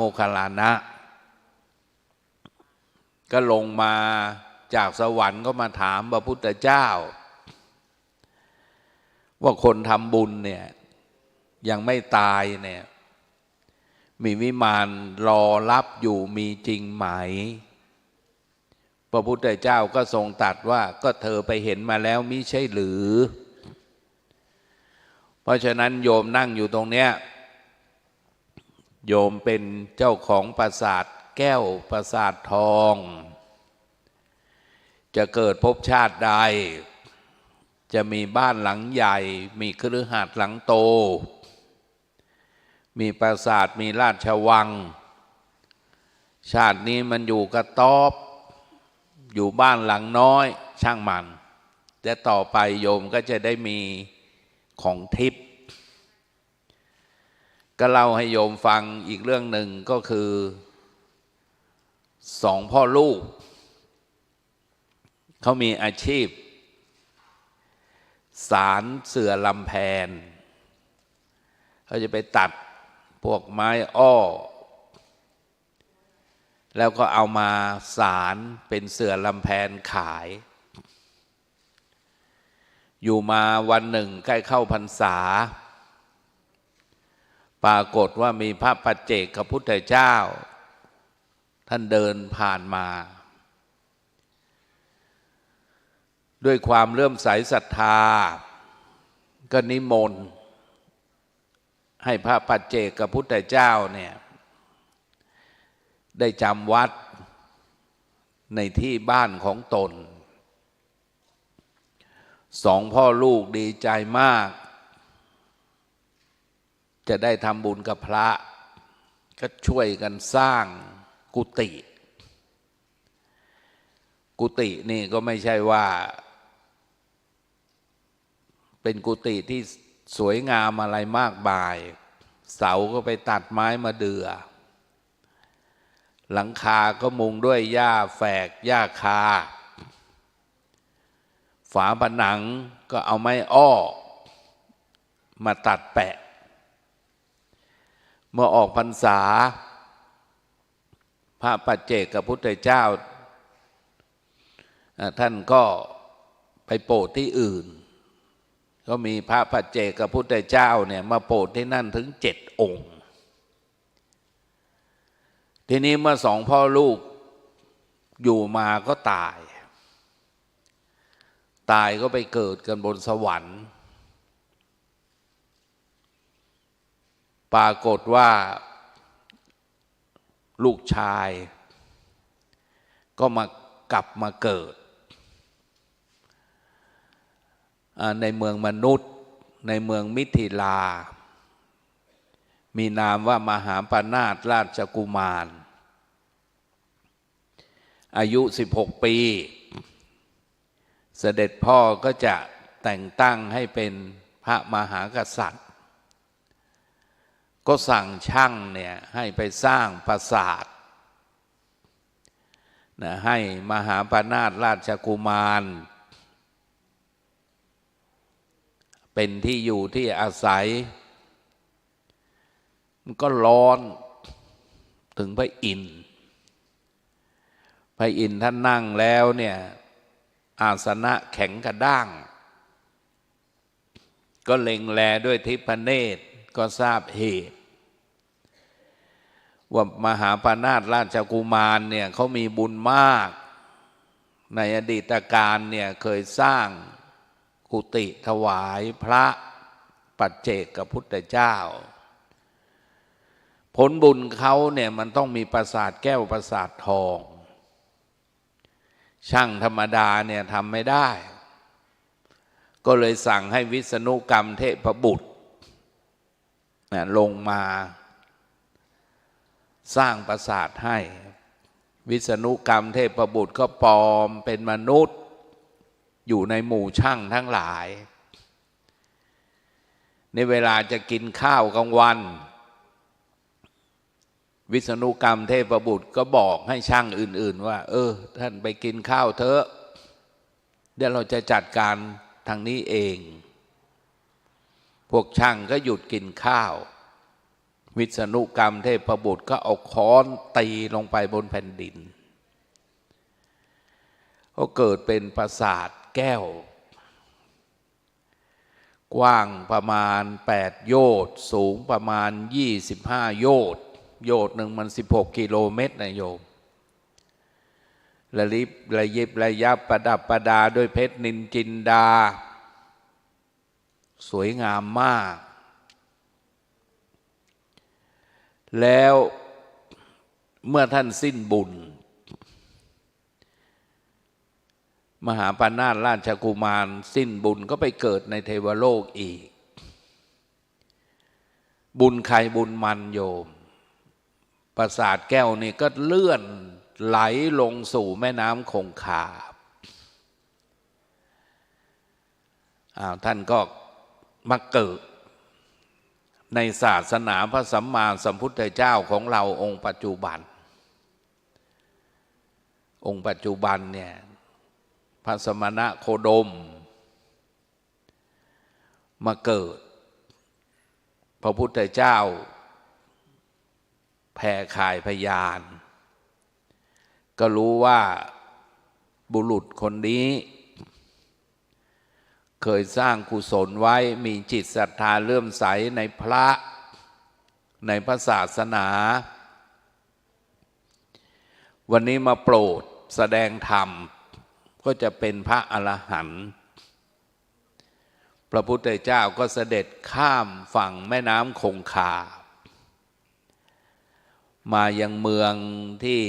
โมคคัลลานะก็ลงมาจากสวรรค์ก็มาถามพระพุทธเจ้าว่าคนทำบุญเนี่ยยังไม่ตายเนี่ยมีวิมานรอรับอยู่มีจริงไหมพระพุทธเจ้าก็ทรงตรัสว่าก็เธอไปเห็นมาแล้วมิใช่หรือเพราะฉะนั้นโยมนั่งอยู่ตรงเนี้ยโยมเป็นเจ้าของปราสาทแก้วปราสาททองจะเกิดภพชาติใดจะมีบ้านหลังใหญ่มีคฤหาสน์หลังโตมีปราสาทมีราชวังชาตินี้มันอยู่กระต๊อบอยู่บ้านหลังน้อยช่างมันแต่ต่อไปโยมก็จะได้มีของทิพย์ก็เล่าให้โยมฟังอีกเรื่องหนึ่งก็คือสองพ่อลูกเขามีอาชีพสารเสื่อลำแพนเขาจะไปตัดพวกไม้อ้อแล้วก็เอามาสารเป็นเสื่อลำแพนขายอยู่มาวันหนึ่งใกล้เข้าพรรษาปรากฏว่ามีพระปัจเจกพุทธเจ้าท่านเดินผ่านมาด้วยความเลื่อมใสศรัทธาก็นิมนต์ให้พระปัจเจกพุทธเจ้าเนี่ยได้จำวัดในที่บ้านของตนสองพ่อลูกดีใจมากจะได้ทำบุญกับพระก็ช่วยกันสร้างกุฏินี่ก็ไม่ใช่ว่าเป็นกุฏิที่สวยงามอะไรมากมายเสาก็ไปตัดไม้มาเดือหลังคาก็มุงด้วยหญ้าแฝกหญ้าคาฝาผนังก็เอาไม้อ้อมาตัดแปะเมื่อออกพรรษาพระปัจเจกพุทธเจ้าท่านก็ไปโปรดที่อื่นก็มีพระปัจเจกพุทธเจ้าเนี่ยมาโปรดที่นั่นถึง7 องค์ทีนี้เมื่อสองพ่อลูกอยู่มาก็ตายก็ไปเกิดกันบนสวรรค์ปรากฏว่าลูกชายก็กลับมาเกิดในเมืองมนุษย์ในเมืองมิถิลามีนามว่ามหาปนาถราชกุมารอายุ16 ปีเสด็จพ่อก็จะแต่งตั้งให้เป็นพระมหากษัตริย์ก็สั่งช่างเนี่ยให้ไปสร้างปราสาทนะให้มหาปนาถราชกุมารเป็นที่อยู่ที่อาศัยมันก็ร้อนถึงพระอินทร์ท่านนั่งแล้วเนี่ยอาสนะแข็งกระด้างก็เล็งแลด้วยทิพเนตรก็ทราบเหตุว่ามหาปนาถราชกุมารเนี่ยเขามีบุญมากในอดีตการเนี่ยเคยสร้างกุฏิถวายพระปัจเจกพุทธเจ้าผลบุญเขาเนี่ยมันต้องมีปราสาทแก้วปราสาททองช่างธรรมดาเนี่ยทำไม่ได้ก็เลยสั่งให้วิษณุกรรมเทพบุตรลงมาสร้างปราสาทให้วิษณุกรรมเทพบุตรก็ปลอมเป็นมนุษย์อยู่ในหมู่ช่างทั้งหลายในเวลาจะกินข้าวกลางวันวิษณุกรรมเทพบุตรก็บอกให้ช่างอื่นๆว่าท่านไปกินข้าวเถอะเดี๋ยวเราจะจัดการทางนี้เองพวกช่างก็หยุดกินข้าว วิษณุกรรมเทพบุตรก็เอาค้อนตีลงไปบนแผ่นดินก็เกิดเป็นปราสาทแก้วกว้างประมาณ8 โยชน์สูงประมาณ25 โยชน์โยชน์หนึ่งมัน16 กิโลเมตรนะโยมระยิบระยับประดับประดาด้วยเพชรนินจินดาสวยงามมากแล้วเมื่อท่านสิ้นบุญมหาปณาถราชกุมารสิ้นบุญก็ไปเกิดในเทวโลกอีกบุญใครบุญมันโยมปราสาทแก้วนี่ก็เลื่อนไหลลงสู่แม่น้ำคงคาท่านก็มาเกิดในศาสนาพระสัมมาสัมพุทธเจ้าของเราองค์ปัจจุบันเนี่ยพระสมณะโคดมมาเกิดพระพุทธเจ้าแผ่ข่ายพยานก็รู้ว่าบุรุษคนนี้เคยสร้างกุศลไว้มีจิตศรัทธาเลื่อมใสในพระในพระศาสนาวันนี้มาโปรดแสดงธรรมก็จะเป็นพระอรหันต์พระพุทธเจ้าก็เสด็จข้ามฝั่งแม่น้ำคงคามายังเมืองที่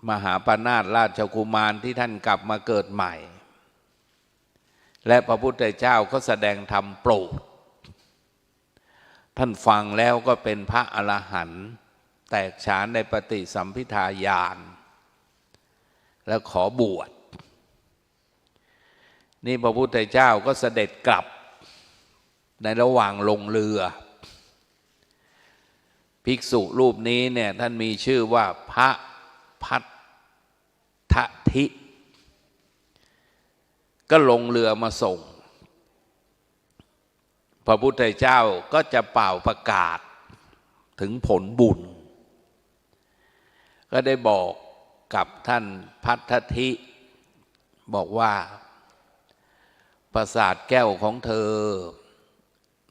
มหาปณาถราชกุมารที่ท่านกลับมาเกิดใหม่และพระพุทธเจ้าก็แสดงธรรมโปรดท่านฟังแล้วก็เป็นพระอรหันต์แตกฉานในปฏิสัมภิทาญาณแล้วขอบวชนี่พระพุทธเจ้าก็เสด็จกลับในระหว่างลงเรือภิกษุรูปนี้เนี่ยท่านมีชื่อว่าพระพัทธทิก็ลงเรือมาส่งพระพุทธเจ้าก็จะเป่าประกาศถึงผลบุญก็ได้บอกกับท่านพัทธทิบอกว่าปราสาทแก้วของเธอ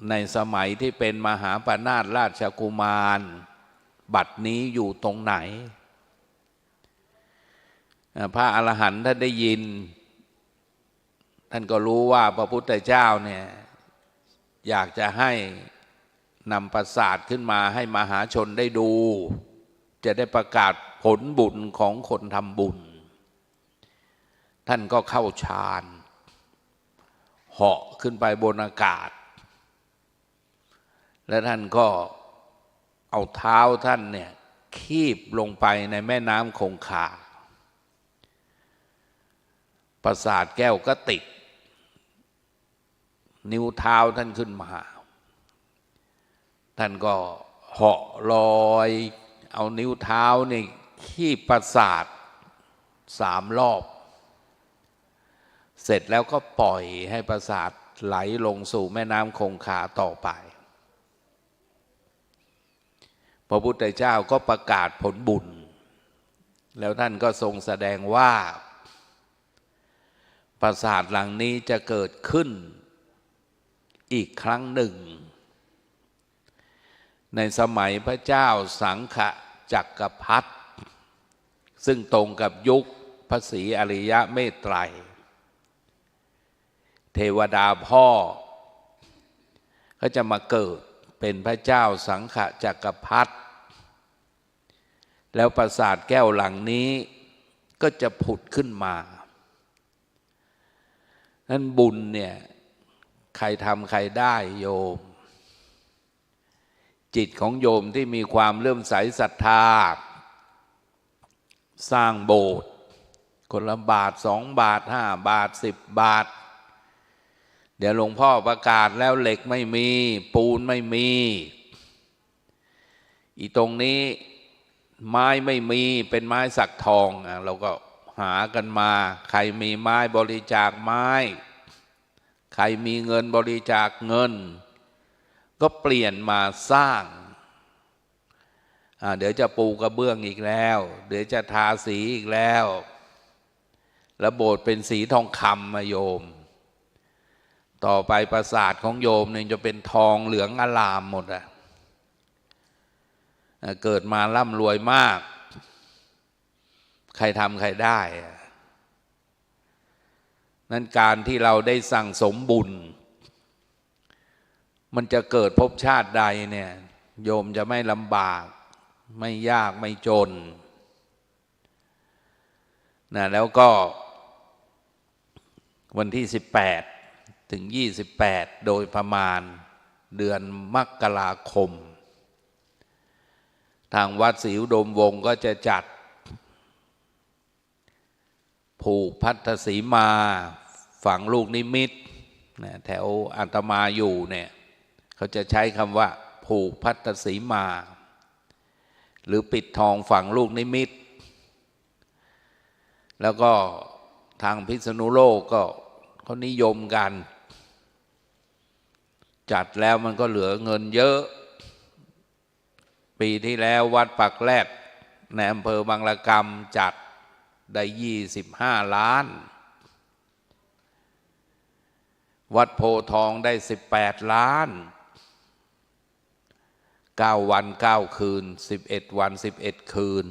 ในสมัยที่เป็นมหาปณาถราชกุมารบัดนี้อยู่ตรงไหนพระอรหันต์ท่านได้ยินท่านก็รู้ว่าพระพุทธเจ้าเนี่ยอยากจะให้นำปราสาทขึ้นมาให้มหาชนได้ดูจะได้ประกาศผลบุญของคนทำบุญท่านก็เข้าฌานเหาะขึ้นไปบนอากาศและท่านก็เอาเท้าท่านเนี่ยคีบลงไปในแม่น้ำคงคาปราสาทแก้วก็ติดนิ้วเท้าท่านขึ้นมาท่านก็เหาะลอยเอานิ้วเท้านี่คีบปราสาท3 รอบเสร็จแล้วก็ปล่อยให้ปราสาทไหลลงสู่แม่น้ำคงคาต่อไปพระพุทธเจ้าก็ประกาศผลบุญแล้วท่านก็ทรงแสดงว่าปราสาทหลังนี้จะเกิดขึ้นอีกครั้งหนึ่งในสมัยพระเจ้าสังฆจักรพรรดิซึ่งตรงกับยุคพระศรีอริยเมตไตรเทวดาพ่อก็จะมาเกิดเป็นพระเจ้าสังฆจักรพรรดิแล้วปราสาทแก้วหลังนี้ก็จะผุดขึ้นมานั้นบุญเนี่ยใครทำใครได้โยมจิตของโยมที่มีความเลื่อมใสศรัทธาสร้างโบสถ์คนละบาท2 บาท5 บาท10 บาทเดี๋ยวหลวงพ่อประกาศแล้วเหล็กไม่มีปูนไม่มีอีตรงนี้ไม้ไม่มีเป็นไม้สักทองเราก็หากันมาใครมีไม้บริจาคไม้ใครมีเงินบริจาคเงิน ก็เปลี่ยนมาสร้างเดี๋ยวจะปูกระเบื้องอีกแล้วเดี๋ยวจะทาสีอีกแล้วแล้วโบสถ์เป็นสีทองคำมาโยมต่อไปปราสาทของโยมเนี่ยจะเป็นทองเหลืองอลามหมดเกิดมาร่ำรวยมากใครทำใครได้นั้นการที่เราได้สั่งสมบุญมันจะเกิดภพชาติใดเนี่ยโยมจะไม่ลำบากไม่ยากไม่จนนะแล้วก็วันที่18ถึง28โดยประมาณเดือนมกราคมทางวัดศรีอุดมวงศ์ก็จะจัดผูกพัทธสีมาฝังลูกนิมิตนะแถวอาตมาอยู่เนี่ยเขาจะใช้คำว่าผูกพัทธสีมาหรือปิดทองฝังลูกนิมิตแล้วก็ทางพิษณุโลกก็เขานิยมกันจัดแล้วมันก็เหลือเงินเยอะปีที่แล้ววัดปักแรดในอำเภอบางระกำจัดได้25 ล้านวัดโพธิ์ทองได้18 ล้าน9 วัน 9 คืน11 วัน 11 คืน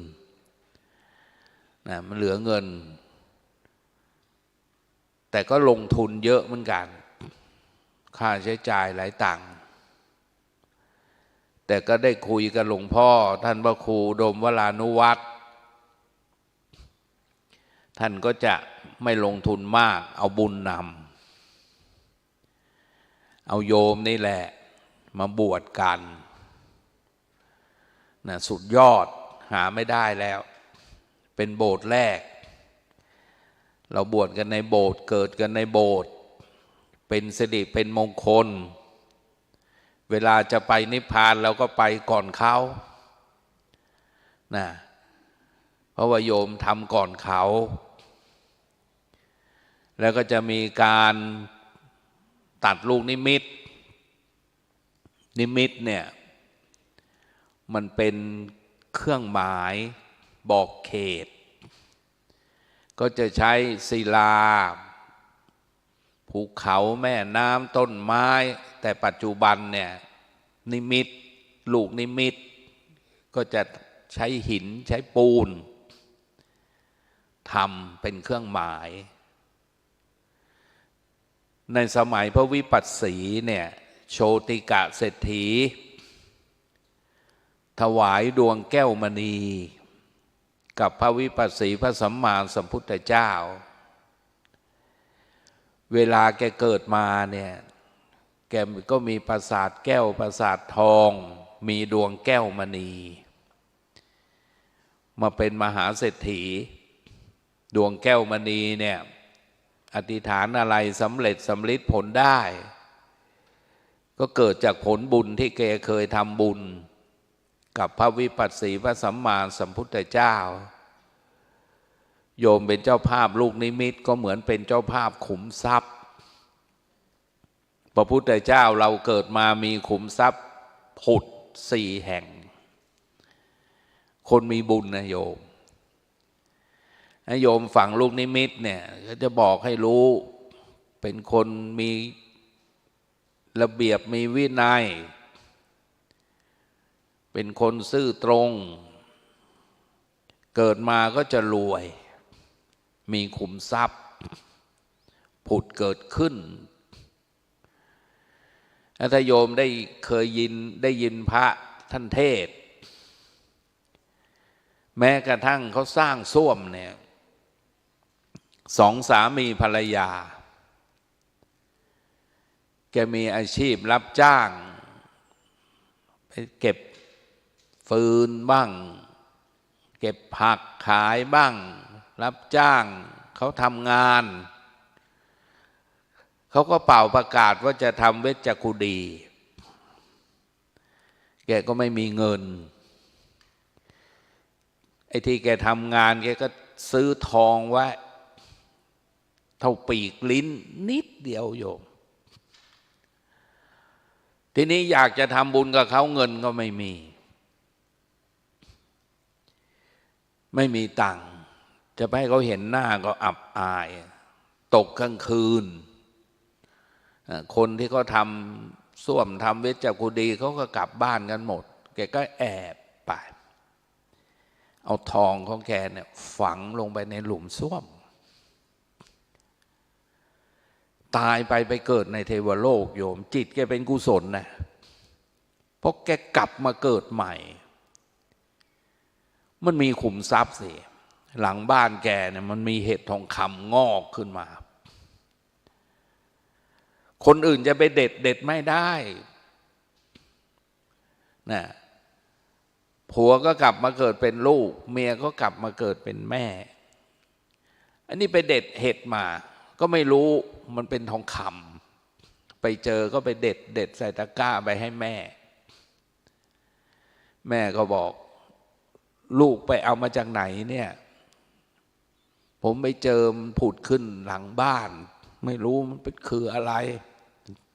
นะมันเหลือเงินแต่ก็ลงทุนเยอะเหมือนกันค่าใช้จ่ายหลายตังค์แต่ก็ได้คุยกับหลวงพ่อท่านพระครูอุดมวรานุวัตรท่านก็จะไม่ลงทุนมากเอาบุญนำเอาโยมนี่แหละมาบวชกันนะสุดยอดหาไม่ได้แล้วเป็นโบสถ์แรกเราบวชกันในโบสถ์เกิดกันในโบสถ์เป็นสิริเป็นมงคลเวลาจะไปนิพพานเราก็ไปก่อนเขานะเพราะว่าโยมทำก่อนเขาแล้วก็จะมีการตัดลูกนิมิตนิมิตเนี่ยมันเป็นเครื่องหมายบอกเขตก็จะใช้ศิลาภูเขาแม่น้ำต้นไม้แต่ปัจจุบันเนี่ยนิมิตลูกนิมิตก็จะใช้หินใช้ปูนทำเป็นเครื่องหมายในสมัยพระวิปัสสีเนี่ยโชติกะเศรษฐีถวายดวงแก้วมณีกับพระวิปัสสีพระสัมมาสัมพุทธเจ้าเวลาแกเกิดมาเนี่ยแกก็มีปราสาทแก้วปราสาททองมีดวงแก้วมณีมาเป็นมหาเศรษฐีดวงแก้วมณีเนี่ยอธิษฐานอะไรสำเร็จสำลิดผลได้ก็เกิดจากผลบุญที่แกเคยทำบุญกับพระวิปัสสีพระสัมมาสัมพุทธเจ้าโยมเป็นเจ้าภาพลูกนิมิตก็เหมือนเป็นเจ้าภาพขุมทรัพย์พระพุทธเจ้าเราเกิดมามีขุมทรัพย์ผุด4 แห่งคนมีบุญนะโยมโยมฝังลูกนิมิตเนี่ยก็จะบอกให้รู้เป็นคนมีระเบียบมีวินัยเป็นคนซื่อตรงเกิดมาก็จะรวยมีขุมทรัพย์ผุดเกิดขึ้นถ้าโยมเคยได้ยินพระท่านเทศแม้กระทั่งเขาสร้างส้วมเนี่ย2 สามีภรรยาแกมีอาชีพรับจ้างไปเก็บฟืนบ้างเก็บผักขายบ้างรับจ้างเขาทำงานเขาก็เป่าประกาศว่าจะทำเวชกุฎีแกก็ไม่มีเงินไอ้ที่แกทำงานแกก็ซื้อทองไว้เท่าปีกลิ้นนิดเดียวโยม ทีนี้อยากจะทำบุญกับเขาเงินก็ไม่มีตังค์จะไปให้เขาเห็นหน้าก็อับอายตกกลางคืนคนที่เขาทำส้วมทำเวชกุฎีเขาก็กลับบ้านกันหมดแกก็แอบไปเอาทองของแกเนี่ยฝังลงไปในหลุมส้วมตายไปเกิดในเทวโลกโยมจิตแกเป็นกุศลนะเพราะแกกลับมาเกิดใหม่มันมีขุมทรัพย์สิหลังบ้านแกเนี่ยมันมีเห็ดทองคำงอกขึ้นมาคนอื่นจะไปเด็ดไม่ได้นะผัวก็กลับมาเกิดเป็นลูกเมียก็กลับมาเกิดเป็นแม่อันนี้ไปเด็ดเห็ดมาก็ไม่รู้มันเป็นทองคำไปเจอก็ไปเด็ดใส่ตะกร้าไปให้แม่ก็บอกลูกไปเอามาจากไหนเนี่ยผมไปเจอมันผุดขึ้นหลังบ้านไม่รู้มันเป็นคืออะไร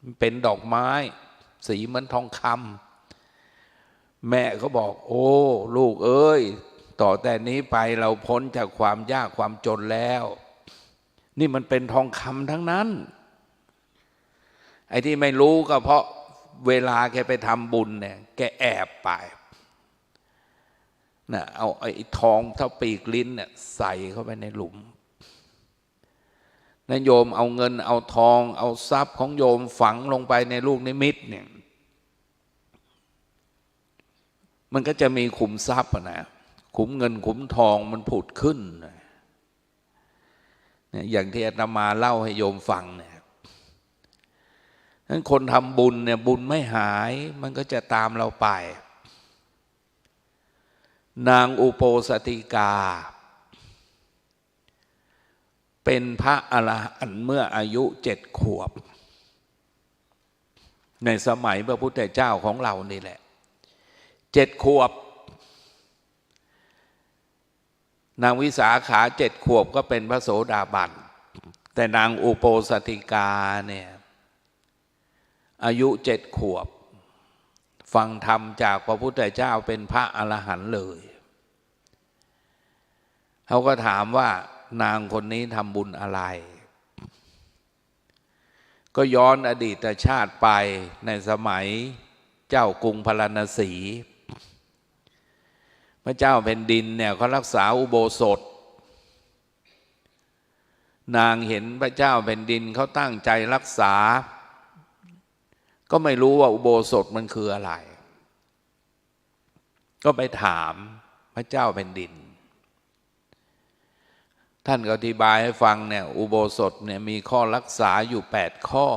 มันเป็นดอกไม้สีเหมือนทองคำแม่ก็บอกโอ้ลูกเอ้ยต่อแต่นี้ไปเราพ้นจากความยากความจนแล้วนี่มันเป็นทองคำทั้งนั้นไอ้ที่ไม่รู้ก็เพราะเวลาแกไปทำบุญเนี่ยแกแอบไปนะเอาไอ้ทองเท่าปีกลิ้นเนี่ยใส่เข้าไปในหลุมนะโยมเอาเงินเอาทองเอาทรัพย์ของโยมฝังลงไปในลูกนิมิตเนี่ยมันก็จะมีขุมทรัพย์นะขุมเงินขุมทองมันผุดขึ้นเนี่ยอย่างที่อาตมาเล่าให้โยมฟังเนี่ยนั้นคนทำบุญเนี่ยบุญไม่หายมันก็จะตามเราไปนางอุโปสถิกาเป็นพระอรหันต์เมื่ออายุ7 ขวบในสมัยพระพุทธเจ้าของเรานี่แหละ7 ขวบนางวิสาขา7 ขวบก็เป็นพระโสดาบันแต่นางอุโปสถิกาเนี่ยอายุ7 ขวบฟังธรรมจากพระพุทธเจ้าเป็นพระอรหันต์เลยเขาก็ถามว่านางคนนี้ทำบุญอะไรก็ย้อนอดีตชาติไปในสมัยเจ้ากรุงพาราณสีพระเจ้าแผ่นดินเนี่ยเขารักษาอุโบสถนางเห็นพระเจ้าแผ่นดินเขาตั้งใจรักษาก็ไม่รู้ว่าอุโบสถมันคืออะไรก็ไปถามพระเจ้าแผ่นดินท่านก็อธิบายให้ฟังเนี่ยอุโบสถเนี่ยมีข้อรักษาอยู่8 ข้อ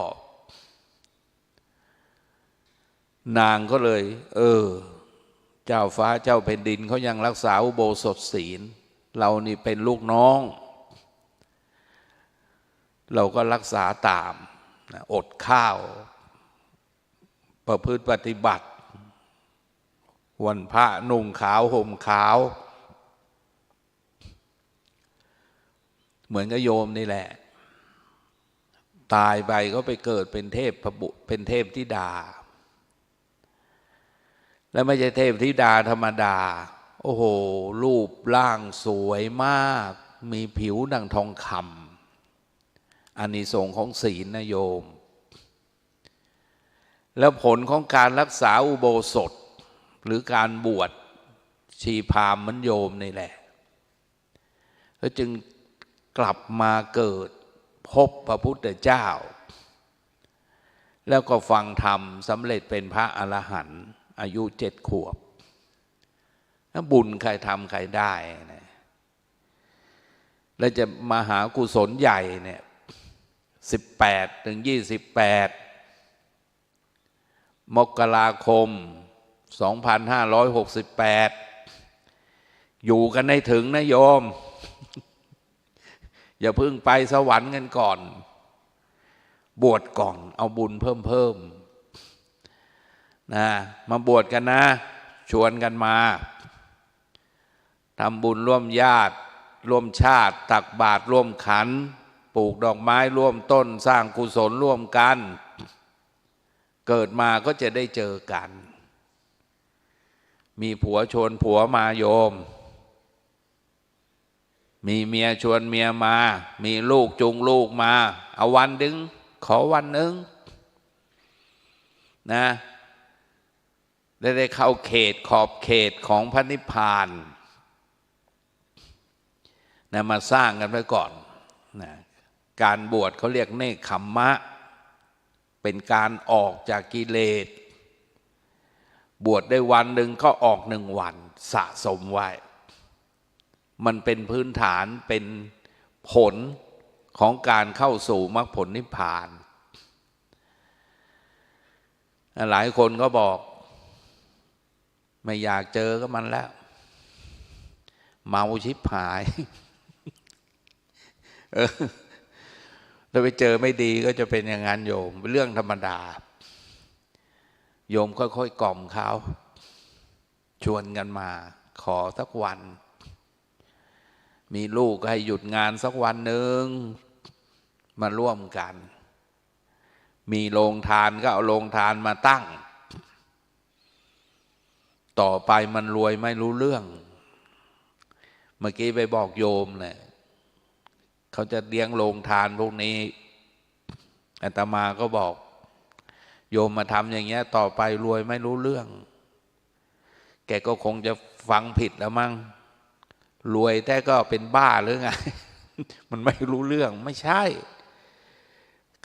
นางก็เลยเจ้าฟ้าเจ้าแผ่นดินเขายังรักษาอุโบสถศีลเรานี่เป็นลูกน้องเราก็รักษาตามอดข้าวประพฤติปฏิบัติวันพระนุ่งขาวห่มขาวเหมือนกับโยมนี่แหละตายไปก็ไปเกิดเป็นเทพเป็นเทพธิดาและไม่ใช่เทพธิดาธรรมดาโอ้โหรูปร่างสวยมากมีผิวดังทองคำอานิสงส์ของศีลนะโยมแล้วผลของการรักษาอุโบสถหรือการบวชชีพราหมณ์เหมือนโยมนี่แหละแล้วจึงกลับมาเกิดพบพระพุทธเจ้าแล้วก็ฟังธรรมสำเร็จเป็นพระอรหันต์อายุ7 ขวบถ้าบุญใครทำใครได้นะแล้วจะมหากุศลใหญ่เนี่ย18 ถึง 28 มกราคม 2568อยู่กันให้ถึงนะโยมอย่าเพิ่งไปสวรรค์กันก่อนบวชก่อนเอาบุญเพิ่มนะมาบวชกันนะชวนกันมาทำบุญร่วมญาติร่วมชาติตักบาตรร่วมขันปลูกดอกไม้ร่วมต้นสร้างกุศลร่วมกัน เกิดมาก็จะได้เจอกันมีผัวชวนผัวมาโยมมีเมียชวนเมียมามีลูกจูงลูกมาเอาวันนึงขอวันนึงนะได้เข้าเขตขอบเขตของพระนิพพานนะมาสร้างกันไว้ก่อนนะการบวชเขาเรียกเนคขมมะเป็นการออกจากกิเลสบวชได้วันหนึ่งก็ออก1 วันสะสมไว้มันเป็นพื้นฐานเป็นผลของการเข้าสู่มรรคผลนิพพานหลายคนก็บอกไม่อยากเจอก็มันแล้วเมาชิบหายถ้าไปเจอไม่ดีก็จะเป็นอย่างนั้นโยมเป็นเรื่องธรรมดาโยมค่อยๆกล่อมเขาชวนกันมาขอสักวันมีลูกก็ให้หยุดงานสักวันหนึ่งมาร่วมกันมีโรงทานก็เอาโรงทานมาตั้งต่อไปมันรวยไม่รู้เรื่องเมื่อกี้ไปบอกโยมเนี่ยเขาจะเลี้ยงโรงทานพวกนี้อาตมาก็บอกโยมมาทำอย่างเงี้ยต่อไปรวยไม่รู้เรื่องแกก็คงจะฟังผิดแล้วมั้งรวยแต่ก็เป็นบ้าหรือไง มันไม่รู้เรื่องไม่ใช่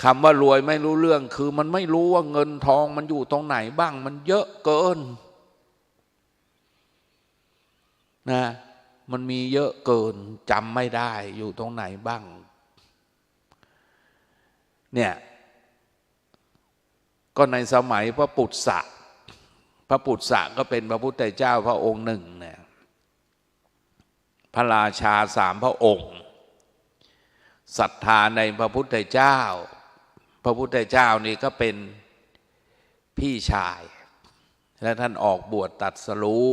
คำว่ารวยไม่รู้เรื่องคือมันไม่รู้ว่าเงินทองมันอยู่ตรงไหนบ้างมันเยอะเกินนะมันมีเยอะเกินจำไม่ได้อยู่ตรงไหนบ้างเนี่ยก็ในสมัยพระปุตสะก็เป็นพระพุทธเจ้าพระองค์หนึ่งเนี่ยพระราชา3 พระองค์ศรัทธาในพระพุทธเจ้าพระพุทธเจ้านี่ก็เป็นพี่ชายและท่านออกบวชตรัสรู้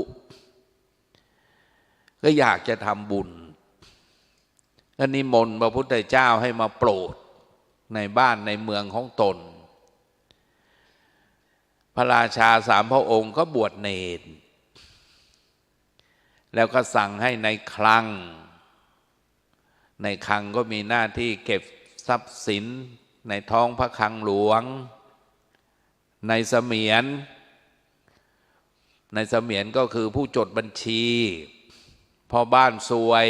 ก็อยากจะทำบุญก็นิมนต์พระพุทธเจ้าให้มาโปรดในบ้านในเมืองของตนพระราชา3 พระองค์ก็บวชเนรแล้วก็สั่งให้ในคลังก็มีหน้าที่เก็บทรัพย์สินในท้องพระคลังหลวงในเสมียนก็คือผู้จดบัญชีพ่อบ้านซวย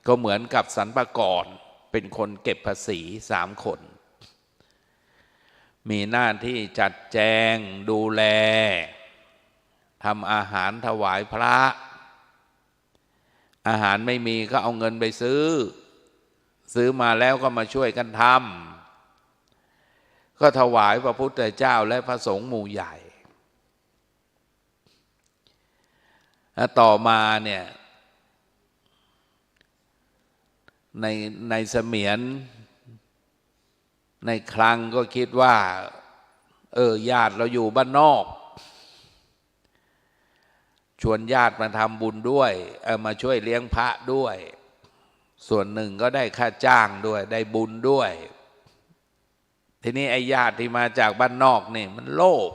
ก็เหมือนกับสรรพากรเป็นคนเก็บภาษี3 คนมีหน้าที่จัดแจงดูแลทำอาหารถวายพระอาหารไม่มีก็เอาเงินไปซื้อมาแล้วก็มาช่วยกันทำก็ถวายพระพุทธเจ้าและพระสงฆ์หมู่ใหญ่แล้วต่อมาเนี่ยในเสมียนในคลังก็คิดว่าญาติเราอยู่บ้านนอกชวนญาติมาทำบุญด้วยมาช่วยเลี้ยงพระด้วยส่วนหนึ่งก็ได้ค่าจ้างด้วยได้บุญด้วยทีนี้ไอ้ญาติที่มาจากบ้านนอกนี่มันโลภ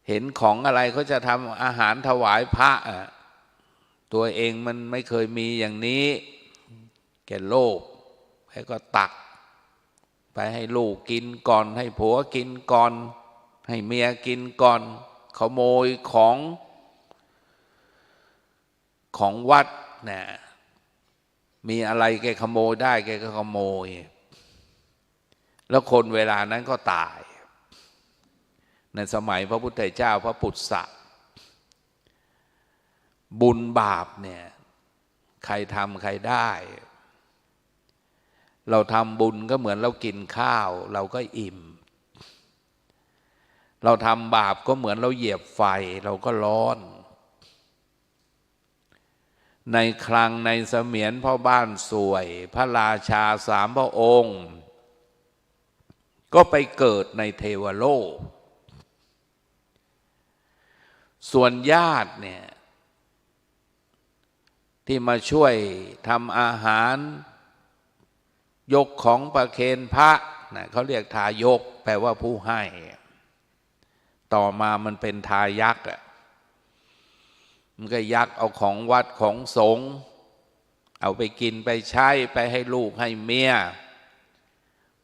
เห็นของอะไรเขาจะทำอาหารถวายพระตัวเองมันไม่เคยมีอย่างนี้แกโลภแล้วก็ตักไปให้ลูกกินก่อนให้ผัวกินก่อนให้เมียกินก่อนขโมยของวัดเนี่ยมีอะไรแกขโมยได้แกก็ขโมยแล้วคนเวลานั้นก็ตายในสมัยพระพุทธเจ้าพระปุตสะบุญบาปเนี่ยใครทำใครได้เราทำบุญก็เหมือนเรากินข้าวเราก็อิ่มเราทำบาปก็เหมือนเราเหยียบไฟเราก็ร้อนในคลังในเสมียนพ่อบ้านสวยพระราชา3 พระองค์ก็ไปเกิดในเทวโลกส่วนญาติเนี่ยที่มาช่วยทำอาหารยกของประเคนพระ นะเขาเรียกทายกแปลว่าผู้ให้ต่อมามันเป็นทายักอ่ะมันก็ยักเอาของวัดของสงฆ์เอาไปกินไปใช้ไปให้ลูกให้เมีย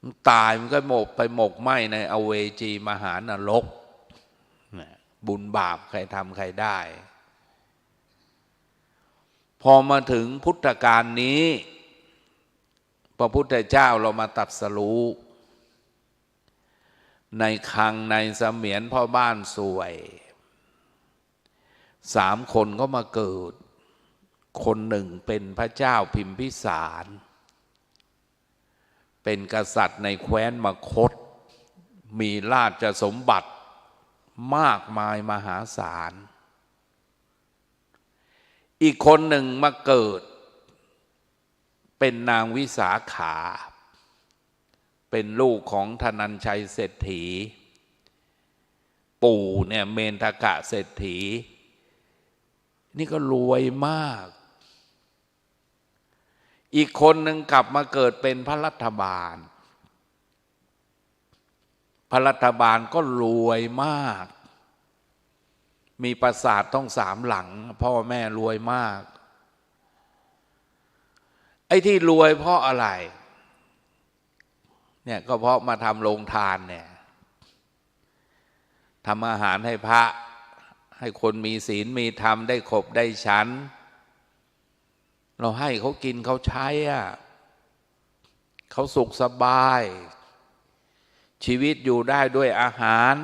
มันตายมันก็หมกไปหมกไหมในอเวจีมหานรกบุญบาปใครทำใครได้พอมาถึงพุทธกาลนี้พระพุทธเจ้าเรามาตรัสรู้ในคังในเสมียนพ่อบ้านสวย3 คนก็มาเกิดคนหนึ่งเป็นพระเจ้าพิมพิสารเป็นกษัตริย์ในแคว้นมคธมีราชสมบัติมากมายมหาศาลอีกคนหนึ่งมาเกิดเป็นนางวิสาขาเป็นลูกของธนัญชัยเศรษฐีปู่เนี่ยเมนทกะเศรษฐีนี่ก็รวยมากอีกคนหนึ่งกลับมาเกิดเป็นพระรัฐบาลพระรัฐบาลก็รวยมากมีปราสาทต้อง3 หลังพ่อแม่รวยมากไอ้ที่รวยเพราะอะไรเนี่ยก็เพราะมาทำโรงทานเนี่ยทำอาหารให้พระให้คนมีศีลมีธรรมได้ขบได้ฉันเราให้เขากินเขาใช้เขาสุขสบายชีวิตอยู่ได้ด้วยอาหาร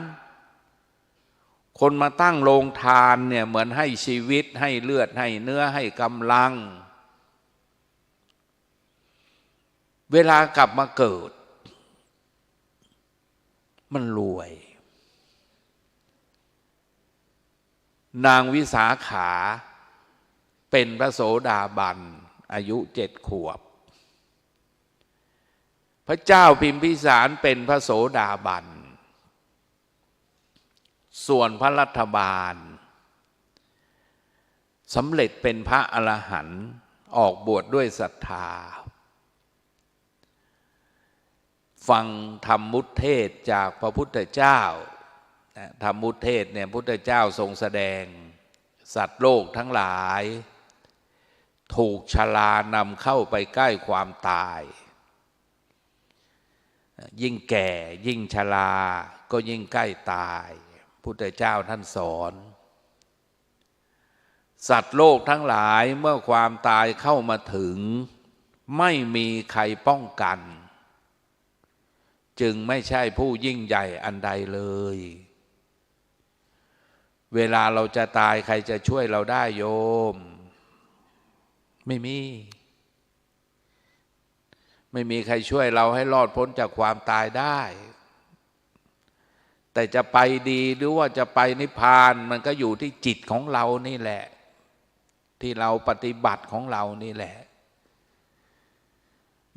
คนมาตั้งโรงทานเนี่ยเหมือนให้ชีวิตให้เลือดให้เนื้อให้กำลังเวลากลับมาเกิดมันรวยนางวิสาขาเป็นพระโสดาบันอายุ7 ขวบพระเจ้าพิมพิสารเป็นพระโสดาบันส่วนพระรัฐบาลสำเร็จเป็นพระอรหันต์ออกบวชดด้วยศรัทธาฟังธรรมมุตเทศจากพระพุทธเจ้าธรรมมุตเทศเนี่ยพุทธเจ้าทรงแสดงสัตว์โลกทั้งหลายถูกชรานำเข้าไปใกล้ความตายยิ่งแก่ยิ่งชราก็ยิ่งใกล้ตายพุทธเจ้าท่านสอนสัตว์โลกทั้งหลายเมื่อความตายเข้ามาถึงไม่มีใครป้องกันจึงไม่ใช่ผู้ยิ่งใหญ่อันใดเลยเวลาเราจะตายใครจะช่วยเราได้โยมไม่มีใครช่วยเราให้รอดพ้นจากความตายได้แต่จะไปดีหรือว่าจะไปนิพพานมันก็อยู่ที่จิตของเรานี่แหละที่เราปฏิบัติของเรานี่แหละ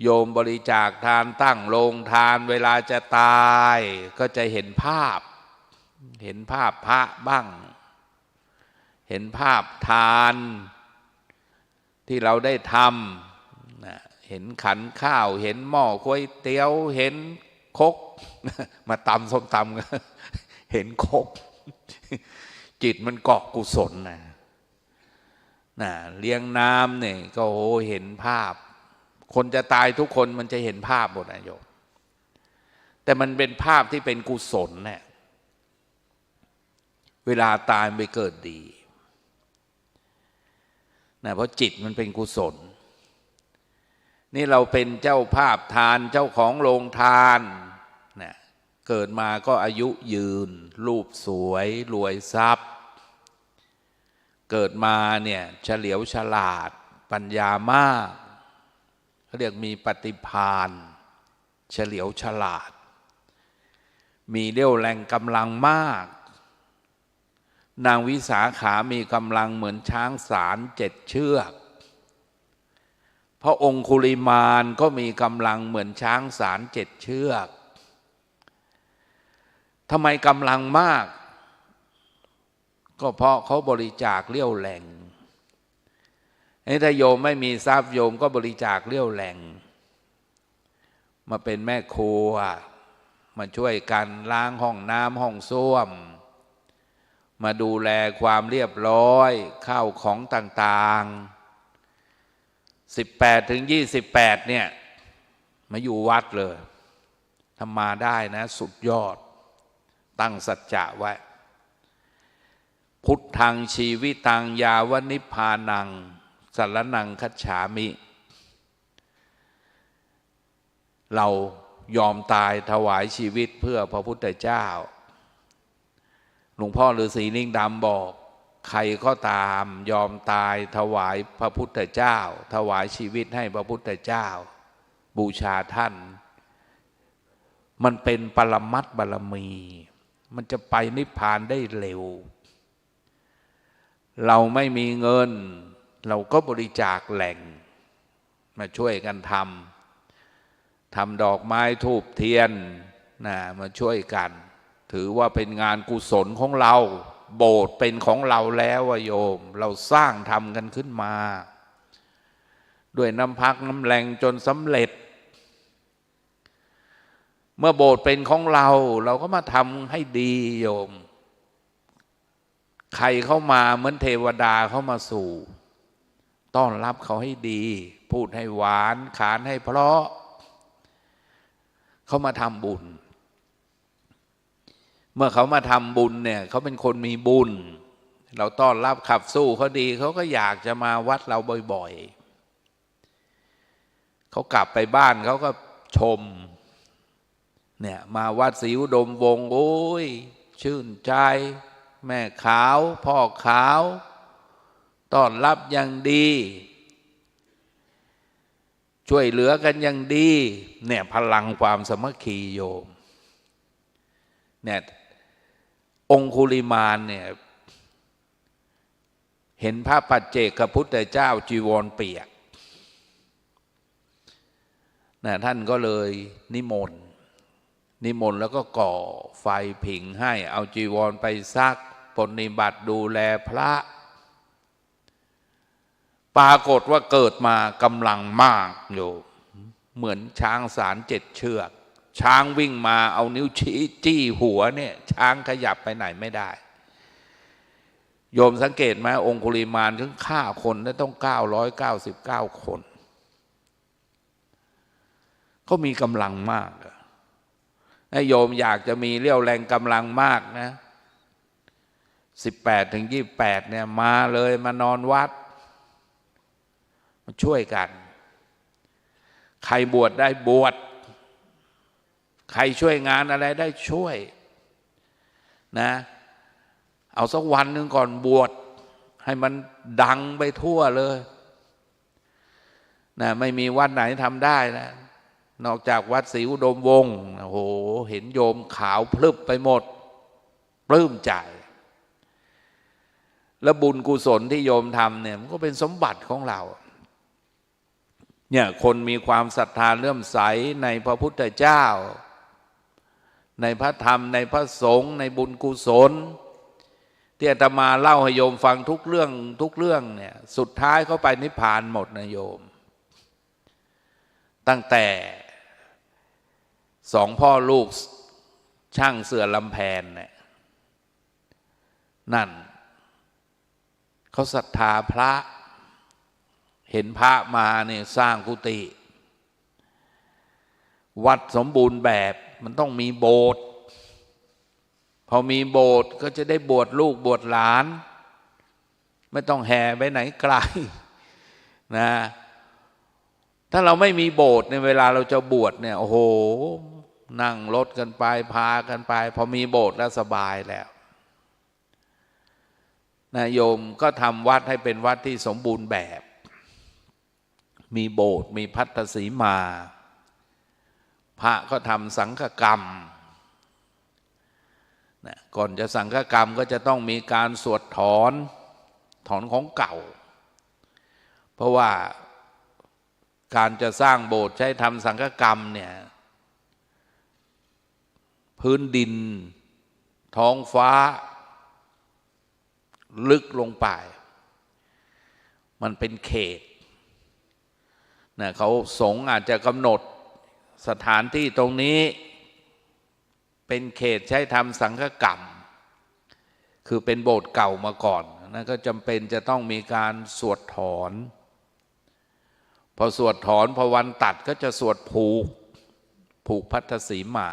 โยมบริจาคทานตั้งโรงทานเวลาจะตายก็จะเห็นภาพพระบ้างเห็นภาพทานที่เราได้ทำเห็นขันข้าวเห็นหม้อก๋วยเตี๋ยวเห็นครกมาตำส้มตำเห็นครกจิตมันเกาะกุศลนะเลี้ยงน้ำเนี่ยก็โหเห็นภาพคนจะตายทุกคนมันจะเห็นภาพหมดนะโยมแต่มันเป็นภาพที่เป็นกุศลเนี่ยเวลาตายไปเกิดดีเพราะจิตมันเป็นกุศลนี่เราเป็นเจ้าภาพทานเจ้าของโรงทานเกิดมาก็อายุยืนรูปสวยรวยทรัพย์เกิดมาเนี่ยเฉลียวฉลาดปัญญามากเขาเรียกมีปฏิภาณเฉลียวฉลาดมีเรี่ยวแรงกำลังมากนางวิสาขามีกำลังเหมือนช้างสาร7 เชือกพระองคุลิมานก็มีกำลังเหมือนช้างสาร7 เชือกทำไมกำลังมากก็เพราะเขาบริจาคเรี่ยวแรงถ้าโยมไม่มีทรัพย์โยมก็บริจาคเรี่ยวแรง มาเป็นแม่ครัวมาช่วยกันล้างห้องน้ำห้องส้วมมาดูแลความเรียบร้อยข้าวของต่างๆ18 ถึง 28เนี่ยมาอยู่วัดเลยทำมาได้นะสุดยอดตั้งสัจจะไว้พุทธังชีวิตังยาวนิพพานังสรณังคัจฉามิเรายอมตายถวายชีวิตเพื่อพระพุทธเจ้าหลวงพ่อฤาษีนิ่งดำบอกใครก็ตามยอมตายถวายพระพุทธเจ้าถวายชีวิตให้พระพุทธเจ้าบูชาท่านมันเป็นปรมัตถ์บารมีมันจะไปนิพพานได้เร็วเราไม่มีเงินเราก็บริจาคแหล่งมาช่วยกันทำดอกไม้ธูปเทียนนะมาช่วยกันถือว่าเป็นงานกุศลของเราโบสถ์เป็นของเราแล้วโยมเราสร้างทำกันขึ้นมาด้วยน้ำพักน้ำแรงจนสำเร็จเมื่อโบสถ์เป็นของเราเราก็มาทำให้ดีโยมใครเข้ามาเหมือนเทวดาเข้ามาสู่ต้อนรับเขาให้ดีพูดให้หวานขานให้เพราะเขามาทำบุญเมื่อเขามาทำบุญเนี่ยเขาเป็นคนมีบุญเราต้อนรับขับสู้เขาดีเขาก็อยากจะมาวัดเราบ่อยๆเขากลับไปบ้านเขาก็ชมเนี่ยมาวัดศรีอุดมวงศ์โอ้ยชื่นใจแม่ขาวพ่อขาวต้อนรับอย่างดีช่วยเหลือกันอย่างดีเนี่ยพลังความสามัคคีโยมเนี่ยองคุลิมานเนี่ยเห็นพระปัจเจกพุทธเจ้าจีวรเปียกนะท่านก็เลยนิมนต์แล้วก็ก่อไฟผิงให้เอาจีวรไปซักปฏิบัติดูแลพระปรากฏว่าเกิดมากำลังมากโยมเหมือนช้างสาร7 เชือกช้างวิ่งมาเอานิ้วชี้จี้หัวเนี่ยช้างขยับไปไหนไม่ได้โยมสังเกตไหมองคุลิมานถึงฆ่าคนได้ต้อง999 คนก็มีกำลังมากถ้าโยมอยากจะมีเรี่ยวแรงกำลังมากนะ18 ถึง 28เนี่ยมาเลยมานอนวัดมาช่วยกันใครบวชได้บวชใครช่วยงานอะไรได้ช่วยนะเอาสักวันหนึ่งก่อนบวชให้มันดังไปทั่วเลยนะไม่มีวัดไหนทำได้นะนอกจากวัดศรีอุดมวงศ์โอ้โหเห็นโยมขาวพลึบไปหมดปลื้มใจแล้วบุญกุศลที่โยมทำเนี่ยมันก็เป็นสมบัติของเราเนี่ยคนมีความศรัทธาเลื่อมใสในพระพุทธเจ้าในพระธรรมในพระสงฆ์ในบุญกุศลที่อาตมาเล่าให้โยมฟังทุกเรื่องเนี่ยสุดท้ายเขาไปนิพพานหมดนะโยมตั้งแต่2 พ่อลูกช่างเสือลำแพนเนี่ยนั่นเขาศรัทธาพระเห็นพระมาเนี่ยสร้างกุฏิวัดสมบูรณ์แบบมันต้องมีโบสถ์พอมีโบสถ์ก็จะได้บวชลูกบวชหลานไม่ต้องแห่ไปไหนไกลนะถ้าเราไม่มีโบสถ์ในเวลาเราจะบวชเนี่ยโอ้โหนั่งรถกันไปพากันไปพอมีโบสถ์แล้วสบายแล้วนะโยมก็ทำวัดให้เป็นวัดที่สมบูรณ์แบบมีโบสถ์มีพัทธสีมาพระก็ทำสังฆกรรมนะก่อนจะสังฆกรรมก็จะต้องมีการสวดถอนของเก่าเพราะว่าการจะสร้างโบสถ์ใช้ทำสังฆกรรมเนี่ยพื้นดินท้องฟ้าลึกลงไปมันเป็นเขตนะเขาสงฆ์อาจจะกำหนด สถานที่ตรงนี้เป็นเขตใช้ทำสังฆกรรมคือเป็นโบสถ์เก่ามาก่อนนั่นก็จำเป็นจะต้องมีการสวดถอนพอสวดถอนพอวันตัดก็จะสวดผูกพัทธสีมา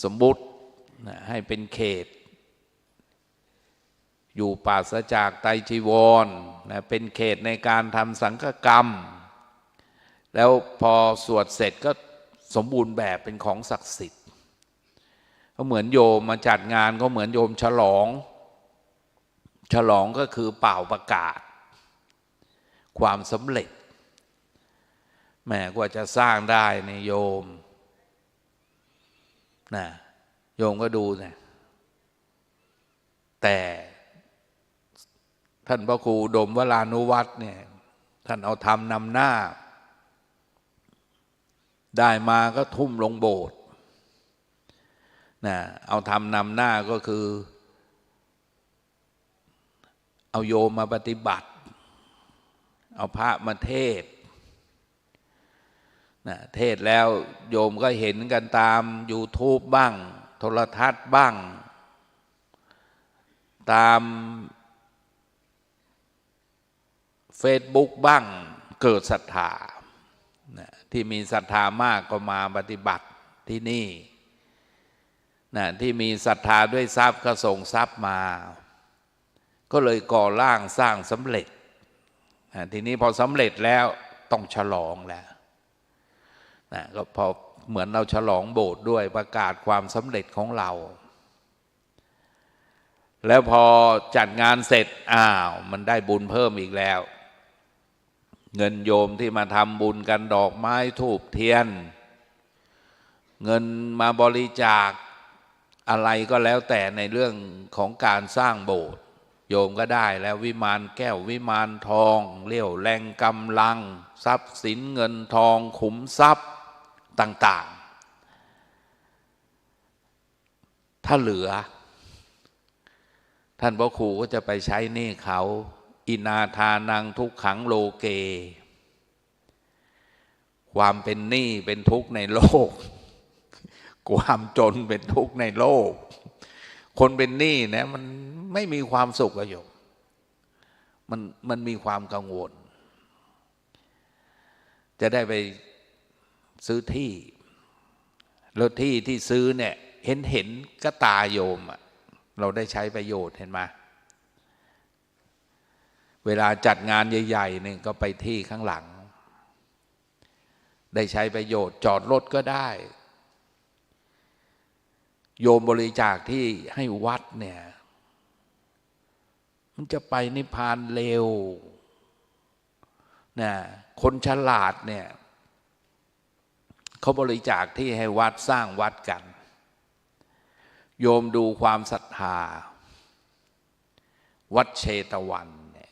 สมมุติให้เป็นเขตอยู่ปราศจากไตรจีวรเป็นเขตในการทำสังฆกรรมแล้วพอสวดเสร็จก็สมบูรณ์แบบเป็นของศักดิ์สิทธิ์ก็เหมือนโยมมาจัดงานก็เหมือนโยมฉลองก็คือเป่าประกาศความสำเร็จแม้กว่าจะสร้างได้ในโยมนะโยมก็ดูนะแต่ท่านพระครูอุดมวรานุวัตรเนี่ยท่านเอาธรรมนำหน้าได้มาก็ทุ่มลงโบสถ์นะเอาธรรมนำหน้าก็คือเอาโยมมาปฏิบัติเอาพระมาเทศนะเทศแล้วโยมก็เห็นกันตาม YouTube บ้างโทรทัศน์บ้างตามFacebook บ้างเกิดศรัทธานะที่มีศรัทธามากก็มาปฏิบัติที่นี่นะที่มีศรัทธาด้วยทรัพย์ก็ส่งทรัพย์มาก็เลยก่อร่างสร้างสำเร็จนะทีนี้พอสำเร็จแล้วต้องฉลองแล้วนะก็พอเหมือนเราฉลองโบสถ์ด้วยประกาศความสำเร็จของเราแล้วพอจัดงานเสร็จมันได้บุญเพิ่มอีกแล้วเงินโยมที่มาทำบุญกันดอกไม้ธูปเทียนเงินมาบริจาคอะไรก็แล้วแต่ในเรื่องของการสร้างโบสถ์โยมก็ได้แล้ววิมานแก้ววิมานทองเรี่ยวแรงกำลังทรัพย์สินเงินทองขุมทรัพย์ต่างๆถ้าเหลือท่านพระครูก็จะไปใช้หนี้เขาอินาทานังทุกขังโลเกความเป็นหนี้เป็นทุกข์ในโลกความจนเป็นทุกข์ในโลกคนเป็นหนี้นะมันไม่มีความสุขอะโยมมันมีความกังวลจะได้ไปซื้อที่แล้วที่ซื้อเนี่ยเห็นก็ตาโยมอะเราได้ใช้ประโยชน์เห็นไหมเวลาจัดงานใหญ่ๆเนี่ยก็ไปที่ข้างหลังได้ใช้ประโยชน์จอดรถก็ได้โยมบริจาคที่ให้วัดเนี่ยมันจะไปนิพพานเร็วนะคนฉลาดเนี่ยเขาบริจาคที่ให้วัดสร้างวัดกันโยมดูความศรัทธาวัดเชตวันเนี่ย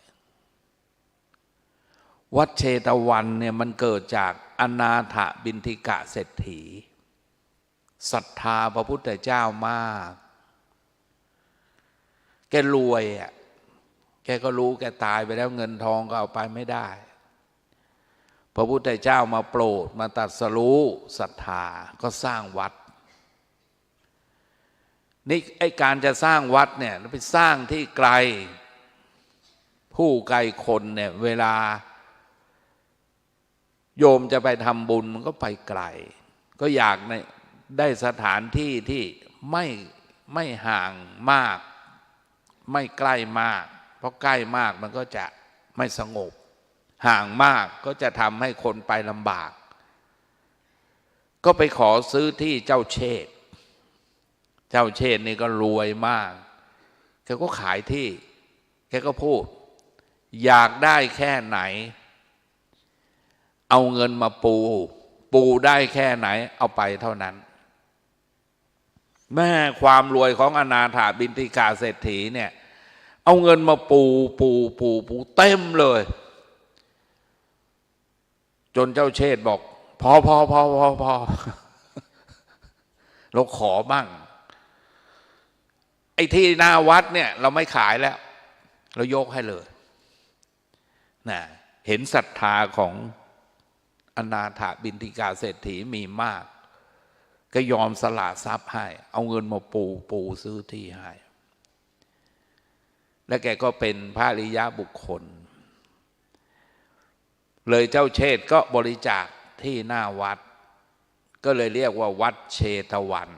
วัดเชตวันเนี่ยมันเกิดจากอนาถบิณฑิกะเศรษฐีศรัทธาพระพุทธเจ้ามากแกรวยอ่ะแกก็รู้แกตายไปแล้วเงินทองก็เอาไปไม่ได้พระพุทธเจ้ามาโปรดมาตรัสรู้ศรัทธาก็สร้างวัดนี่ไอ้การจะสร้างวัดเนี่ยไปสร้างที่ไกลผู้ไกลคนเนี่ยเวลาโยมจะไปทำบุญมันก็ไปไกลก็อยากได้สถานที่ที่ไม่ห่างมากไม่ใกล้มากเพราะใกล้มากมันก็จะไม่สงบห่างมากก็จะทำให้คนไปลำบากก็ไปขอซื้อที่เจ้าเชษนี่ก็รวยมากแกก็ขายที่แกก็พูดอยากได้แค่ไหนเอาเงินมาปูได้แค่ไหนเอาไปเท่านั้นแม่ความรวยของอนาถบิณฑิกาเศรษฐีเนี่ยเอาเงินมาปูเต็มเลยจนเจ้าเชษบอกพอเราขอบ้างไอ้ที่หน้าวัดเนี่ยเราไม่ขายแล้วเรายกให้เลยนะเห็นศรัทธาของ อนาถบิณฑิกาเศรษฐีมีมากก็ยอมสละทรัพย์ให้เอาเงินมาปูซื้อที่ให้และแกก็เป็นพระอริยะบุคคลเลยเจ้าเชษฐ์ก็บริจาคที่หน้าวัดก็เลยเรียกว่าวัดเชตวัน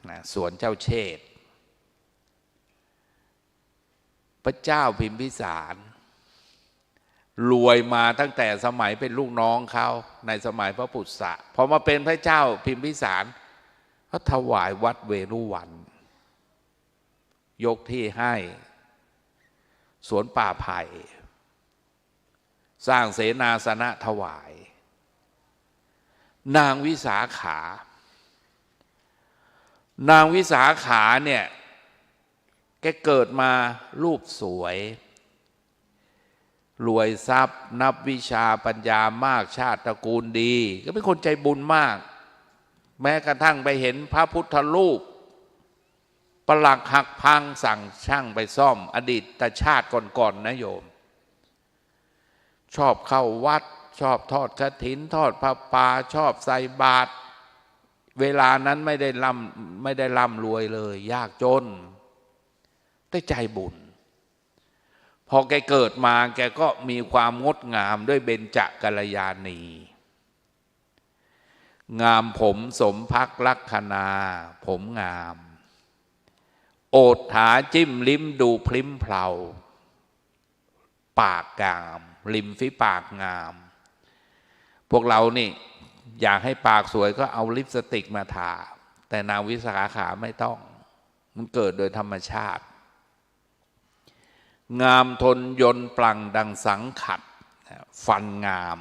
นะสวนเจ้าเชษฐ์พระเจ้าพิมพิสารรวยมาตั้งแต่สมัยเป็นลูกน้องเขาในสมัยพระพุทธะพอมาเป็นพระเจ้าพิมพิสารก็ถวายวัดเวรุวันยกที่ให้สวนป่าไผ่สร้างเสนาสนะถวายนางวิสาขเนี่ยแกเกิดมารูปสวยรวยทรัพย์นับวิชาปัญญามากชาติตระกูลดีก็เป็นคนใจบุญมากแม้กระทั่งไปเห็นพระพุทธรูปปลักหักพังสั่งช่างไปซ่อมอดีตชาติก่อนนะโยมชอบเข้าวัดชอบทอดกฐินทอดผ้าป่าชอบใส่บาตรเวลานั้นไม่ได้ร่ำรวยเลยยากจนแต่ใจบุญพอแกเกิดมาแกก็มีความงดงามด้วยเบญจกัลยาณีงามผมสมภักดิ์ลักษณาผมงามโอษฐาจิ้มลิ้มดูพลิ้มเพลาปากงามริมฝีปากงามพวกเรานี่อยากให้ปากสวยก็เอาลิปสติกมาทาแต่นางวิสาขาไม่ต้องมันเกิดโดยธรรมชาติงามทนยนปลังดังสังขัดฟันงาม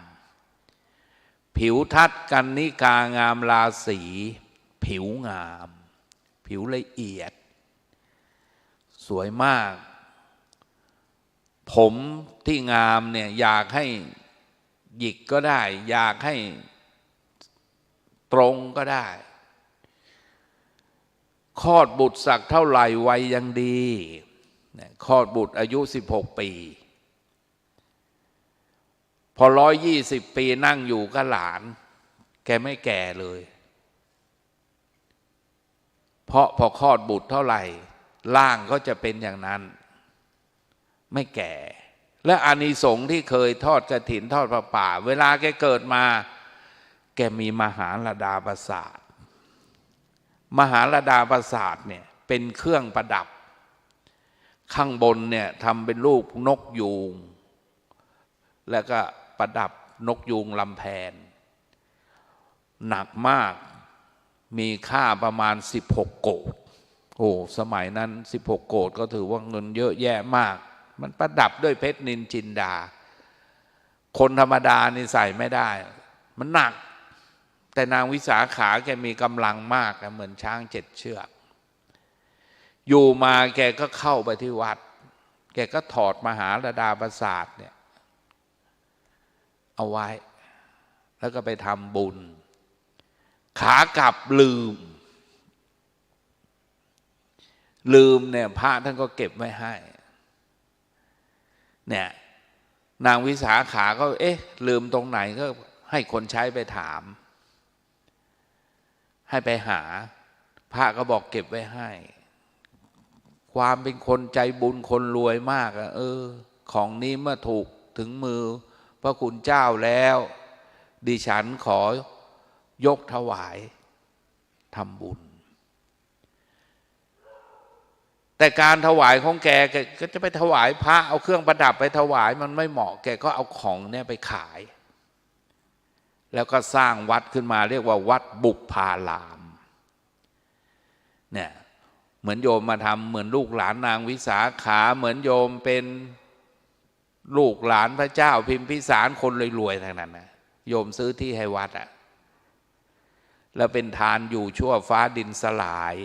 ผิวทัดกันนิกางามราศีผิวงามผิวละเอียดสวยมากผมที่งามเนี่ยอยากให้หยิกก็ได้อยากให้ตรงก็ได้คลอดบุตรสักเท่าไหร่วัยยังดีคลอดบุตรอายุ16 ปีพอ120 ปีนั่งอยู่กับหลานแกไม่แก่เลยเพราะพอคลอดบุตรเท่าไหร่ร่างก็จะเป็นอย่างนั้นไม่แก่และอานิสงส์ที่เคยทอดกฐินทอดผ้าป่าเวลาแกเกิดมาแกมีมหาลดาปราสาทมหาลดาปราสาทเนี่ยเป็นเครื่องประดับข้างบนเนี่ยทำเป็นรูปนกยูงแล้วก็ประดับนกยูงลำแพนหนักมากมีค่าประมาณ16 โกฏโอ้สมัยนั้น16 โกฏก็ถือว่าเงินเยอะแยะมากมันประดับด้วยเพชรนินจินดาคนธรรมดานี่ใส่ไม่ได้มันหนักแต่นางวิสาขาแกมีกำลังมากเหมือนช้าง7 เชือกอยู่มาแกก็เข้าไปที่วัดแกก็ถอดมหาลดาปราสาทเนี่ยเอาไว้แล้วก็ไปทำบุญขากลับลืมเนี่ยพระท่านก็เก็บไว้ให้เนี่ยนางวิสาขาก็ลืมตรงไหนก็ให้คนใช้ไปถามให้ไปหาพระก็บอกเก็บไว้ให้ความเป็นคนใจบุญคนรวยมากของนี้เมื่อถูกถึงมือพระคุณเจ้าแล้วดิฉันขอยกถวายทำบุญแต่การถวายของแกก็จะไปถวายพระเอาเครื่องประดับไปถวายมันไม่เหมาะแกก็เอาของเนี่ยไปขายแล้วก็สร้างวัดขึ้นมาเรียกว่าวัดบุพารามเนี่ยเหมือนโยมมาทำเหมือนลูกหลานนางวิสาขาเหมือนโยมเป็นลูกหลานพระเจ้าพิมพิสารคนรวยๆทั้งนั้นนะโยมซื้อที่ให้วัดแล้วเป็นทานอยู่ชั่วฟ้าดินสลาย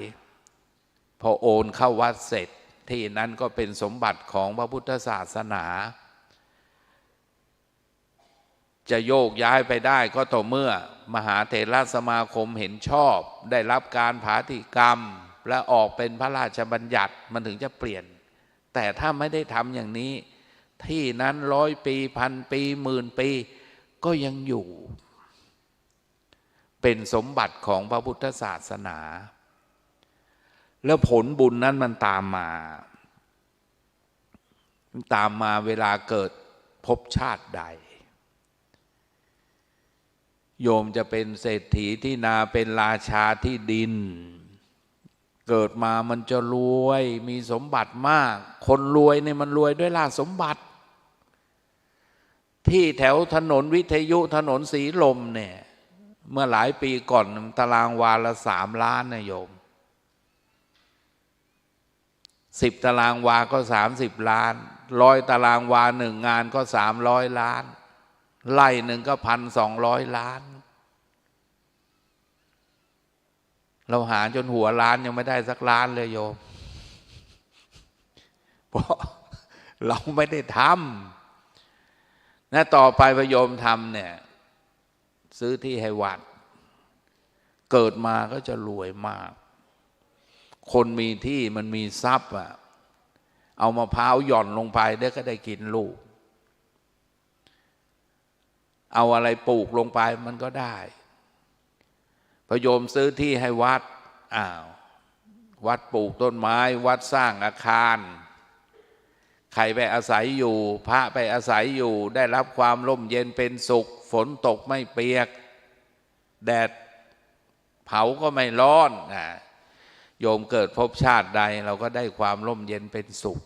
พอโอนเข้าวัดเสร็จที่นั้นก็เป็นสมบัติของพระพุทธศาสนาจะโยกย้ายไปได้ก็ต่อเมื่อมหาเถรสมาคมเห็นชอบได้รับการผาธิกรรมและออกเป็นพระราชบัญญัติมันถึงจะเปลี่ยนแต่ถ้าไม่ได้ทำอย่างนี้ที่นั้น100 ปี1,000 ปี10,000 ปีก็ยังอยู่ เป็นสมบัติของพระพุทธศาสนาแล้วผลบุญนั้นมันตามมาเวลาเกิดภพชาติใดโยมจะเป็นเศรษฐีที่นาเป็นราชาที่ดินเกิดมามันจะรวยมีสมบัติมากคนรวยเนี่ยมันรวยด้วยลาภสมบัติที่แถวถนนวิทยุถนนสีลมเนี่ยเมื่อหลายปีก่อนตารางวาละ3 ล้านนะโยม10 ตารางวาก็30 ล้าน100 ตารางวา1 งานก็300 ล้านไร่หนึ่งก็1,200 ล้านเราหาจนหัวล้านยังไม่ได้สักล้านเลยโยมเพราะเราไม่ได้ทำนะต่อไปพระโยมทำเนี่ยซื้อที่ให้วัดเกิดมาก็จะรวยมากคนมีที่มันมีทรัพย์อะเอามะพร้าวหย่อนลงไปเดี๋ยวก็ได้กินลูกเอาอะไรปลูกลงไปมันก็ได้พระโยมซื้อที่ให้วัดวัดปลูกต้นไม้วัดสร้างอาคารใครไปอาศัยอยู่พระไปอาศัยอยู่ได้รับความร่มเย็นเป็นสุขฝนตกไม่เปียกแดดเผาก็ไม่ร้อนโยมเกิดภพชาติใดเราก็ได้ความร่มเย็นเป็นสุข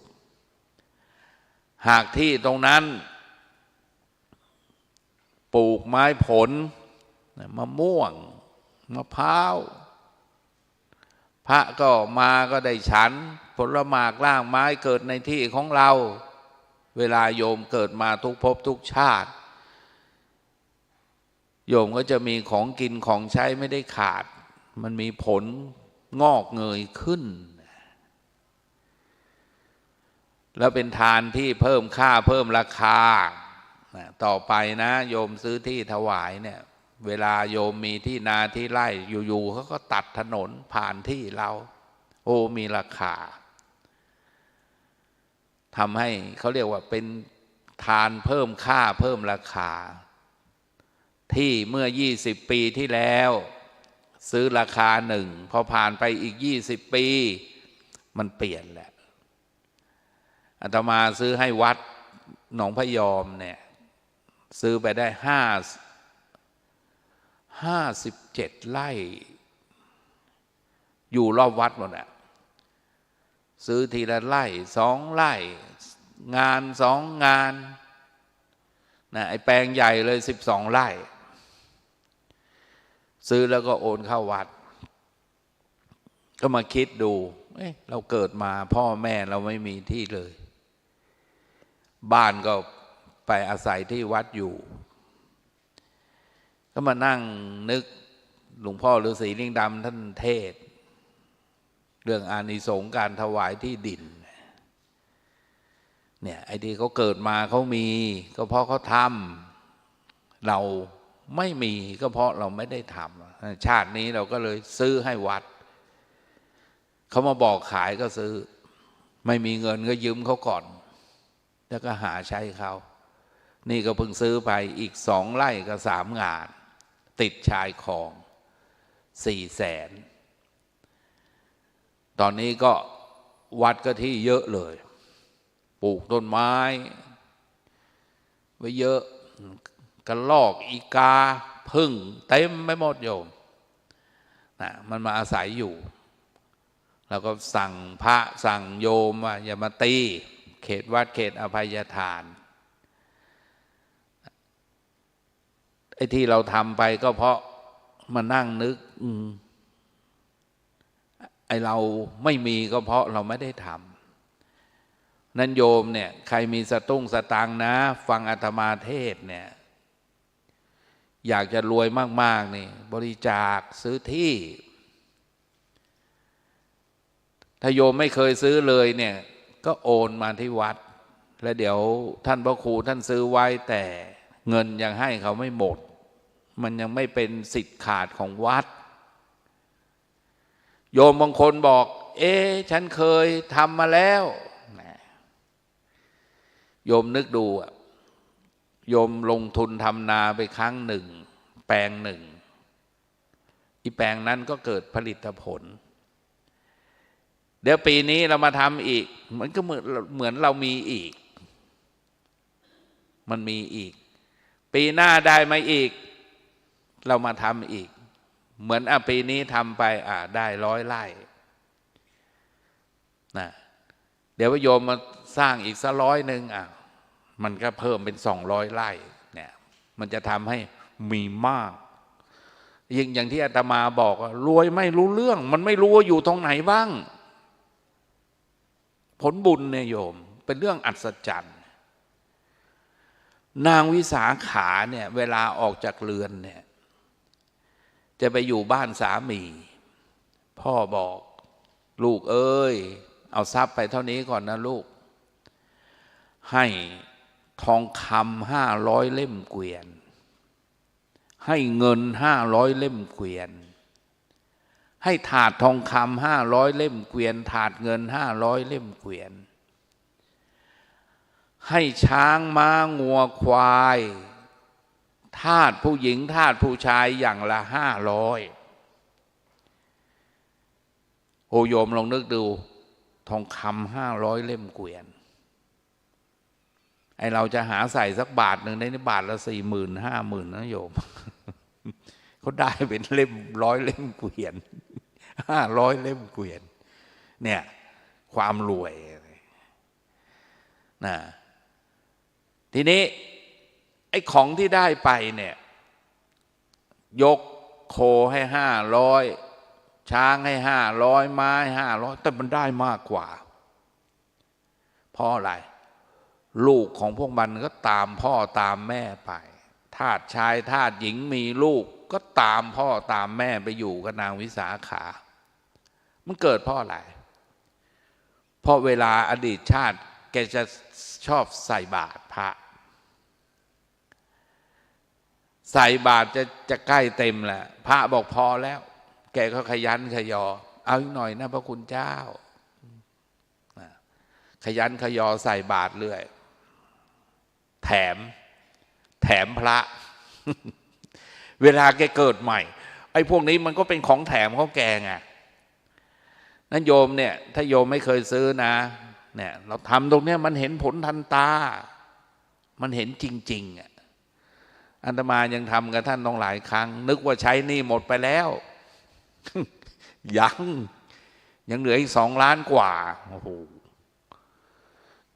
หากที่ตรงนั้นปลูกไม้ผลมะม่วงมะพร้าวพระก็มาก็ได้ฉันผลหมากล่างไม้เกิดในที่ของเราเวลาโยมเกิดมาทุกภพทุกชาติโยมก็จะมีของกินของใช้ไม่ได้ขาดมันมีผลงอกเงยขึ้นแล้วเป็นทานที่เพิ่มค่าเพิ่มราคาต่อไปนะโยมซื้อที่ถวายเนี่ยเวลาโยมมีที่นาที่ไร่อยู่ๆเขาก็ตัดถนนผ่านที่เราโอ้มีราคาทำให้เขาเรียกว่าเป็นทานเพิ่มค่าเพิ่มราคาที่เมื่อ20 ปีที่แล้วซื้อราคาหนึ่งพอผ่านไปอีก20 ปีมันเปลี่ยนแหละอาตมาซื้อให้วัดหนองพยอมเนี่ยซื้อไปได้57 ไร่อยู่รอบวัดหมดซื้อทีละไร่2 ไร่งาน2 งานนะไอ้แปลงใหญ่เลย12 ไร่ซื้อแล้วก็โอนเข้าวัดก็มาคิดดูเราเกิดมาพ่อแม่เราไม่มีที่เลยบ้านก็ไปอาศัยที่วัดอยู่ก็มานั่งนึกหลวงพ่อฤาษีลิงดำท่านเทศเรื่องอานิสงส์การถวายที่ดินเนี่ยไอ้ที่เขาเกิดมาเขามีก็เพราะเขาทำเราไม่มีก็เพราะเราไม่ได้ทำชาตินี้เราก็เลยซื้อให้วัดเขามาบอกขายก็ซื้อไม่มีเงินก็ยืมเขาก่อนแล้วก็หาใช้เขานี่ก็เพิ่งซื้อไปอีก2 ไร่ก็3 งานติดชายคลอง400,000ตอนนี้ก็วัดก็ที่เยอะเลยปลูกต้นไม้ไว้เยอะกระรอกอีกาพึ่งเต็มไม่หมดโยมนะมันมาอาศัยอยู่แล้วก็สั่งพระสั่งโยมว่าอย่ามาตีเขตวัดเขตอภัยทานไอ้ที่เราทำไปก็เพราะมานั่งนึกไอ้เราไม่มีก็เพราะเราไม่ได้ทำนั้นโยมเนี่ยใครมีสตางค์นะฟังอาตมาเทศเนี่ยอยากจะรวยมากๆนี่บริจาคซื้อที่ถ้าโยมไม่เคยซื้อเลยเนี่ยก็โอนมาที่วัดแล้วเดี๋ยวท่านพระครูท่านซื้อไว้แต่เงินยังให้เขาไม่หมดมันยังไม่เป็นสิทธิ์ขาดของวัดโยมบางคนบอกฉันเคยทำมาแล้วโยมนึกดูโยมลงทุนทำนาไปครั้งหนึ่งแปลงหนึ่ง อีแปลงนั้นก็เกิดผลิตผลเดี๋ยวปีนี้เรามาทำอีกมันก็เหมือนเรามีอีกมันมีอีกปีหน้าได้มาอีกเรามาทำอีกเหมือนปีนี้ทำไปได้100 ไร่นะเดี๋ยวโยมมาสร้างอีกสัก100มันก็เพิ่มเป็น200 ไร่เนี่ยมันจะทำให้มีมากอย่างที่อาตมาบอกรวยไม่รู้เรื่องมันไม่รู้ว่าอยู่ตรงไหนบ้างผลบุญเนี่ยโยมเป็นเรื่องอัศจรรย์นางวิสาขาเนี่ยเวลาออกจากเรือนเนี่ยจะไปอยู่บ้านสามีพ่อบอกลูกเอ้ยเอาทรัพย์ไปเท่านี้ก่อนนะลูกให้ทองคำ500 เล่มเกวียนให้เงิน500 เล่มเกวียนให้ถาดทองคำ500 เล่มเกวียนถาดเงิน500 เล่มเกวียนให้ช้างม้างัวควายทาสผู้หญิงทาสผู้ชายอย่างละ500โอโยมลองนึกดูทองคำ500 เล่มเกวียนไอเราจะหาใส่สักบาทหนึ่งในบาทละ40,000 50,000นะโยมเขาได้เป็นเล่ม100 เล่มเกวียน500 เล่มเกวียนเนี่ยความรวยนะทีนี้ไอ้ของที่ได้ไปเนี่ยยกโคให้500ช้างให้500ไม้500แต่มันได้มากกว่าเพราะอะไรลูกของพวกมันก็ตามพ่อตามแม่ไปทาสชายทาสหญิงมีลูกก็ตามพ่อตามแม่ไปอยู่กับนางวิสาขามันเกิดเพราะอะไรเพราะเวลาอดีตชาติแกจะชอบใส่บาตรพระใส่บาตรจะใกล้เต็มแหละพระบอกพอแล้วแกก็ขยันขยอเอาอีกหน่อยนะพระคุณเจ้าขยันขยอใส่บาตรเรื่อยแถมพระ เวลาแกเกิดใหม่ไอ้พวกนี้มันก็เป็นของแถมเขาแกไงนั่นโยมเนี่ยถ้าโยมไม่เคยซื้อนะเนี่ยเราทำตรงเนี้ยมันเห็นผลทันตามันเห็นจริงๆอาตมายังทำกับท่านต้องหลายครั้งนึกว่าใช้หนี้หมดไปแล้ว ยังเหลืออีก2 ล้านกว่าโอ้โห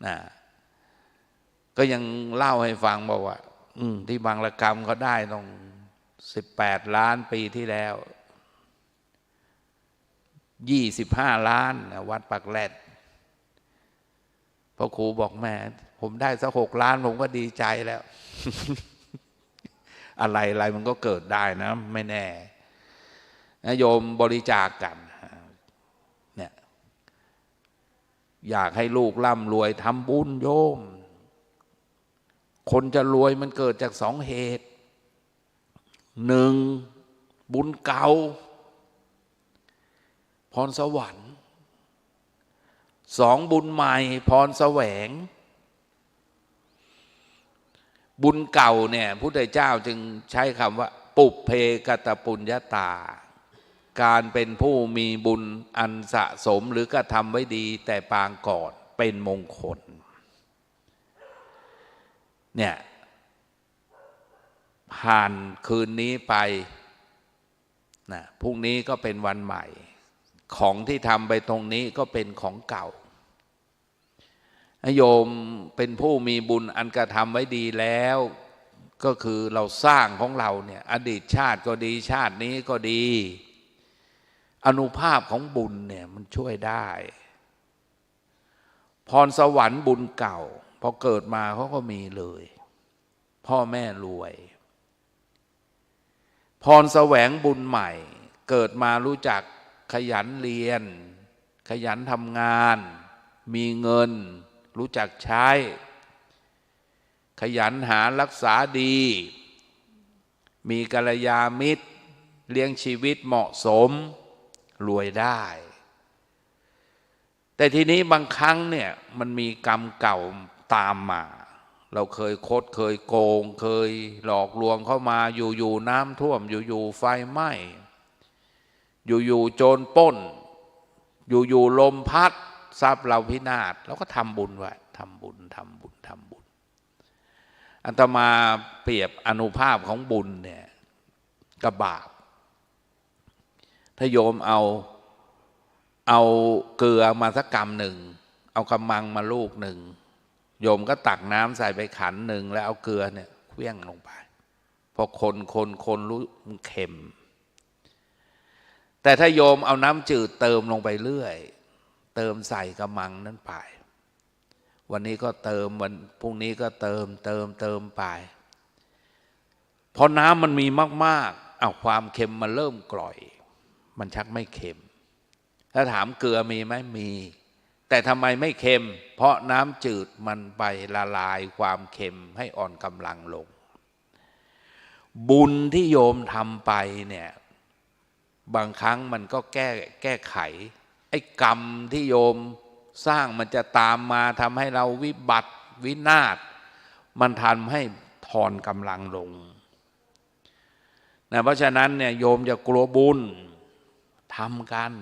นะก็ยังเล่าให้ฟังบอกว่าที่บางระกรรมเขาได้ต้อง18 ล้านปีที่แล้ว25 ล้านวัดปักแรดพ่อครูบอกแม่ผมได้สัก6 ล้านผมก็ดีใจแล้ว อะไรมันก็เกิดได้นะไม่แน่นะโยมบริจาคกันเนี่ยอยากให้ลูกร่ำรวยทำบุญโยมคนจะรวยมันเกิดจาก2 เหตุ 1. บุญเก่าพรสวรรค์ 2. บุญใหม่พรแสวงบุญเก่าเนี่ยพุทธเจ้าจึงใช้คำว่าปุพเพกตปุญญาตาการเป็นผู้มีบุญอันสะสมหรือกระทำไว้ดีแต่ปางก่อนเป็นมงคลเนี่ยผ่านคืนนี้ไปนะพรุ่งนี้ก็เป็นวันใหม่ของที่ทำไปตรงนี้ก็เป็นของเก่าโยมเป็นผู้มีบุญอันกระทำไว้ดีแล้วก็คือเราสร้างของเราเนี่ยอดีตชาติก็ดีชาตินี้ก็ดีอานุภาพของบุญเนี่ยมันช่วยได้พรสวรรค์บุญเก่าพอเกิดมาเขาก็มีเลยพ่อแม่รวยพรแสวงบุญใหม่เกิดมารู้จักขยันเรียนขยันทำงานมีเงินรู้จักใช้ขยันหารักษาดีมีกัลยาณมิตรเลี้ยงชีวิตเหมาะสมรวยได้แต่ทีนี้บางครั้งเนี่ยมันมีกรรมเก่าตามมาเราเคยคดเคยโกงเคยหลอกลวงเข้ามาอยู่ๆน้ำท่วมอยู่ๆไฟไหม้ อยู่ๆโจรปล้นอยู่ๆลมพัดทรัพย์เราพินาศเราก็ทำบุญไว้ทำบุญอาตมาเปรียบอานุภาพของบุญเนี่ยกับบาปถ้าโยมเอาเกลือมาสักกำหนึ่งเอากำมังมาลูกหนึ่งโยมก็ตักน้ำใส่ไปขันหนึ่งแล้วเอาเกลือเนี่ยเคลื่องลงไปพอคนรู้มันเค็มแต่ถ้าโยมเอาน้ำจืดเติมลงไปเรื่อยเติมใส่กำมังนั้นไปวันนี้ก็เติมวันพรุ่งนี้ก็เติมไปพอน้ำมันมีมากๆเอาความเค็มมันเริ่มกร่อยมันชักไม่เค็มถ้าถามเกลือมีไหมมีแต่ทำไมไม่เค็มเพราะน้ำจืดมันไปละลายความเค็มให้อ่อนกำลังลงบุญที่โยมทำไปเนี่ยบางครั้งมันก็แก้ไขไอ้กรรมที่โยมสร้างมันจะตามมาทำให้เราวิบัติวินาศมันทำให้ทอนกำลังลงนะเพราะฉะนั้นเนี่ยโยมจะกลัวบุญทำกัน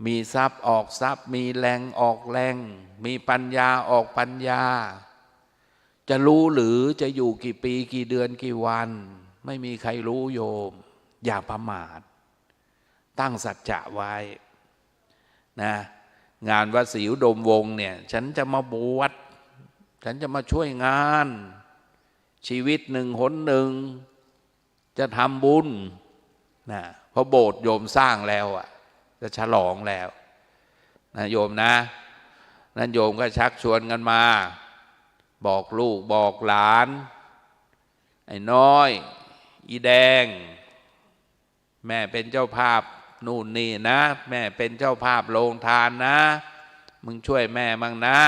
มีทรัพย์ออกทรัพย์มีแรงออกแรงมีปัญญาออกปัญญาจะรู้หรือจะอยู่กี่ปีกี่เดือนกี่วันไม่มีใครรู้โยมอย่าประมาทตั้งสัจจะไว้นะงานวัดศรีอุดมวงศ์เนี่ยฉันจะมาบวชฉันจะมาช่วยงานชีวิตหนึ่งหนหนึ่งจะทำบุญนะเพราะโบสถ์โยมสร้างแล้วอ่ะจะฉลองแล้วนะโยมนะนั่นโยมก็ชักชวนกันมาบอกลูกบอกหลานไอ้น้อยอีแดงแม่เป็นเจ้าภาพนู่นนี่นะแม่เป็นเจ้าภาพโรงทานนะมึงช่วยแม่มั่งนะ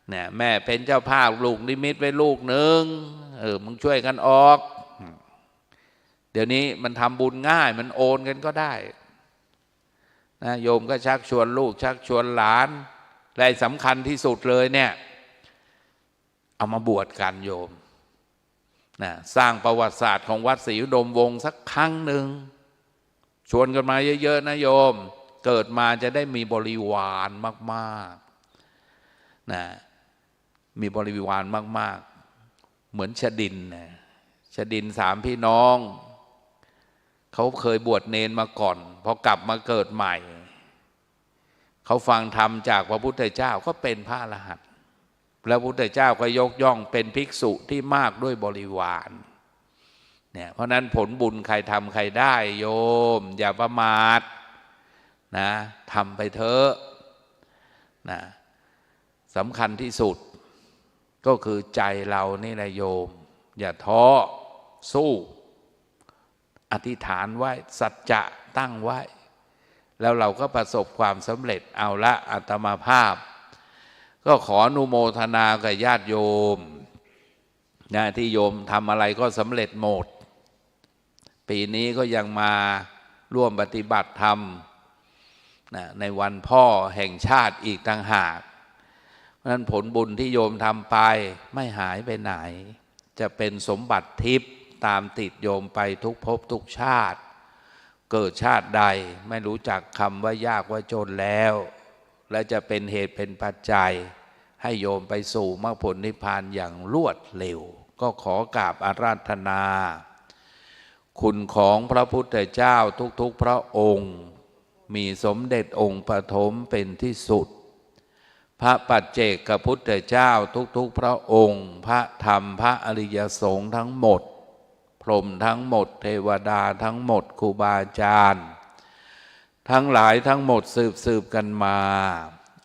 เนี่ยแม่เป็นเจ้าภาพลูกนิมิตไว้ลูกหนึ่งมึงช่วยกันออกเดี๋ยวนี้มันทำบุญง่ายมันโอนกันก็ได้นะโยมก็ชักชวนลูกชักชวนหลานและสำคัญที่สุดเลยเนี่ยเอามาบวชกันโยมนะสร้างประวัติศาสตร์ของวัดศรีอุดมวงศ์สักครั้งหนึ่งชวนกันมาเยอะๆนะโยมเกิดมาจะได้มีบริวารมากๆนะมีบริวารมากๆเหมือนชดินนะชดิน3พี่น้องเขาเคยบวชเนนมาก่อนพอกลับมาเกิดใหม่เขาฟังธรรมจากพระพุทธเจ้าก็เป็นพระอรหันต์แล้วพระพุทธเจ้าก็ยกย่องเป็นภิกษุที่มากด้วยบริวารเนี่ยเพราะนั้นผลบุญใครทำใครได้โยมอย่าประมาทนะทำไปเถอะนะสำคัญที่สุดก็คือใจเรานี่แหละโยมอย่าท้อสู้อธิษฐานไว้สัจจะตั้งไว้แล้วเราก็ประสบความสำเร็จเอาละอาตมาภาพก็ขออนุโมทนากับญาติโยมนะที่โยมทำอะไรก็สำเร็จหมดปีนี้ก็ยังมาร่วมปฏิบัติธรรมนะในวันพ่อแห่งชาติอีกต่างหากเพราะฉะนั้นผลบุญที่โยมทำไปไม่หายไปไหนจะเป็นสมบัติทิพย์ตามติดโยมไปทุกภพทุกชาติเกิดชาติใดไม่รู้จักคำว่ายากว่าจนแล้วและจะเป็นเหตุเป็นปัจจัยให้โยมไปสู่มรรคผลนิพพานอย่างรวดเร็วก็ขอกราบอาราธนาคุณของพระพุทธเจ้าทุกๆพระองค์มีสมเด็จองค์ปฐมเป็นที่สุดพระปัจเจกพุทธเจ้าทุกๆพระองค์พระธรรมพระอริยสงฆ์ทั้งหมดพรหมทั้งหมดเทวดาทั้งหมดครูบาอาจารย์ทั้งหลายทั้งหมดสืบกันมา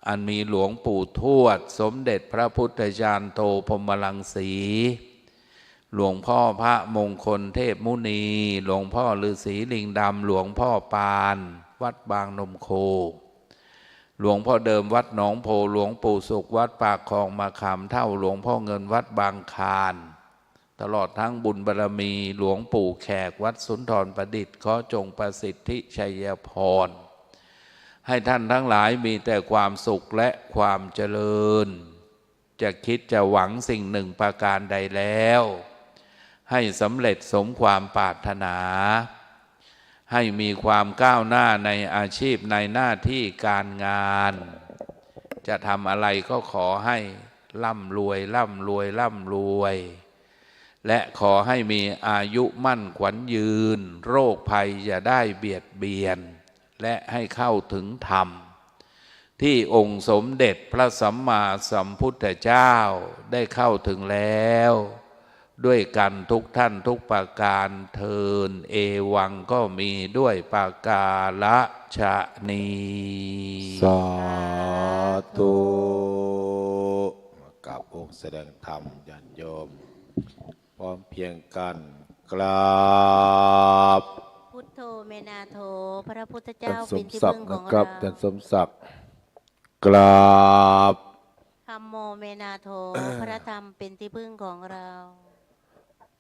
อันมีหลวงปู่ทวดสมเด็จพระพุทธจารย์โตพรหมรังสีหลวงพ่อพระมงคลเทพมุนีหลวงพ่อฤาษีลิงดำหลวงพ่อปานวัดบางนมโคหลวงพ่อเดิมวัดหนองโพหลวงปู่สุขวัดปากคลองมาขามเท่าหลวงพ่อเงินวัดบางคานตลอดทั้งบุญบารมีหลวงปู่แขกวัดสุนทรประดิษฐ์ขอจงประสิทธิชัยพรให้ท่านทั้งหลายมีแต่ความสุขและความเจริญจะคิดจะหวังสิ่งหนึ่งประการใดแล้วให้สำเร็จสมความปรารถนา ให้มีความก้าวหน้าในอาชีพในหน้าที่การงานจะทำอะไรก็ขอให้ร่ำรวยร่ำรวยร่ำรวยและขอให้มีอายุมั่นขวัญยืนโรคภัยอย่าได้เบียดเบียนและให้เข้าถึงธรรมที่องค์สมเด็จพระสัมมาสัมพุทธเจ้าได้เข้าถึงแล้วด้วยกันทุกท่านทุกประการเทินเอวังก็มีด้วยปากาละชะนีสาธุกับองค์แสดงธรรมญาติโยมพร้อมเพียงกันกราบพุทโธเมนาโธพระพุทธเจ้า ส เป็ ม นที่ ศัก พึ่ง ดิ์ ข นะ อง ครับ เรา ท่านสมศักดิ์กราบ ธัมโมเมนาโธ พระธรรมเป็นที่พึ่งของเรา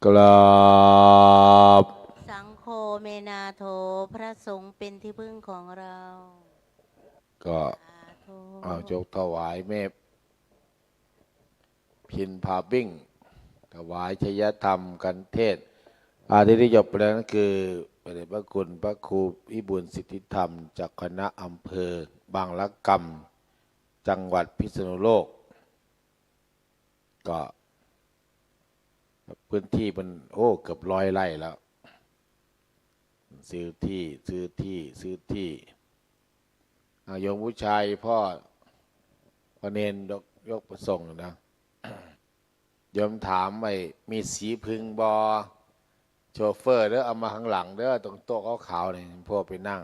กราบ สังโฆเมนาโธพระสงฆ์เป็นที่พึ่งของเรา ก็ สาธุ เอายกถวายแม่พินพาบิ้งถวายชยธรรมกันเทศที่ได้จบไปแล้วนั่นคือพระเดชพระคุณพระครูวิบูลย์สิทธิธรรมจากคณะอำเภอบางละกำจังหวัดพิษณุโลกก็พื้นที่มันเกือบ100 ไร่แล้วซื้อที่โยมผู้ชายพ่อเนนยกประสงค์นะโยมถามไอ้มีสีพึงบอโชเฟอร์เด้อเอามาข้างหลังเด้อตรงโต๊ะขาวๆนี่พ่อไปนั่ง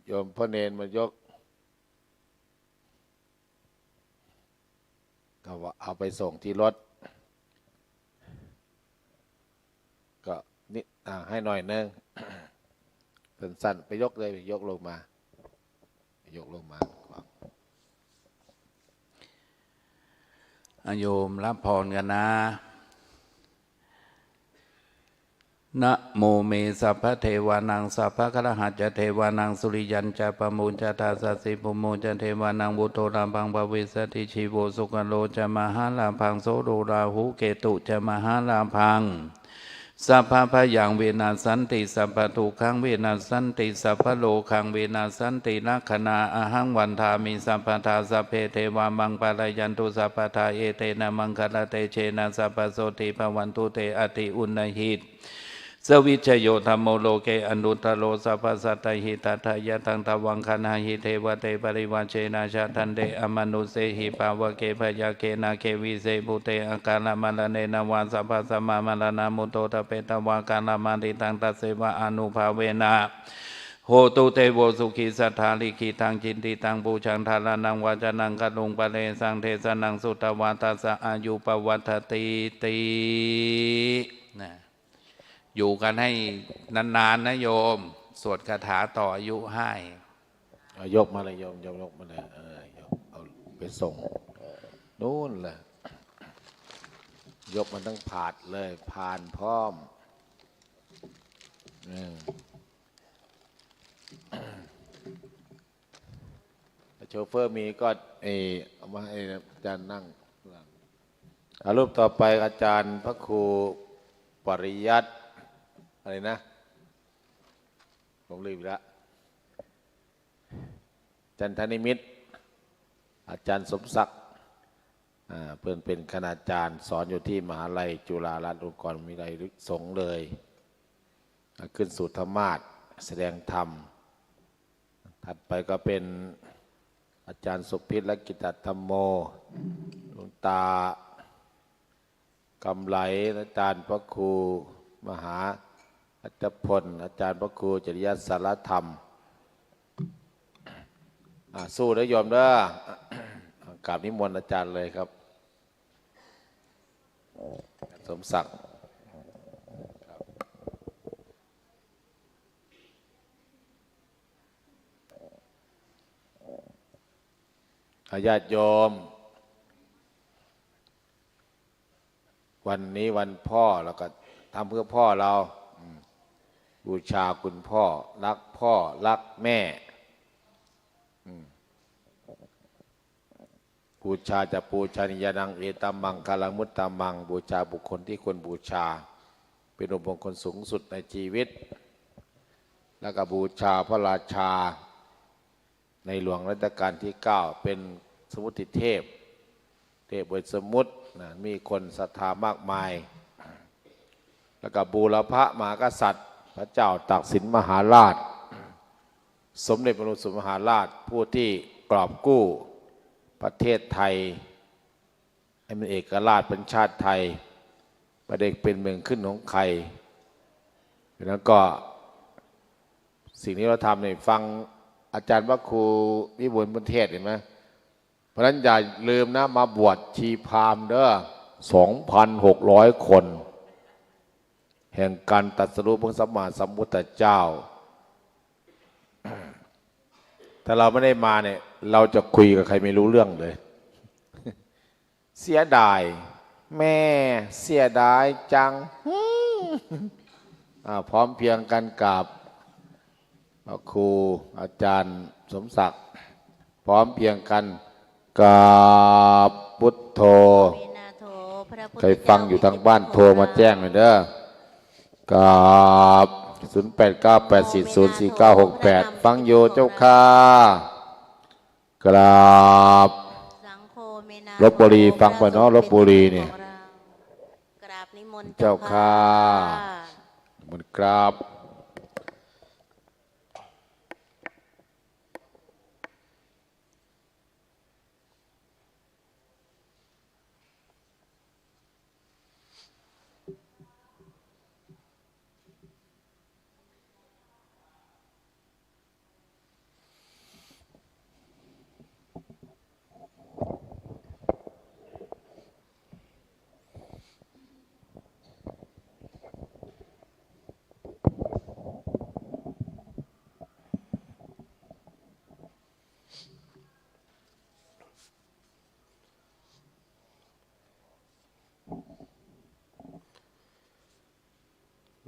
โยมพ่อเนนมายกก็ว่าเอาไปส่งที่รถก็นิดให้หน่อยนึงสั้นๆไปยกเลยยกลงมาโยมรับพรกันนะนะโมเมสัพพะเทวานังสัพพะครหัสจะเทวานังสุริยันจะปะมูลจะทาสัสสิปุโมจะเทวานังบุโตราพังภเวสติชีโวสุกโลจะมหาลาพังโสโดราหุเกตุจะมหาลาพังสัพพะพยังเวนัสสันติสัพพะทุขังเวนัสสันติสัพพะโลคังเวนัสสันติลักขณาอหังวันทามิสัพพะทาสัพเพเทวามังปะรายันตุสัพพะทาเอเตนะมังคลเตเชนะสัพพะโสติภวันตุเตอติอุณหิตสวิชโยธรรมโมโลเกอนุตตโลสัพพสัตตหิตัทายะตังตวังคณาหิเทวเตปริวันเชนะชาทันเดอมนุเสหิปาวเกภยาเกนาเควิเสภูเตอาการมลเนนวาสัพพสัมมามลนามุโตตเปตวาการมาติตังตัสเสวะอนุภาเวนะโหตุเตโวสุขีสัทธาลิขิตังจินติตังปูชังทารานังวาจานังกลุงปะเลสังเทสนังสุตวาตัสสะอายุปวัตติตินะอยู่กันให้นานๆนะโยมสวดคาถาต่ออายุให้ยกมาเลยโยมยกมาเลยยกเอาไปส่งนู่นเลยยกมันทั้งผาดเลยผ่านพร้อมโชเฟอร์มีก็เอามาให้อาจารย์นั่งรูปต่อไปอาจารย์พระครูปริยัติอะไรนะผมลืมไปแล้วจันทนิมิตรอาจารย์สมศักดิ์เพื่อนเป็นคณาจารย์สอนอยู่ที่มหาลัยจุฬาลงกรณ์วิทยาลัยสงฆ์เลยขึ้นสู่ธรรมาสแสดงธรรมถัดไปก็เป็นอาจารย์สุพิษและกิตตธรรมโมหลวงตากำไลอาจารย์พระครูมหาอัตพลอาจารย์พระครูจริยสารธรรมสู้ได้ยอมเด้อกราบนิมนต์อาจารย์เลยครับสมศักดิ์ญาติโยมวันนี้วันพ่อเราก็ทำเพื่อพ่อเราบูชาคุณพ่อรักพ่อรักแม่บูชาจะปูชนียานังเอตัมมังคาลังมุตตามังบูชาบุคคลที่ควรบูชา เป็นอุปมงคลสูงสุดในชีวิต แล้วก็บูชาพระราชาในหลวงรัชกาลที่ 9เป็นสมุติเทพเทพบนสมุติมีคนศรัทธามากมายแล้วก็บูรพมหากษัตริย์พระเจ้าตากสินมหาราชสมเด็จพระนเรศวรมหาราชผู้ที่กอบกู้ประเทศไทยให้เป็นเอกราชเป็นชาติไทยประเด็กเป็นเมืองขึ้นของใครแล้วก็สิ่งที่เราทำเนี่ยฟังอาจารย์พระครูวิบูลย์บุญเทศเห็นไหมเพราะฉะนั้นอย่าลืมนะมาบวชชีพราหมณ์เด้อ 2,600 คนแห่งการตรัสรู้พระสัมมาสัมพุทธเจ้าถ้าเราไม่ได้มาเนี่ยเราจะคุยกับใครไม่รู้เรื่องเลย เสียดายแม่เสียดายจัง พร้อมเพียงกันกับพระครูอาจารย์สมศักดิ์พร้อมเพียงกันกับพุทโธใครฟังอยู่ทางบ้านโทรมาแจ้งหน่อยเด้อกับ0898404968ฟังโยเจ้าค่ะกราบลพบุรีฟังไปเนาะลพบุรีเนี่ยกราบนิมนต์ เจ้าค่ะมันกราบ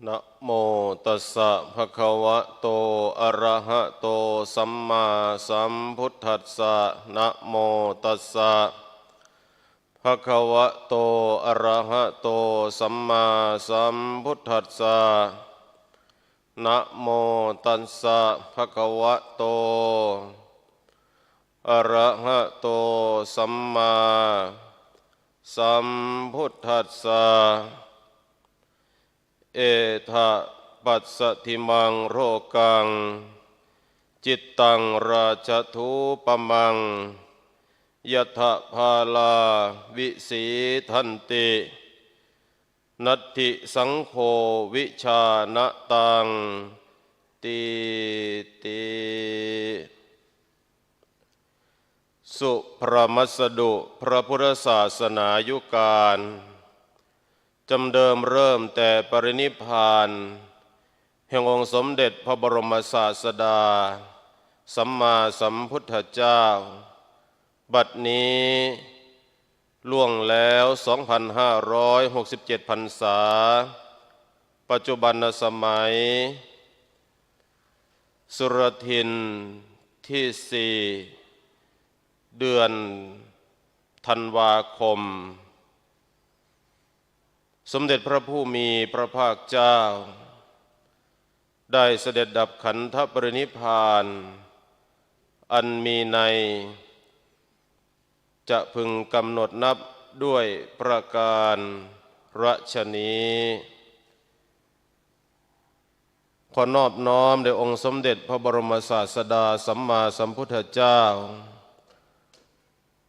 นะโมตัสสะภะคะวะโตอะระหะโตสัมมาสัมพุทธัสสะนะโมตัสสะภะคะวะโตอะระหะโตสัมมาสัมพุทธัสสะนะโมตัสสะภะคะวะโตอะระหะโตสัมมาสัมพุทธัสสะเอทะปัสสธิมังโรกังจิตตังราชทูปมังยถะภาลาวิสีทันตินัตถิสังโฆวิชานะตังติติสุพระมัสดุพระพุทธศาสนายุการจำเดิมเริ่มแต่ปรินิพพานแห่งองค์สมเด็จพระบรมศาสดาสัมมาสัมพุทธเจ้าบัดนี้ล่วงแล้ว 2,567 พรรษาปัจจุบันสมัยสุรทินที่ 4 เดือนธันวาคมสมเด็จพระผู้มีพระภาคเจ้าได้เสด็จดับขันธปรินิพพานอันมีในจะพึงกำหนดนับด้วยประการรัชนี้ขอนอบน้อมแด่องค์สมเด็จพระบรมศาสดาสัมมาสัมพุทธเจ้า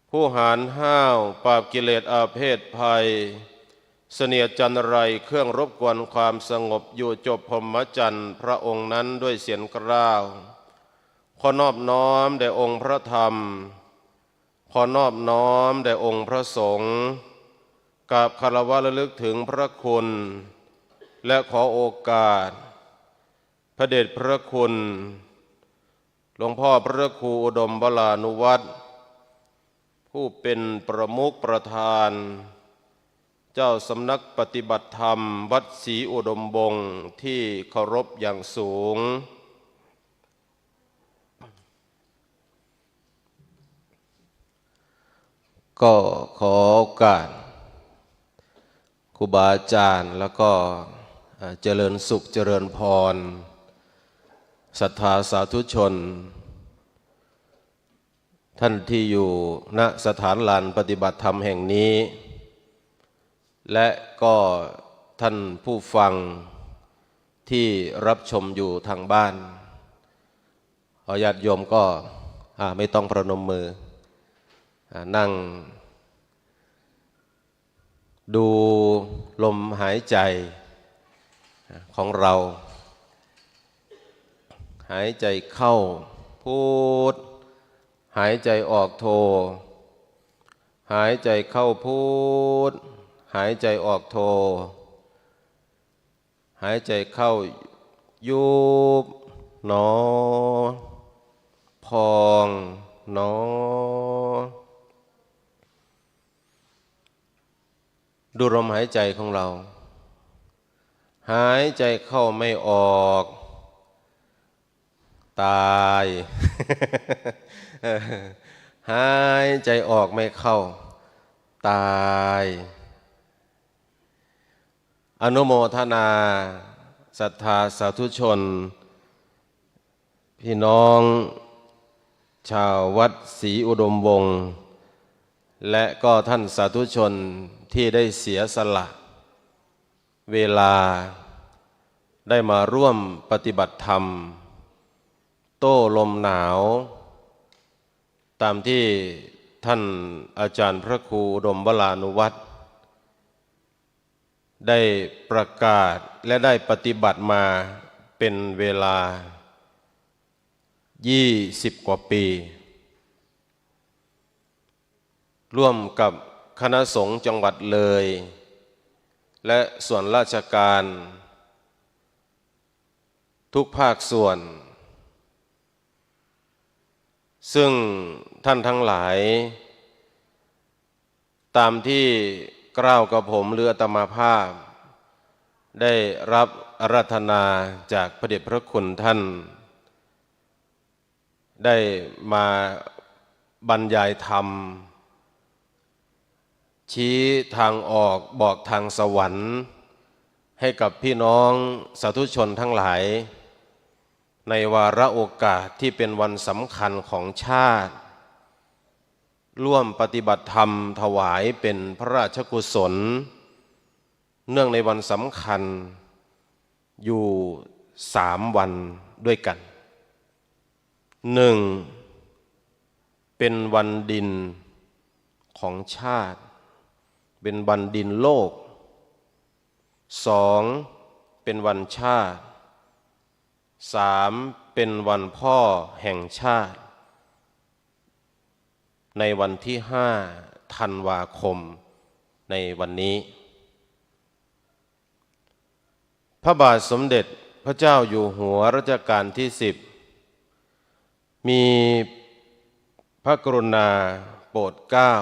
ผู้หาญห้าวปราบกิเลสอาเพศภัยเสนียดจันไรเครื่องรบกวนความสงบอยู่จบพรหมจรรย์พระองค์นั้นด้วยเสียงกล้าวขอนอบน้อมแด่องค์พระธรรมขอนอบน้อมแด่องค์พระสงฆ์กราบคารวะระลึกถึงพระคุณและขอโอกาสพระเดชพระคุณหลวงพ่อพระครูอุดมวรานุวัตรผู้เป็นประมุขประธานเจ้าสำนักปฏิบัติธรรมวัดศรีอุดมบงค์ที่เคารพอย่างสูงก็ขอโอกาสครูบาอาจารย์แล้วก็ เจริญสุขเจริญพรศรัทธาสาธุชนท่านที่อยู่ณสถานลานปฏิบัติธรรมแห่งนี้ และก็ท่านผู้ฟังที่รับชมอยู่ทางบ้านญาติโยมก็ไม่ต้องประนมมือนั่งดูลมหายใจของเราหายใจเข้าพูดหายใจออกโทหายใจเข้าพูดหายใจออกโทหายใจเข้ายุบหนอพองหนอดูลมหายใจของเราหายใจเข้าไม่ออกตาย หายใจออกไม่เข้าตายอนุโมทนาศรัทธาสาธุชนพี่น้องชาววัดศรีอุดมวงศ์และก็ท่านสาธุชนที่ได้เสียสละเวลาได้มาร่วมปฏิบัติธรรมโต้ลมหนาวตามที่ท่านอาจารย์พระครูอุดมวรานุวัตรได้ประกาศและได้ปฏิบัติมาเป็นเวลา20 กว่าปีร่วมกับคณะสงฆ์จังหวัดเลยและส่วนราชการทุกภาคส่วนซึ่งท่านทั้งหลายตามที่กล่าวกับผมหรืออาตมาภาพได้รับอาราธนาจากพระเดชพระคุณท่านได้มาบรรยายธรรมชี้ทางออกบอกทางสวรรค์ให้กับพี่น้องสาธุชนทั้งหลายในวาระโอกาสที่เป็นวันสำคัญของชาติร่วมปฏิบัติธรรมถวายเป็นพระราชกุศลเนื่องในวันสำคัญอยู่3 วันด้วยกัน1เป็นวันดินของชาติเป็นวันดินโลก2เป็นวันชาติ3เป็นวันพ่อแห่งชาติในวันที่5 ธันวาคมในวันนี้พระบาทสมเด็จพระเจ้าอยู่หัวรัชกาลที่10มีพระกรุณาโปรดเกล้า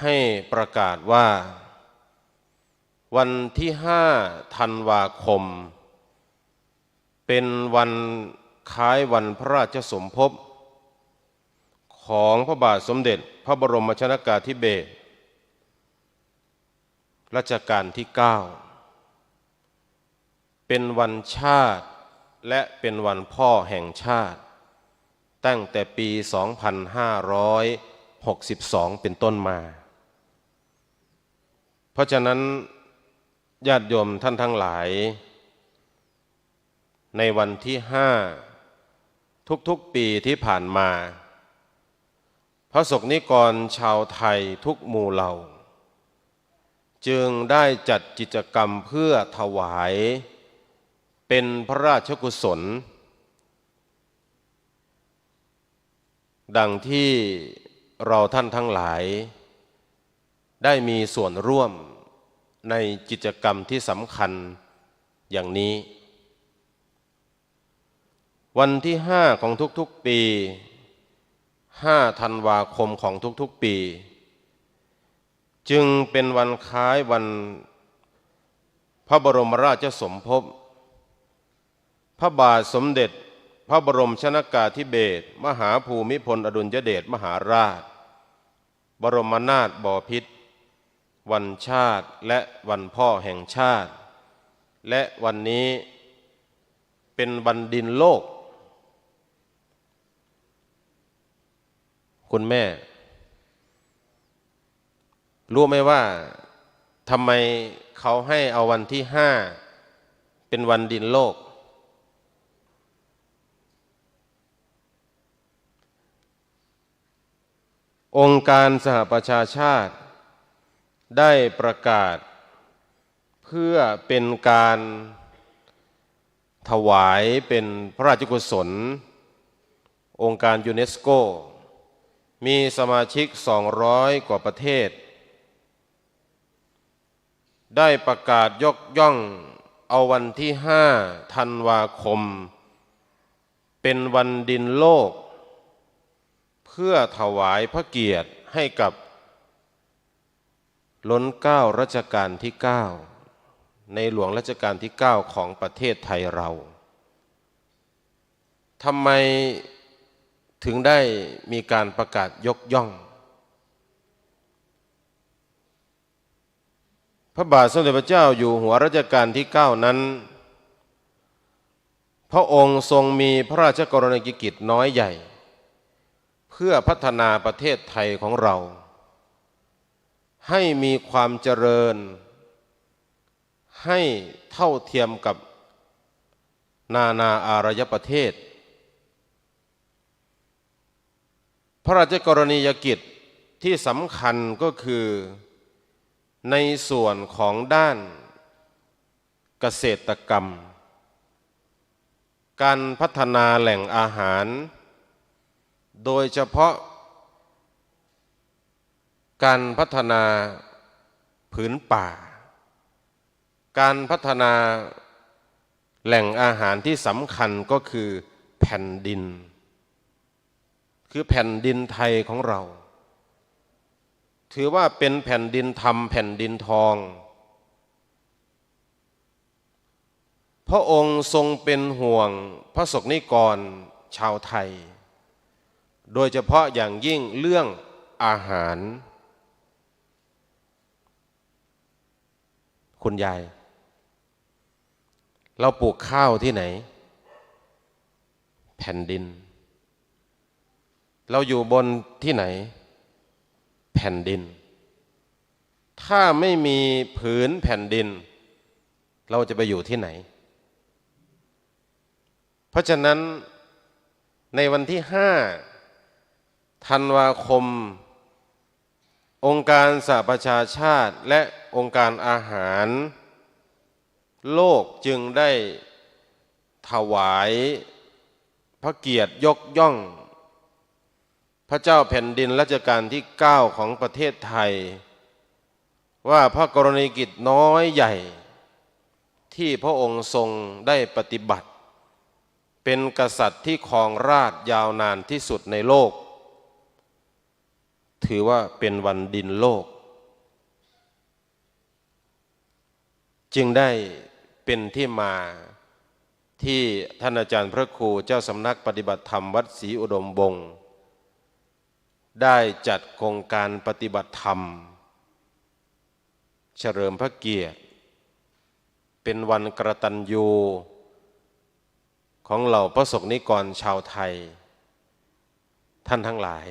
ให้ประกาศว่าวันที่5 ธันวาคมเป็นวันคล้ายวันพระราชสมภพของพระบาทสมเด็จพระบรมชนกาธิเบศรรัชกาลที่9เป็นวันชาติและเป็นวันพ่อแห่งชาติตั้งแต่ปี 2562 เป็นต้นมาเพราะฉะนั้นญาติโยมท่านทั้งหลายในวันที่5ทุกๆปีที่ผ่านมาพระสงฆ์นิกรชาวไทยทุกหมู่เหล่าจึงได้จัดกิจกรรมเพื่อถวายเป็นพระราชกุศลดังที่เราท่านทั้งหลายได้มีส่วนร่วมในกิจกรรมที่สำคัญอย่างนี้วันที่5ของทุกๆปี5 ธันวาคมของทุกๆปีจึงเป็นวันคล้ายวันพระบรมราชสมภพพระบาทสมเด็จพระบรมชนกาธิเบศรมหาภูมิพลอดุลยเดชมหาราชบรมนาถบพิตรวันชาติและวันพ่อแห่งชาติ และวันนี้เป็นวันดินโลกคุณแม่รู้ไหมว่าทำไมเขาให้เอาวันที่5เป็นวันดินโลกองค์การสหประชาชาติได้ประกาศเพื่อเป็นการถวายเป็นพระราชกุศลองค์การยูเนสโกมีสมาชิก200กว่าประเทศได้ประกาศยกย่องเอาวันที่5ธันวาคมเป็นวันดินโลกเพื่อถวายพระเกียรติให้กับล้นเกล้ารัชกาลที่9ในหลวงรัชกาลที่9ของประเทศไทยเราทำไมถึงได้มีการประกาศยกย่องพระบาทสมเด็จพระเจ้าอยู่หัวรัชกาลที่9นั้นพระองค์ทรงมีพระราชกรณียกิจน้อยใหญ่เพื่อพัฒนาประเทศไทยของเราให้มีความเจริญให้เท่าเทียมกับนานาอารยประเทศพระราชกรณียกิจที่สำคัญก็คือในส่วนของด้านเกษตรกรรมการพัฒนาแหล่งอาหารโดยเฉพาะการพัฒนาผืนป่าการพัฒนาแหล่งอาหารที่สำคัญก็คือแผ่นดินคือแผ่นดินไทยของเราถือว่าเป็นแผ่นดินธรรมแผ่นดินทองพระองค์ทรงเป็นห่วงพระสงฆ์นิกรชาวไทยโดยเฉพาะอย่างยิ่งเรื่องอาหารคุณยายเราปลูกข้าวที่ไหนแผ่นดินเราอยู่บนที่ไหนแผ่นดินถ้าไม่มีผืนแผ่นดินเราจะไปอยู่ที่ไหนเพราะฉะนั้นในวันที่5ธันวาคมองค์การสหประชาชาติและองค์การอาหารโลกจึงได้ถวายพระเกียรติยกย่องพระเจ้าแผ่นดินรัชกาลที่9ของประเทศไทยว่าพระกรณียกิจน้อยใหญ่ที่พระองค์ทรงได้ปฏิบัติเป็นกษัตริย์ที่ครองราชย์ยาวนานที่สุดในโลกถือว่าเป็นวันดินโลกจึงได้เป็นที่มาที่ท่านอาจารย์พระครูเจ้าสำนักปฏิบัติธรรมวัดศรีอุดมวงศ์ได้จัดโครงการปฏิบัติธรรมเฉลิมพระเกียรติเป็นวันกตัญญูของเหล่าพระสงฆ์นิกรชาวไทยท่านทั้งหลาย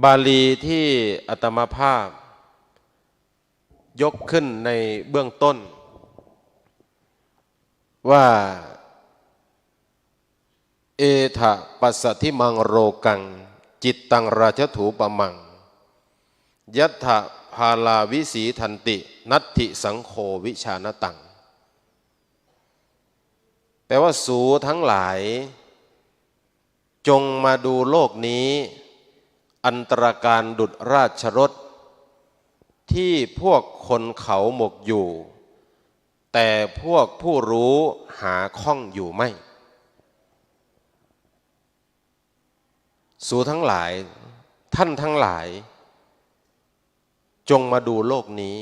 บาลีที่อาตมาภาพยกขึ้นในเบื้องต้นว่าเอถะปัสสธิมังโรกังจิตตังราชถูปมังยัตถะภาลาวิสีทันตินัตถิสังโฆวิชานตังแปลว่าสูทั้งหลายจงมาดูโลกนี้อันตรการดุจราชรถที่พวกคนเขาหมกอยู่แต่พวกผู้รู้หาข้องอยู่ไม่สู่ทั้งหลายท่านทั้งหลายจงมาดูโลกนี้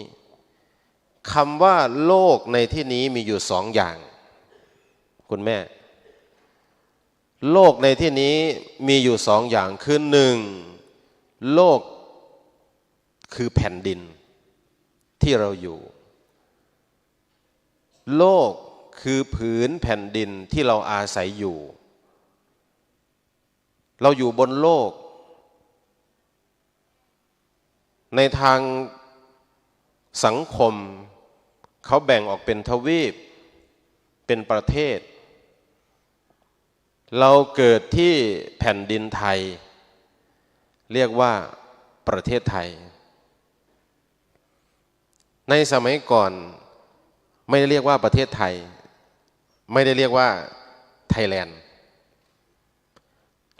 คำว่าโลกในที่นี้มีอยู่2 อย่างคุณแม่โลกในที่นี้มีอยู่2 อย่างคือ1โลกคือแผ่นดินที่เราอยู่ โลกคือผืนแผ่นดินที่เราอาศัยอยู่เราอยู่บนโลกในทางสังคมเขาแบ่งออกเป็นทวีปเป็นประเทศเราเกิดที่แผ่นดินไทยเรียกว่าประเทศไทยในสมัยก่อนไม่ได้เรียกว่าประเทศไทยไม่ได้เรียกว่าไทยแลนด์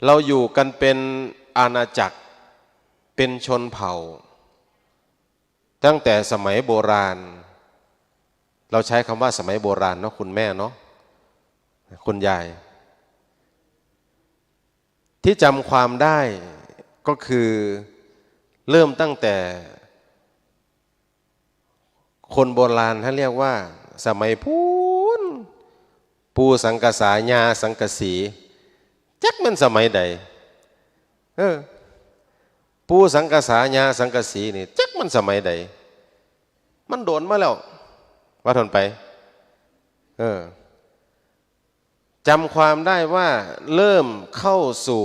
เราอยู่กันเป็นอาณาจักรเป็นชนเผ่าตั้งแต่สมัยโบราณเราใช้คำว่าสมัยโบราณเนาะคุณแม่เนาะคุณยายที่จำความได้ก็คือเริ่มตั้งแต่คนโบราณท่านเรียกว่าสมัยพูนปูสังกษาญาสังกสีจักมันสมัยใดปูสังกษาญาสังกสีนี่จักมันสมัยใดมันโดนมาแล้วว่าทนไปจำความได้ว่าเริ่มเข้าสู่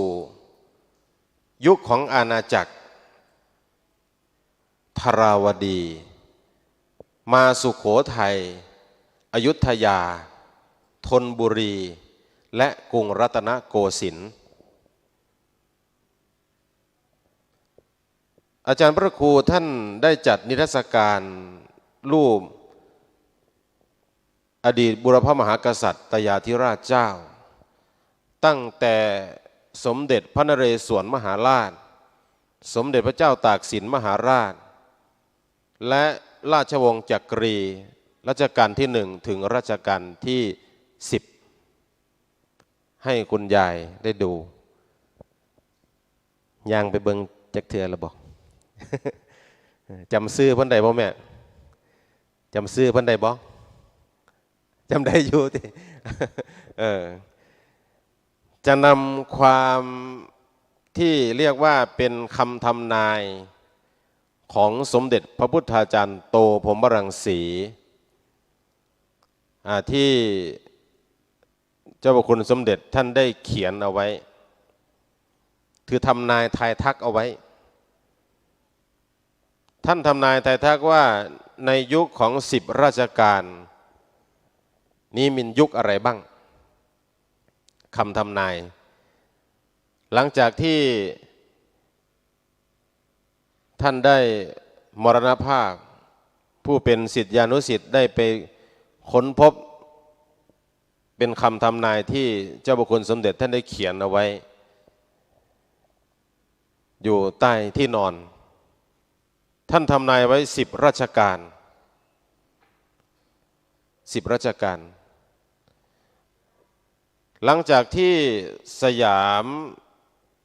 ยุคของอาณาจักรธราวดีมาสุโขทัยอยุธยาธนบุรีและกรุงรัตนโกสินทร์อาจารย์พระครูท่านได้จัดนิทรรศการรูปอดีตบุรพมหากษัตริย์ยาธิราชเจ้าตั้งแต่สมเด็จพระนเรศวรมหาราชสมเด็จพระเจ้าตากสินมหาราชและราชวงศ์จักรีรัชกาลที่1ถึงรัชกาลที่10ให้คุณยายได้ดูย่างไปเบิงจักเทือแล้วบอก จำซื้อเพิ่นใดบ่แม่จำซื้อเพิ่นใดบ่จำได้อยู่ที่ จะนำความที่เรียกว่าเป็นคำทำนายของสมเด็จพระพุทธาจารย์โตพรหมรังสีที่เจ้าพระคุณสมเด็จท่านได้เขียนเอาไว้คือทำนายทายทักเอาไว้ท่านทำนายทายทักว่าในยุคของ10ราชการนี้มียุคอะไรบ้างคำทำนายหลังจากที่ท่านได้มรณภาพผู้เป็นศิษยานุศิษย์ได้ไปค้นพบเป็นคำทำนายที่เจ้าพระคุณสมเด็จท่านได้เขียนเอาไว้อยู่ใต้ที่นอนท่านทำนายไว้10ราชการ10ราชการหลังจากที่สยาม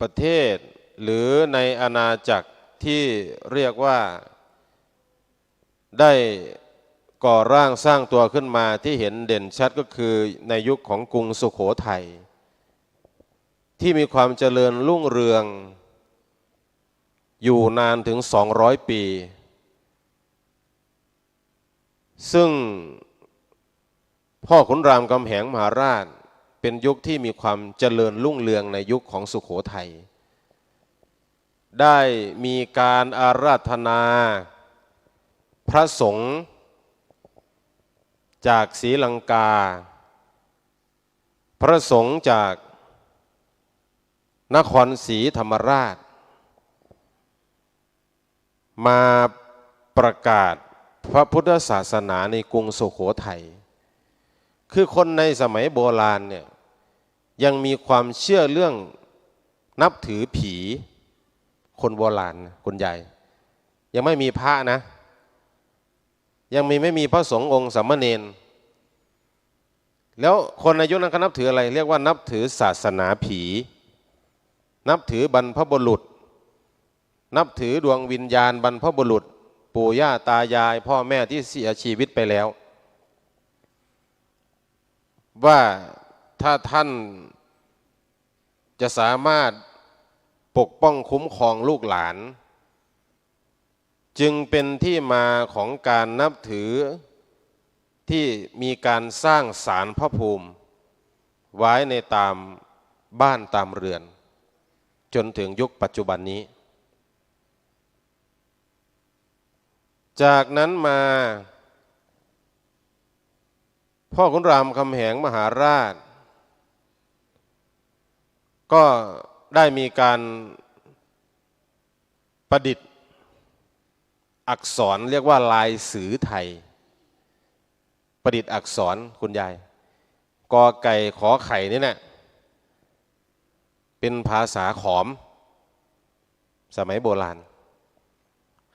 ประเทศหรือในอาณาจักรที่เรียกว่าได้ก่อร่างสร้างตัวขึ้นมาที่เห็นเด่นชัดก็คือในยุคของกรุงสุโขทัยที่มีความเจริญรุ่งเรืองอยู่นานถึง200 ปีซึ่งพ่อขุนรามคำแหงมหาราชเป็นยุคที่มีความเจริญรุ่งเรืองในยุคของสุโขทัยได้มีการอาราธนาพระสงฆ์จากศรีลังกาพระสงฆ์จากนครศรีธรรมราชมาประกาศพระพุทธศาสนาในกรุงสุโขทัยคือคนในสมัยโบราณเนี่ยยังมีความเชื่อเรื่องนับถือผีคนโบราณคนใหญ่ยังไม่มีพระนะยังไม่มีพระสงฆ์องค์สามเณรแล้วคนในยุคนั้นเขานับถืออะไรเรียกว่านับถือศาสนาผีนับถือบรรพบุรุษนับถือดวงวิญญาณบรรพบุรุษปู่ย่าตายายพ่อแม่ที่เสียชีวิตไปแล้วว่าถ้าท่านจะสามารถปกป้องคุ้มครองลูกหลานจึงเป็นที่มาของการนับถือ ที่มีการสร้างศาลพระภูมิไว้ในตามบ้านตามเรือนจนถึงยุคปัจจุบันนี้จากนั้นมาพ่อขุนรามคำแหงมหาราชก็ได้มีการประดิษฐ์อักษรเรียกว่าลายสือไทยประดิษฐ์อักษรคุณยายกอไก่ขอไข่นี่แหละเป็นภาษาขอมสมัยโบราณ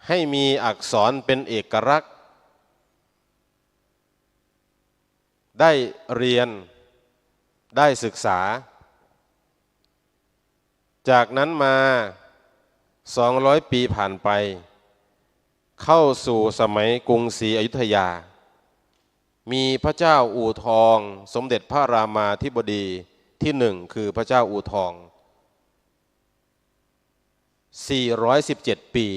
ให้มีอักษรเป็นเอกลักษณ์ได้เรียนได้ศึกษาจากนั้นมา200 ปีผ่านไปเข้าสู่สมัยกรุงศรีอยุธยามีพระเจ้าอู่ทองสมเด็จพระรามาธิบดีที่หนึ่งคือพระเจ้าอู่ทอง417 ปี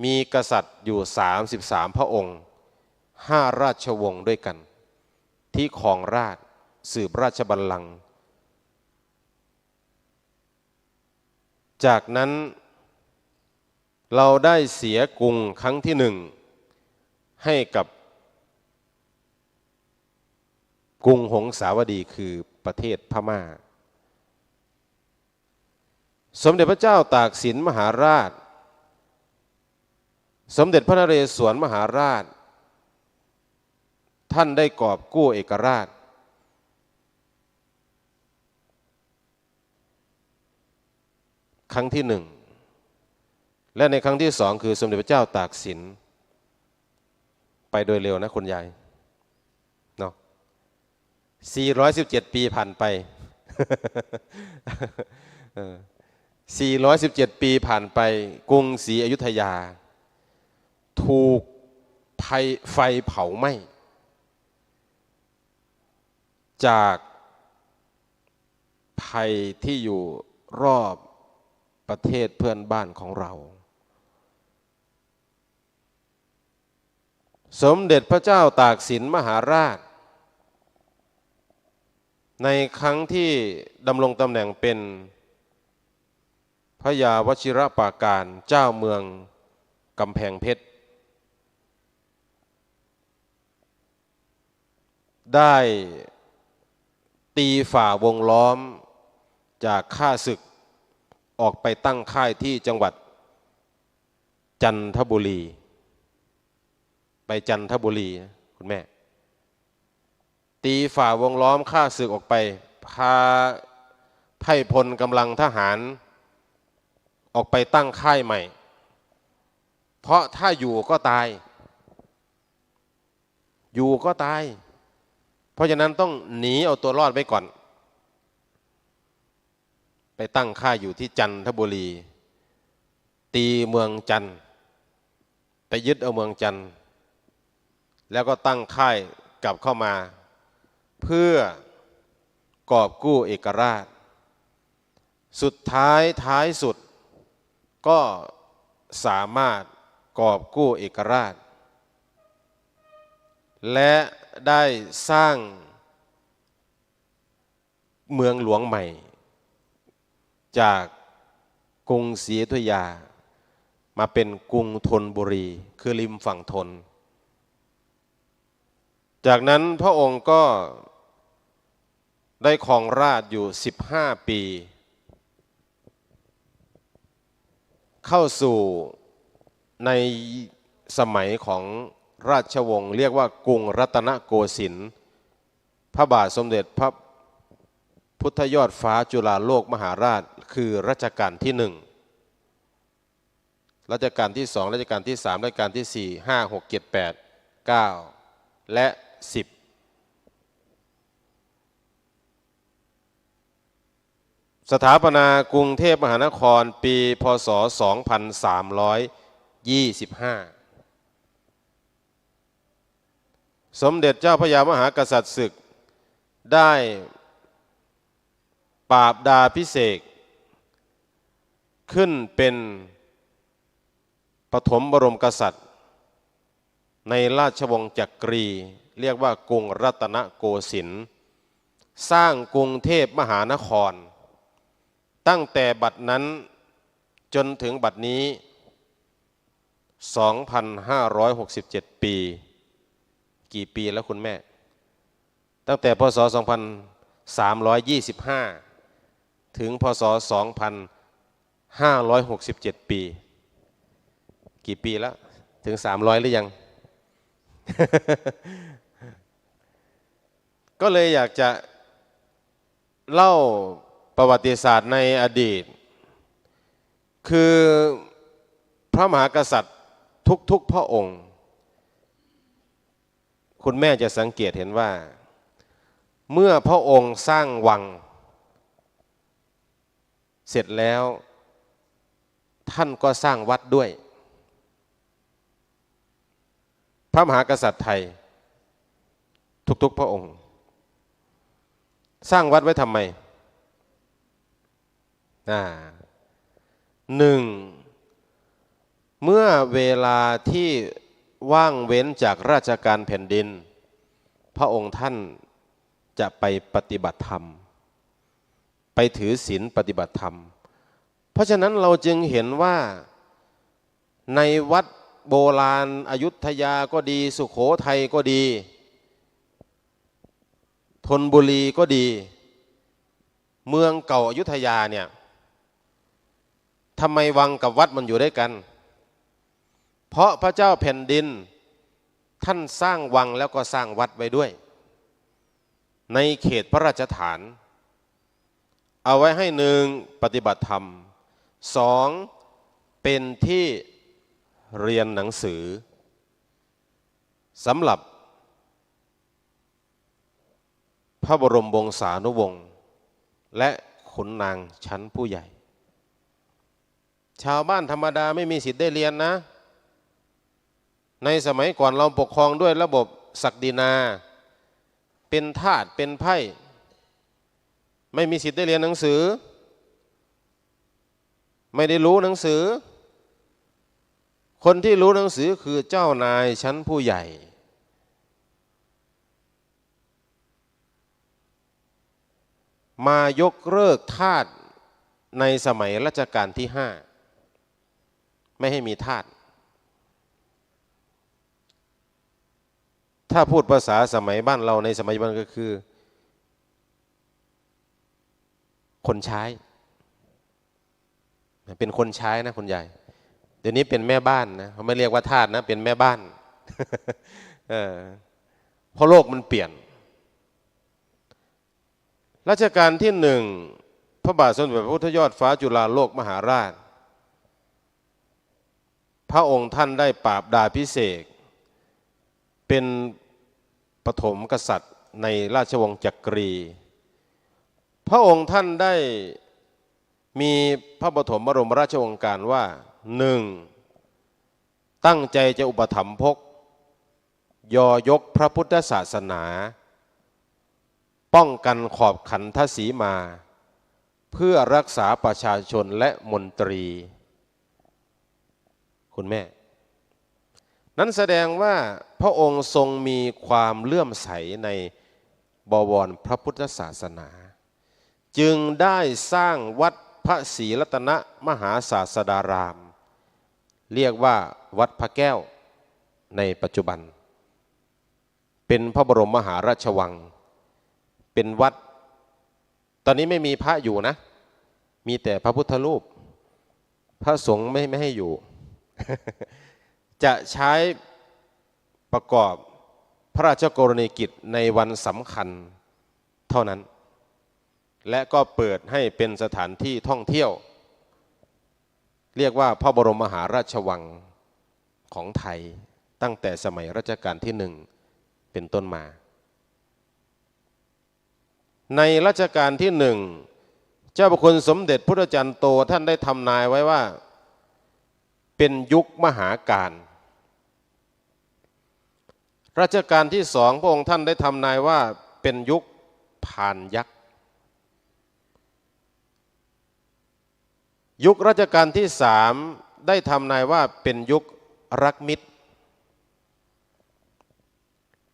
มีกษัตริย์อยู่33 พระองค์5 ราชวงศ์ด้วยกันที่ครองราชย์สืบราชบัลลังก์จากนั้นเราได้เสียกรุงครั้งที่หนึ่งให้กับกรุงหงสาวดีคือประเทศพม่าสมเด็จพระเจ้าตากสินมหาราชสมเด็จพระนเรศวรมหาราชท่านได้กอบกู้เอกราชครั้งที่หนึ่งและในครั้งที่สองคือสมเด็จพระเจ้าตากสินไปโดยเร็วนะคุณยายเนาะ417 ปีผ่านไป 417 ปีผ่านไปกรุงศรีอยุธยาถูกไฟเผาไหม้จากภัยที่อยู่รอบประเทศเพื่อนบ้านของเราสมเด็จพระเจ้าตากสินมหาราชในครั้งที่ดำรงตำแหน่งเป็นพระยาวชิรปราการเจ้าเมืองกำแพงเพชรได้ตีฝ่าวงล้อมจากข้าศึกออกไปตั้งค่ายที่จังหวัดจันทบุรีไปจันทบุรีคุณแม่ตีฝ่าวงล้อมข้าศึกออกไปพาไพร่พลกำลังทหารออกไปตั้งค่ายใหม่เพราะถ้าอยู่ก็ตายอยู่ก็ตายเพราะฉะนั้นต้องหนีเอาตัวรอดไว้ก่อนไปตั้งค่ายอยู่ที่จันทบุรีตีเมืองจันทร์ไปยึดเอาเมืองจันทร์แล้วก็ตั้งค่ายกลับเข้ามาเพื่อกอบกู้เอกราชสุดท้ายสุดก็สามารถกอบกู้เอกราชและได้สร้างเมืองหลวงใหม่จากกรุงศรีอยุธยามาเป็นกรุงธนบุรีคือริมฝั่งธนจากนั้นพระองค์ก็ได้ครองราชย์อยู่15 ปีเข้าสู่ในสมัยของราชวงศ์เรียกว่ากรุงรัตนโกสินทร์พระบาทสมเด็จพระพุทธยอดฟ้าจุฬาโลกมหาราชคือรัชกาลที่1รัชกาลที่2รัชกาลที่3รัชกาลที่4 5 6 7 8 9และ10สถาปนากรุงเทพมหานครปีพ.ศ. 2325สมเด็จเจ้าพระยามหากษัตริย์ศึกได้ปราบดาภิเษกขึ้นเป็นปฐมบรมกษัตริย์ในราชวงศ์จักรี เรียกว่ากรุงรัตนโกสินทร์สร้างกรุงเทพมหานครตั้งแต่บัดนั้นจนถึงบัดนี้ 2,567 ปีกี่ปีแล้วคุณแม่ตั้งแต่พศ 2325 ถึงพศ 2,567 ปีกี่ปีแล้วถึง300หรือยัง ก็เลยอยากจะเล่าประวัติศาสตร์ในอดีตคือพระมหากษัตริย์ทุกๆพระองค์คุณแม่จะสังเกตเห็นว่าเมื่อพระองค์สร้างวังเสร็จแล้วท่านก็สร้างวัดด้วยพระมหากษัตริย์ไทยทุกๆพระองค์สร้างวัดไว้ทำไมหนึ่งเมื่อเวลาที่ว่างเว้นจากราชการแผ่นดินพระองค์ท่านจะไปปฏิบัติธรรมไปถือศีลปฏิบัติธรรมเพราะฉะนั้นเราจึงเห็นว่าในวัดโบราณอยุธยาก็ดีสุโขทัยก็ดีธนบุรีก็ดีเมืองเก่าอยุธยาเนี่ยทำไมวังกับวัดมันอยู่ด้วยกันเพราะพระเจ้าแผ่นดินท่านสร้างวังแล้วก็สร้างวัดไว้ด้วยในเขตพระราชฐานเอาไว้ให้หนึ่งปฏิบัติธรรมสองเป็นที่เรียนหนังสือสำหรับพระบรมวงศานุวงศ์และขุนนางชั้นผู้ใหญ่ชาวบ้านธรรมดาไม่มีสิทธิ์ได้เรียนนะในสมัยก่อนเราปกครองด้วยระบบศักดินาเป็นทาสเป็นไพร่ไม่มีสิทธิ์ได้เรียนหนังสือไม่ได้รู้หนังสือคนที่รู้หนังสือคือเจ้านายชั้นผู้ใหญ่มายกเลิกทาสในสมัยรัชกาลที่5ไม่ให้มีทาสถ้าพูดภาษาสมัยบ้านเราในสมัยปัจจุบันก็คือคนใช้เป็นคนใช้นะคุณยายเดี๋ยวนี้เป็นแม่บ้านนะเขาไม่เรียกว่าทาสนะเป็นแม่บ้าน เพราะโลกมันเปลี่ยนรัชกาลที่หนึ่งพระบาทสมเด็จพระพุทธยอดฟ้าจุฬาโลกมหาราชพระองค์ท่านได้ปราบดาภิเษกเป็นปฐมกษัตริย์ในราชวงศ์จักรีพระองค์ท่านได้มีพระปฐมบรมราชโองการว่าหนึ่งตั้งใจจะอุปถัมภกยอยกพระพุทธศาสนาป้องกันขอบขันทศีมาเพื่อรักษาประชาชนและมนตรีคุณแม่นั้นแสดงว่าพระองค์ทรงมีความเลื่อมใสในบวรพระพุทธศาสนาจึงได้สร้างวัดพระศรีรัตนมหาศาสดารามเรียกว่าวัดพระแก้วในปัจจุบันเป็นพระบรมมหาราชวังเป็นวัดตอนนี้ไม่มีพระอยู่นะมีแต่พระพุทธรูปพระสงฆ์ไม่ให้อยู่ จะใช้ประกอบพระราชกรณียกิจในวันสำคัญเท่านั้นและก็เปิดให้เป็นสถานที่ท่องเที่ยวเรียกว่าพระบรมมหาราชวังของไทยตั้งแต่สมัยรัชกาลที่หนึ่งเป็นต้นมาในรัชกาลที่หนึ่งเจ้าพระคุณสมเด็จพระพุทธจารย์โตท่านได้ทำนายไว้ว่าเป็นยุคมหาการรัชกาลที่สองพระองค์ท่านได้ทำนายว่าเป็นยุคพานยักษ์ยุครัชกาลที่สามได้ทำนายว่าเป็นยุครักมิตร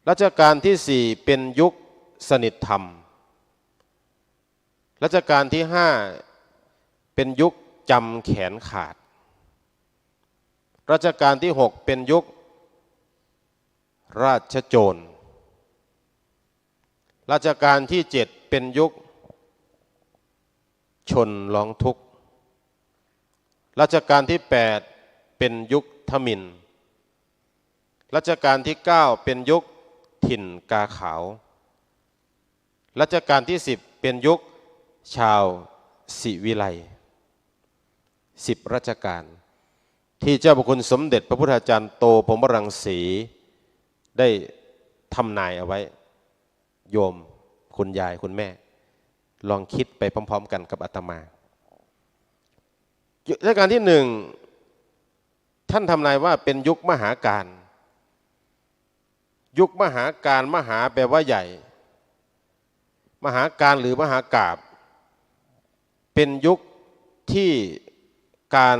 รัชกาลที่ 4เป็นยุคสนิทธรรมรัชกาลที่ 5เป็นยุคจำแขนขาดรัชกาลที่ 6เป็นยุคราชโจรรัชกาลที่ 7เป็นยุคชนร้องทุกข์รัชกาลที่ 8เป็นยุคทมิฬรัชกาลที่ 9เป็นยุคถิ่นกาขาวรัชกาลที่ 10เป็นยุคชาวศิวิไล10รัชกาลที่เจ้าพระคุณสมเด็จพระพุทธาจารย์โตพรหมรังสีได้ทำนายเอาไว้โยมคุณยายคุณแม่ลองคิดไปพร้อมๆกันกับอาตมารัชกาลที่ 1ท่านทำนายว่าเป็นยุคมหาการยุคมหาการมหาแปลว่าใหญ่มหาการหรือมหากาพย์เป็นยุคที่การ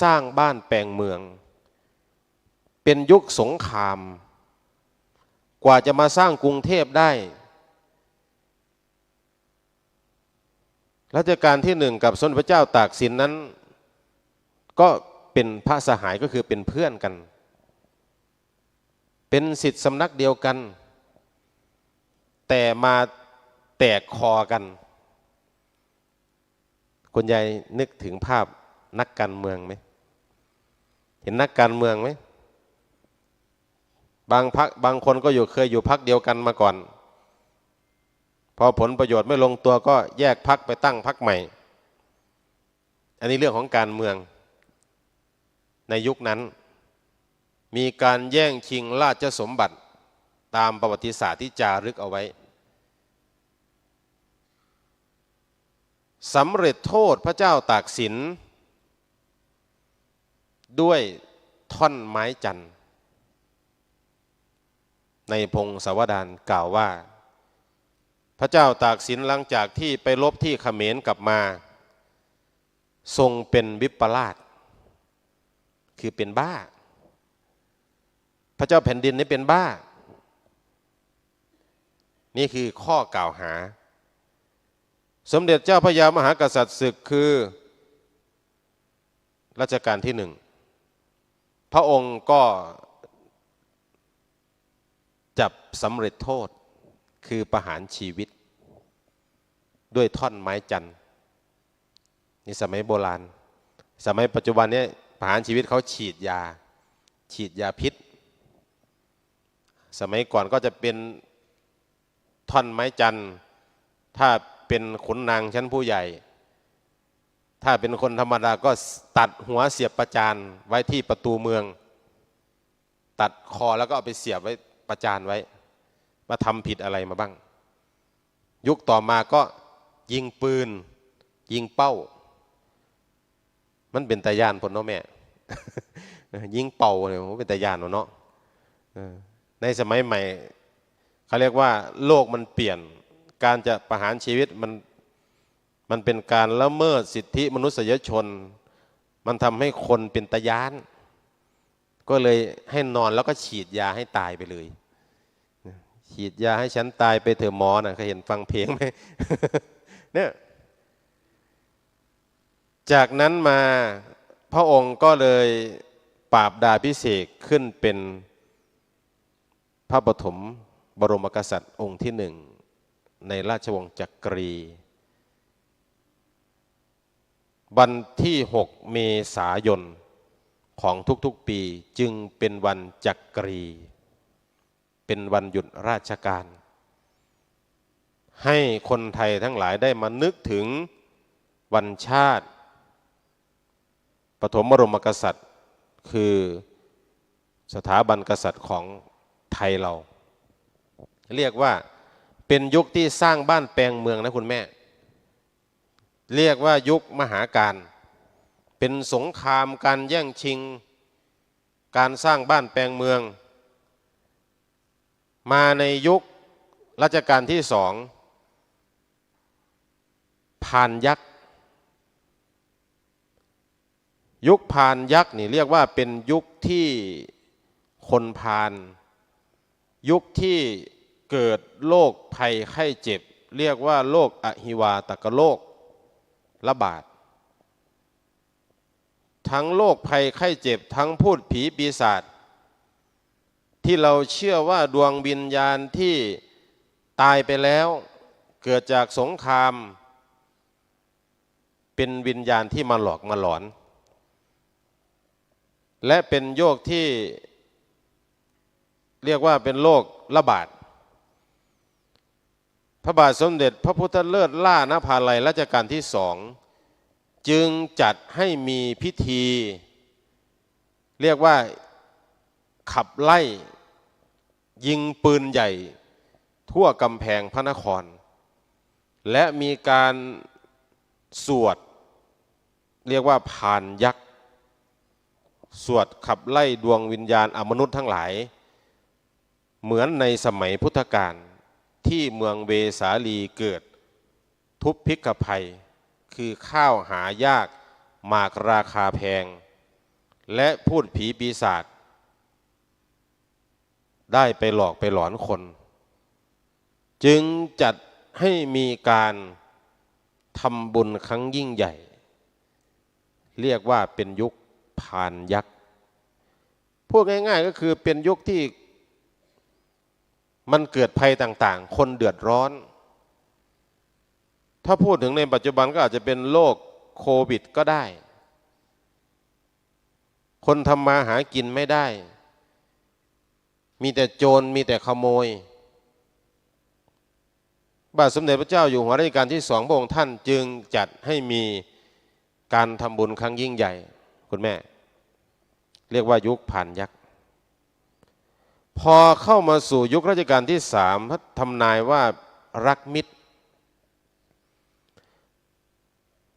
สร้างบ้านแปลงเมืองเป็นยุคสงครามกว่าจะมาสร้างกรุงเทพได้รัชกาลที่ 1กับสมเด็จพระเจ้าตากสินนั้นก็เป็นพระสหายก็คือเป็นเพื่อนกันเป็นศิษย์สำนักเดียวกันแต่มาแตกคอกันคุณยายนึกถึงภาพนักการเมืองไหมเห็นนักการเมืองไหมบางพรรคบางคนก็เคยอยู่พรรคเดียวกันมาก่อนพอผลประโยชน์ไม่ลงตัวก็แยกพรรคไปตั้งพรรคใหม่อันนี้เรื่องของการเมืองในยุคนั้นมีการแย่งชิงราชสมบัติตามประวัติศาสตร์ที่จารึกเอาไว้สำเร็จโทษพระเจ้าตากสินด้วยท่อนไม้จันทร์ในพงศาวดารกล่าวว่าพระเจ้าตากสินหลังจากที่ไปรบที่เขมรกลับมาทรงเป็นวิปลาสคือเป็นบ้าพระเจ้าแผ่นดินนี้เป็นบ้านี่คือข้อกล่าวหาสมเด็จเจ้าพระยามหากษัตริย์ศึกคือรัชกาลที่ 1พระองค์ก็จับสำเร็จโทษคือประหารชีวิตด้วยท่อนไม้จันทร์นี่สมัยโบราณสมัยปัจจุบันนี้ประหารชีวิตเขาฉีดยาพิษสมัยก่อนก็จะเป็นท่อนไม้จันทร์ถ้าเป็นขุนนางชั้นผู้ใหญ่ถ้าเป็นคนธรรมดาก็ตัดหัวเสียบประจานไว้ที่ประตูเมืองตัดคอแล้วก็เอาไปเสียบไว้ประจานไว้มาทำผิดอะไรมาบ้างยุคต่อมาก็ยิงปืนยิงเป้ามันเป็นตาย่านพลเนาะแม่ ยิงเป่าเนี่ยมันเป็นตาย่านเนาะในสมัยใหม่เขาเรียกว่าโลกมันเปลี่ยนการจะประหารชีวิตมันเป็นการละเมิดสิทธิมนุษยชนมันทำให้คนเป็นตาย้านก็เลยให้นอนแล้วก็ฉีดยาให้ตายไปเลยฉีดยาให้ฉันตายไปเถอะหมอนะเคยเห็นฟังเพลงไหม เนี่ยจากนั้นมาพระองค์ก็เลยปราบดาภิเษกขึ้นเป็นพระปฐมบรมกษัตริย์องค์ที่ 1ในราชวงศ์จักรีวันที่ 6 เมษายนของทุกๆปีจึงเป็นวันจักรีเป็นวันหยุดราชการให้คนไทยทั้งหลายได้มานึกถึงวันชาติปฐมบรมกษัตริย์คือสถาบันกษัตริย์ของไทยเราเรียกว่าเป็นยุคที่สร้างบ้านแปลงเมืองนะคุณแม่เรียกว่ายุคมหาการเป็นสงครามการแย่งชิงการสร้างบ้านแปลงเมืองมาในยุครัชกาลที่ 2พานยักษ์ยุคพานยักษ์นี่เรียกว่าเป็นยุคที่คนพาล ยุคที่เกิดโรคภัยไข้เจ็บเรียกว่าโรคอหิวาตกโรคระบาดทั้งโรคภัยไข้เจ็บทั้งพูดผีปีศาจที่เราเชื่อว่าดวงวิญญาณที่ตายไปแล้วเกิดจากสงครามเป็นวิญญาณที่มาหลอกมาหลอนและเป็นโรคที่เรียกว่าเป็นโรคระบาดพระบาทสมเด็จพระพุทธเลิศล่านภาลัยรัชกาลที่สองจึงจัดให้มีพิธีเรียกว่าขับไล่ยิงปืนใหญ่ทั่วกำแพงพระนครและมีการสวดเรียกว่าพานยักษ์สวดขับไล่ดวงวิญญาณอมนุษย์ทั้งหลายเหมือนในสมัยพุทธกาลที่เมืองเวสาลีเกิดทุพพิกภัยคือข้าวหายากหมากราคาแพงและพูดผีปีศาจได้ไปหลอกไปหลอนคนจึงจัดให้มีการทำบุญครั้งยิ่งใหญ่เรียกว่าเป็นยุคพานยักษ์พูดง่ายๆก็คือเป็นยุคที่มันเกิดภัยต่างๆคนเดือดร้อนถ้าพูดถึงในปัจจุบันก็อาจจะเป็นโรคโควิดก็ได้คนทำมาหากินไม่ได้มีแต่โจรมีแต่ขโมยบาทสมเด็จพระเจ้าอยู่หัวรัชกาลที่สองพระองค์ท่านจึงจัดให้มีการทำบุญครั้งยิ่งใหญ่คุณแม่เรียกว่ายุคพานยักษ์พอเข้ามาสู่ยุครัชกาลที่สามพระทำนายว่ารักมิตร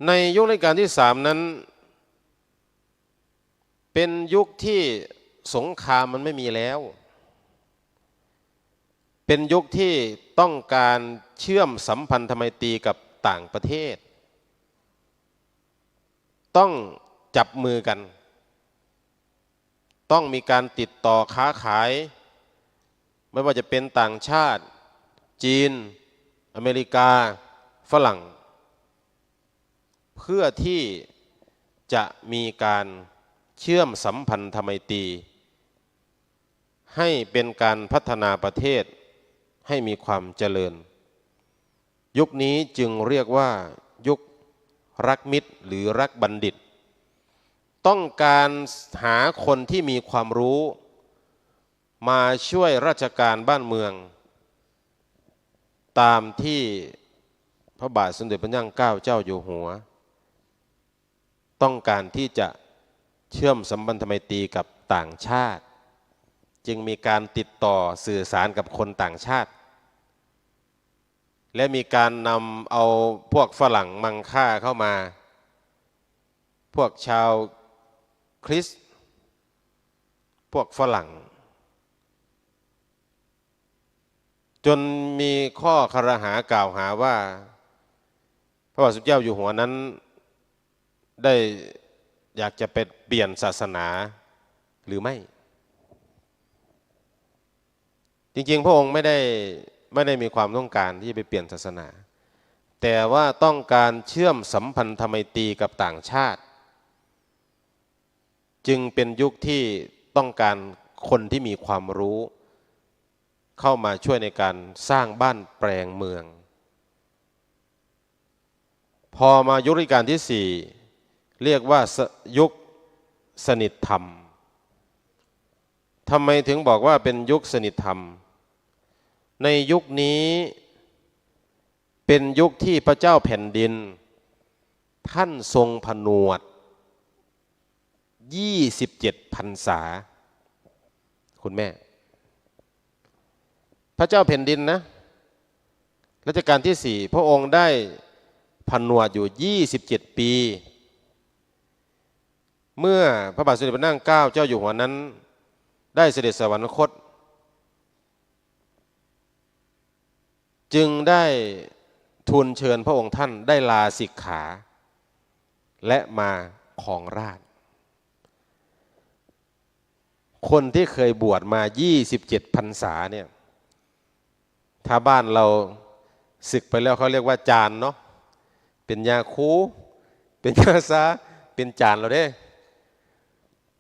ในยุครัชกาลที่สามนั้นเป็นยุคที่สงครามมันไม่มีแล้วเป็นยุคที่ต้องการเชื่อมสัมพันธไมตรีกับต่างประเทศต้องจับมือกันต้องมีการติดต่อค้าขายไม่ว่าจะเป็นต่างชาติจีนอเมริกาฝรั่งเพื่อที่จะมีการเชื่อมสัมพันธไมตรีให้เป็นการพัฒนาประเทศให้มีความเจริญยุคนี้จึงเรียกว่ายุครักมิตรหรือรักบัณฑิตต้องการหาคนที่มีความรู้มาช่วยราชการบ้านเมืองตามที่พระบาทสมเด็จพระนางเกล้าเจ้าอยู่หัวต้องการที่จะเชื่อมสัมพันธไมตรีกับต่างชาติจึงมีการติดต่อสื่อสารกับคนต่างชาติและมีการนำเอาพวกฝรั่งมังค่าเข้ามาพวกชาวคริสต์พวกฝรั่งจนมีข้อครหากล่าวหาว่าพระบาทสมเด็จเจ้าอยู่หัวนั้นได้อยากจะไปเปลี่ยนศาสนาหรือไม่จริงๆพระองค์ไม่ได้มีความต้องการที่จะไปเปลี่ยนศาสนาแต่ว่าต้องการเชื่อมสัมพันธไมตรีกับต่างชาติจึงเป็นยุคที่ต้องการคนที่มีความรู้เข้ามาช่วยในการสร้างบ้านแปลงเมืองพอมายุครัชกาลที่สี่เรียกว่ายุคสนิทธรรมทำไมถึงบอกว่าเป็นยุคสนิทธรรมในยุคนี้เป็นยุคที่พระเจ้าแผ่นดินท่านทรงผนวด27 พรรษาคุณแม่พระเจ้าแผ่นดินนะรัชกาลที่สี่พระองค์ได้ผนวดอยู่27 ปีเมื่อพระบาทสมเด็จพระนางเกล้าเจ้าอยู่หัวนั้นได้เสด็จสวรรคตจึงได้ทูลเชิญพระองค์ท่านได้ลาสิกขาและมาครองราชย์ คนที่เคยบวชมา27 พรรษาเนี่ยถ้าบ้านเราศึกไปแล้วเขาเรียกว่าจานเนาะเป็นยาคูเป็นยาซาเป็นจานเราได้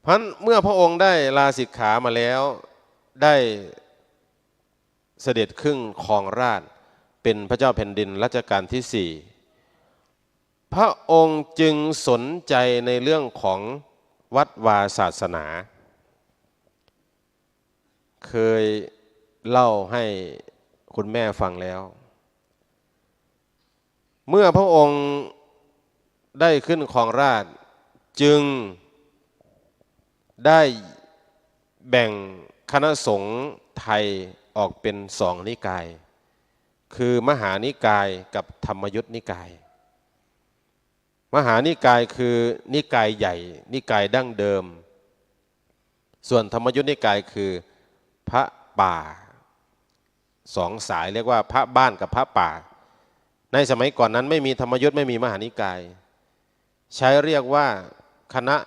เพราะเมื่อพระองค์ได้ลาสิกขามาแล้วได้เสด็จขึ้นครองราชย์เป็นพระเจ้าแผ่นดินรัชกาลที่4พระองค์จึงสนใจในเรื่องของวัดวาศาสนาเคยเล่าให้คุณแม่ฟังแล้วเมื่อพระองค์ได้ขึ้นครองราชย์จึงได้แบ่งคณะสงฆ์ไทยออกเป็น2 นิกายคือมหานิกายกับธรรมยุทธนิกายมหานิกายคือนิกายใหญ่นิกายดั้งเดิมส่วนธรรมยุทธนิกายคือพระป่า2 สายเรียกว่าพระบ้านกับพระป่าในสมัยก่อนนั้นไม่มีธรรมยุทธไม่มีมหานิกายใช้เรียกว่าคณะ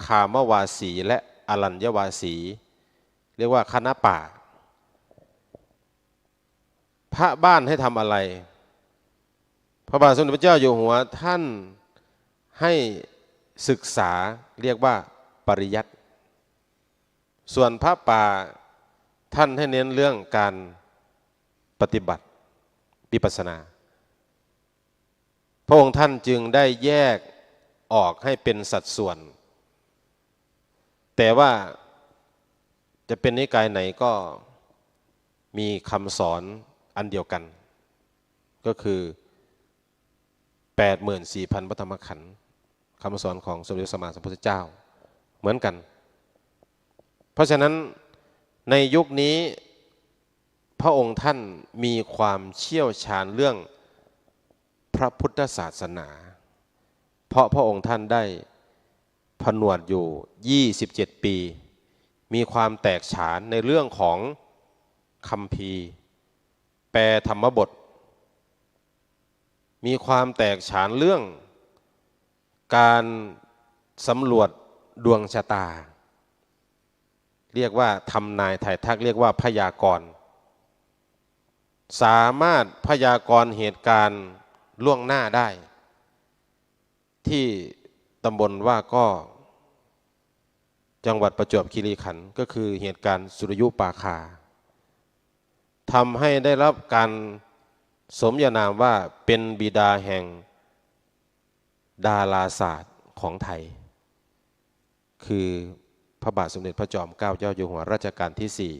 คามวาสีและอรัญญวาสีเรียกว่าคณะป่าพระบ้านให้ทำอะไรพระบาทสมเด็จพระเจ้าอยู่หัวท่านให้ศึกษาเรียกว่าปริยัติส่วนพระป่าท่านให้เน้นเรื่องการปฏิบัติวิปัสสนาพระองค์ท่านจึงได้แยกออกให้เป็นสัดส่วนแต่ว่าจะเป็นนิกายไหนก็มีคำสอนอันเดียวกันก็คือ 84,000 พระธรรมขันธ์คำสอนของสมเด็จพระสัมมาสัมพุทธเจ้าเหมือนกันเพราะฉะนั้นในยุคนี้พระองค์ท่านมีความเชี่ยวชาญเรื่องพระพุทธศาสนาเพราะพระองค์ท่านได้ผนวดอยู่27 ปีมีความแตกฉานในเรื่องของคัมภีร์แปลธรรมบทมีความแตกฉานเรื่องการสำรวจดวงชะตาเรียกว่าทำนายถ่ายทักเรียกว่าพยากรณ์สามารถพยากรณ์เหตุการณ์ล่วงหน้าได้ที่ตำบลว่าก็จังหวัดประจวบคีรีขันธ์ก็คือเหตุการณ์สุริยุปราคาทำให้ได้รับการสมญานามว่าเป็นบิดาแห่งดาราศาสตร์ของไทยคือพระบาทสมเด็จพระจอมเกล้าเจ้าอยู่หัวรัชกาลที่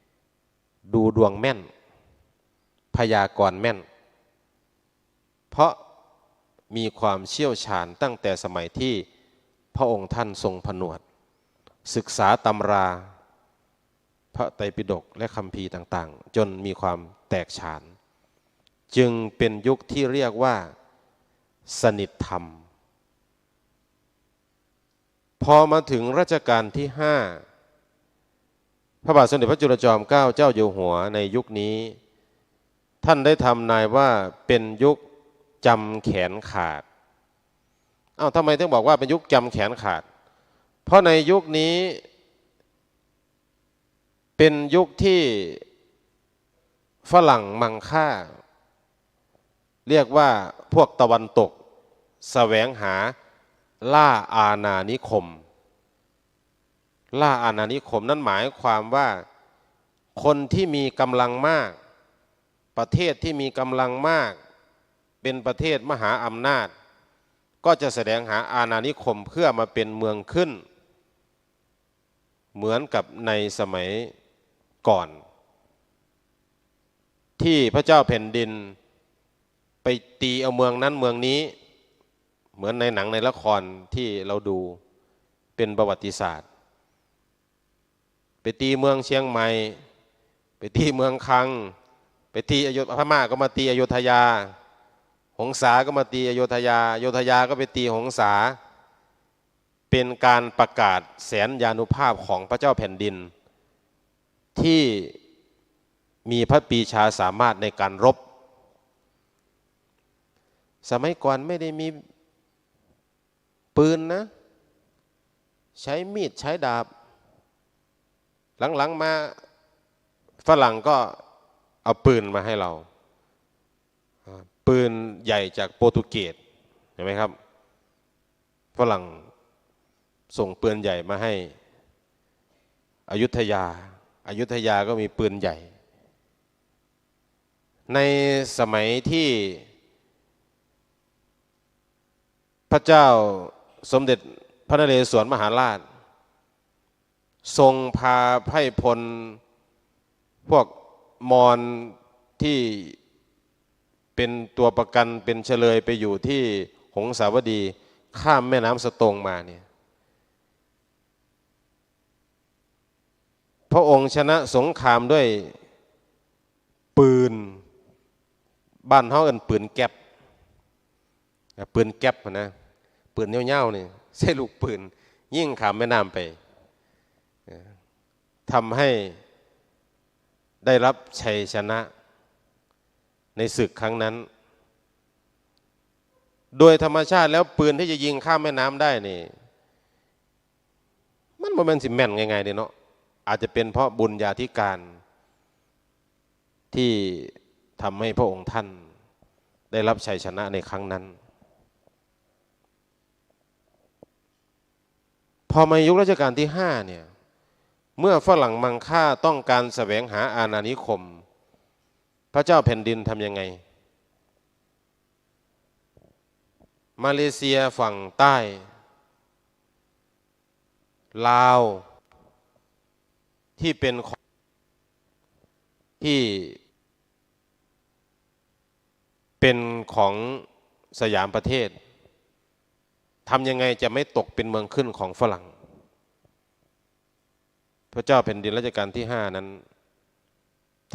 4ดูดวงแม่นพยากรณ์แม่นเพราะมีความเชี่ยวชาญตั้งแต่สมัยที่พระองค์ท่านทรงผนวดศึกษาตำราพระไตรปิฎกและคัมภีร์ต่างๆจนมีความแตกฉานจึงเป็นยุคที่เรียกว่าสนิทธรรมพอมาถึงรัชกาลที่5พระบาทสมเด็จพระจุลจอมเกล้าเจ้าอยู่หัวในยุคนี้ท่านได้ทำนายว่าเป็นยุคจำแขนขาดทำไมถึงบอกว่าเป็นยุคจำแขนขาดเพราะในยุคนี้เป็นยุคที่ฝรั่งมังค่าเรียกว่าพวกตะวันตกแสวงหาล่าอาณานิคมล่าอาณานิคมนั้นหมายความว่าคนที่มีกำลังมากประเทศที่มีกำลังมากเป็นประเทศมหาอำนาจก็จะแสดงหาอาณานิคมเพื่อมาเป็นเมืองขึ้นเหมือนกับในสมัยก่อนที่พระเจ้าแผ่นดินไปตีเอาเมืองนั้นเมืองนี้เหมือนในหนังในละครที่เราดูเป็นประวัติศาสตร์ไปตีเมืองเชียงใหม่ไปตีเมืองคังไปตีพม่าก็มาตีอยุธยาหงสาก็มาตีอยุธยาอยุธยาก็ไปตีหงสาเป็นการประกาศแสนยานุภาพของพระเจ้าแผ่นดินที่มีพระปรีชาสามารถในการรบสมัยก่อนไม่ได้มีปืนนะใช้มีดใช้ดาบ หลังๆมาฝรั่งก็เอาปืนมาให้เราปืนใหญ่จากโปรตุเกสเห็นไหมครับฝรั่งส่งปืนใหญ่มาให้อยุธยาก็มีปืนใหญ่ในสมัยที่พระเจ้าสมเด็จพระนเรศวรมหาราชทรงพาไพร่พลพวกมอญที่เป็นตัวประกันเป็นเฉลยไปอยู่ที่หงสาวดีข้ามแม่น้ำสตงมาเนี่ยพระองค์ชนะสงครามด้วยปืนบ้านเฮาเอิ้นปืนแก๊ปนะปืปืนเงี้ยวๆนี่ใช่ลูกปืนยิ่งข้ามแม่น้ำไปทำให้ได้รับชัยชนะในศึกครั้งนั้นโดยธรรมชาติแล้วปืนที่จะยิงข้ามแม่น้ำได้นี่มันบ่แม่นสิแม่นง่ายๆเด้เนาะอาจจะเป็นเพราะบุญญาธิการที่ทำให้พระองค์ท่านได้รับชัยชนะในครั้งนั้นพอมายุครัชกาลที่5เนี่ยเมื่อฝรั่งมังค่าต้องการแสวงหาอาณานิคมพระเจ้าแผ่นดินทำยังไงมาเลเซียฝั่งใต้ลาวที่เป็นของสยามประเทศทำยังไงจะไม่ตกเป็นเมืองขึ้นของฝรั่งพระเจ้าแผ่นดินรัชกาลที่5นั้น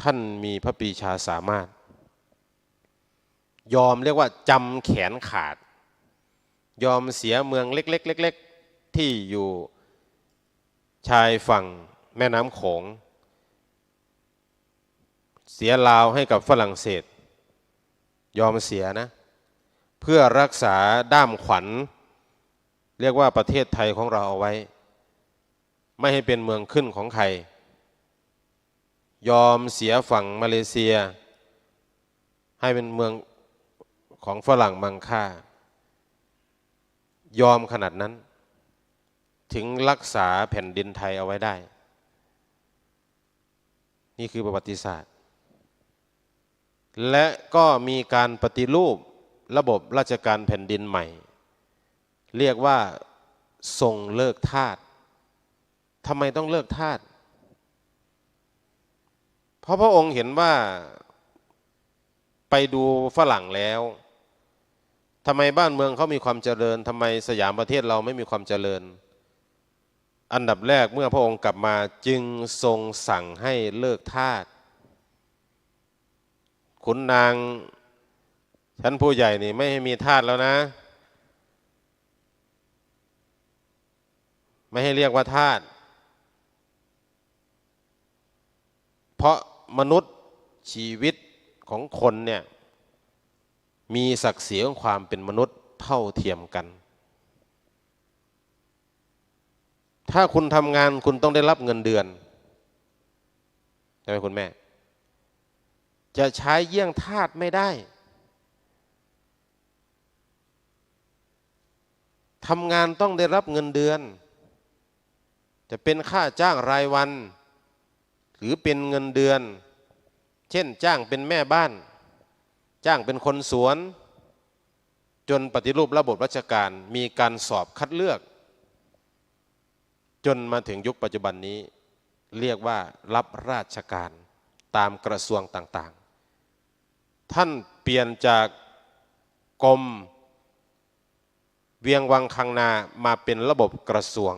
ท่านมีพระปรีชาสามารถยอมเรียกว่าจำแขนขาดยอมเสียเมืองเล็กๆที่อยู่ชายฝั่งแม่น้ำโขงเสียลาวให้กับฝรั่งเศสยอมเสียนะเพื่อรักษาด้ามขวัญเรียกว่าประเทศไทยของเราเอาไว้ไม่ให้เป็นเมืองขึ้นของใครยอมเสียฝั่งมาเลเซียให้เป็นเมืองของฝรั่งมังค่ายอมขนาดนั้นถึงรักษาแผ่นดินไทยเอาไว้ได้นี่คือประวัติศาสตร์และก็มีการปฏิรูประบบราชการแผ่นดินใหม่เรียกว่าทรงเลิกทาสทำไมต้องเลิกทาสเพราะพระองค์เห็นว่าไปดูฝรั่งแล้วทำไมบ้านเมืองเขามีความเจริญทำไมสยามประเทศเราไม่มีความเจริญอันดับแรกเมื่อพระองค์กลับมาจึงทรงสั่งให้เลิกทาสขุนนางชั้นผู้ใหญ่นี่ไม่ให้มีทาสแล้วนะไม่ให้เรียกว่าทาสเพราะมนุษย์ชีวิตของคนเนี่ยมีศักดิ์ศรีของความเป็นมนุษย์เท่าเทียมกันถ้าคุณทำงานคุณต้องได้รับเงินเดือนใช่ไหมคุณแม่จะใช้เยี่ยงทาสไม่ได้ทำงานต้องได้รับเงินเดือนจะเป็นค่าจ้างรายวันหรือเป็นเงินเดือนเช่นจ้างเป็นแม่บ้านจ้างเป็นคนสวนจนปฏิรูประบบราชการมีการสอบคัดเลือกจนมาถึงยุคปัจจุบันนี้เรียกว่ารับราชการตามกระทรวงต่างๆท่านเปลี่ยนจากกรมเวียงวังคังนามาเป็นระบบกระทรวง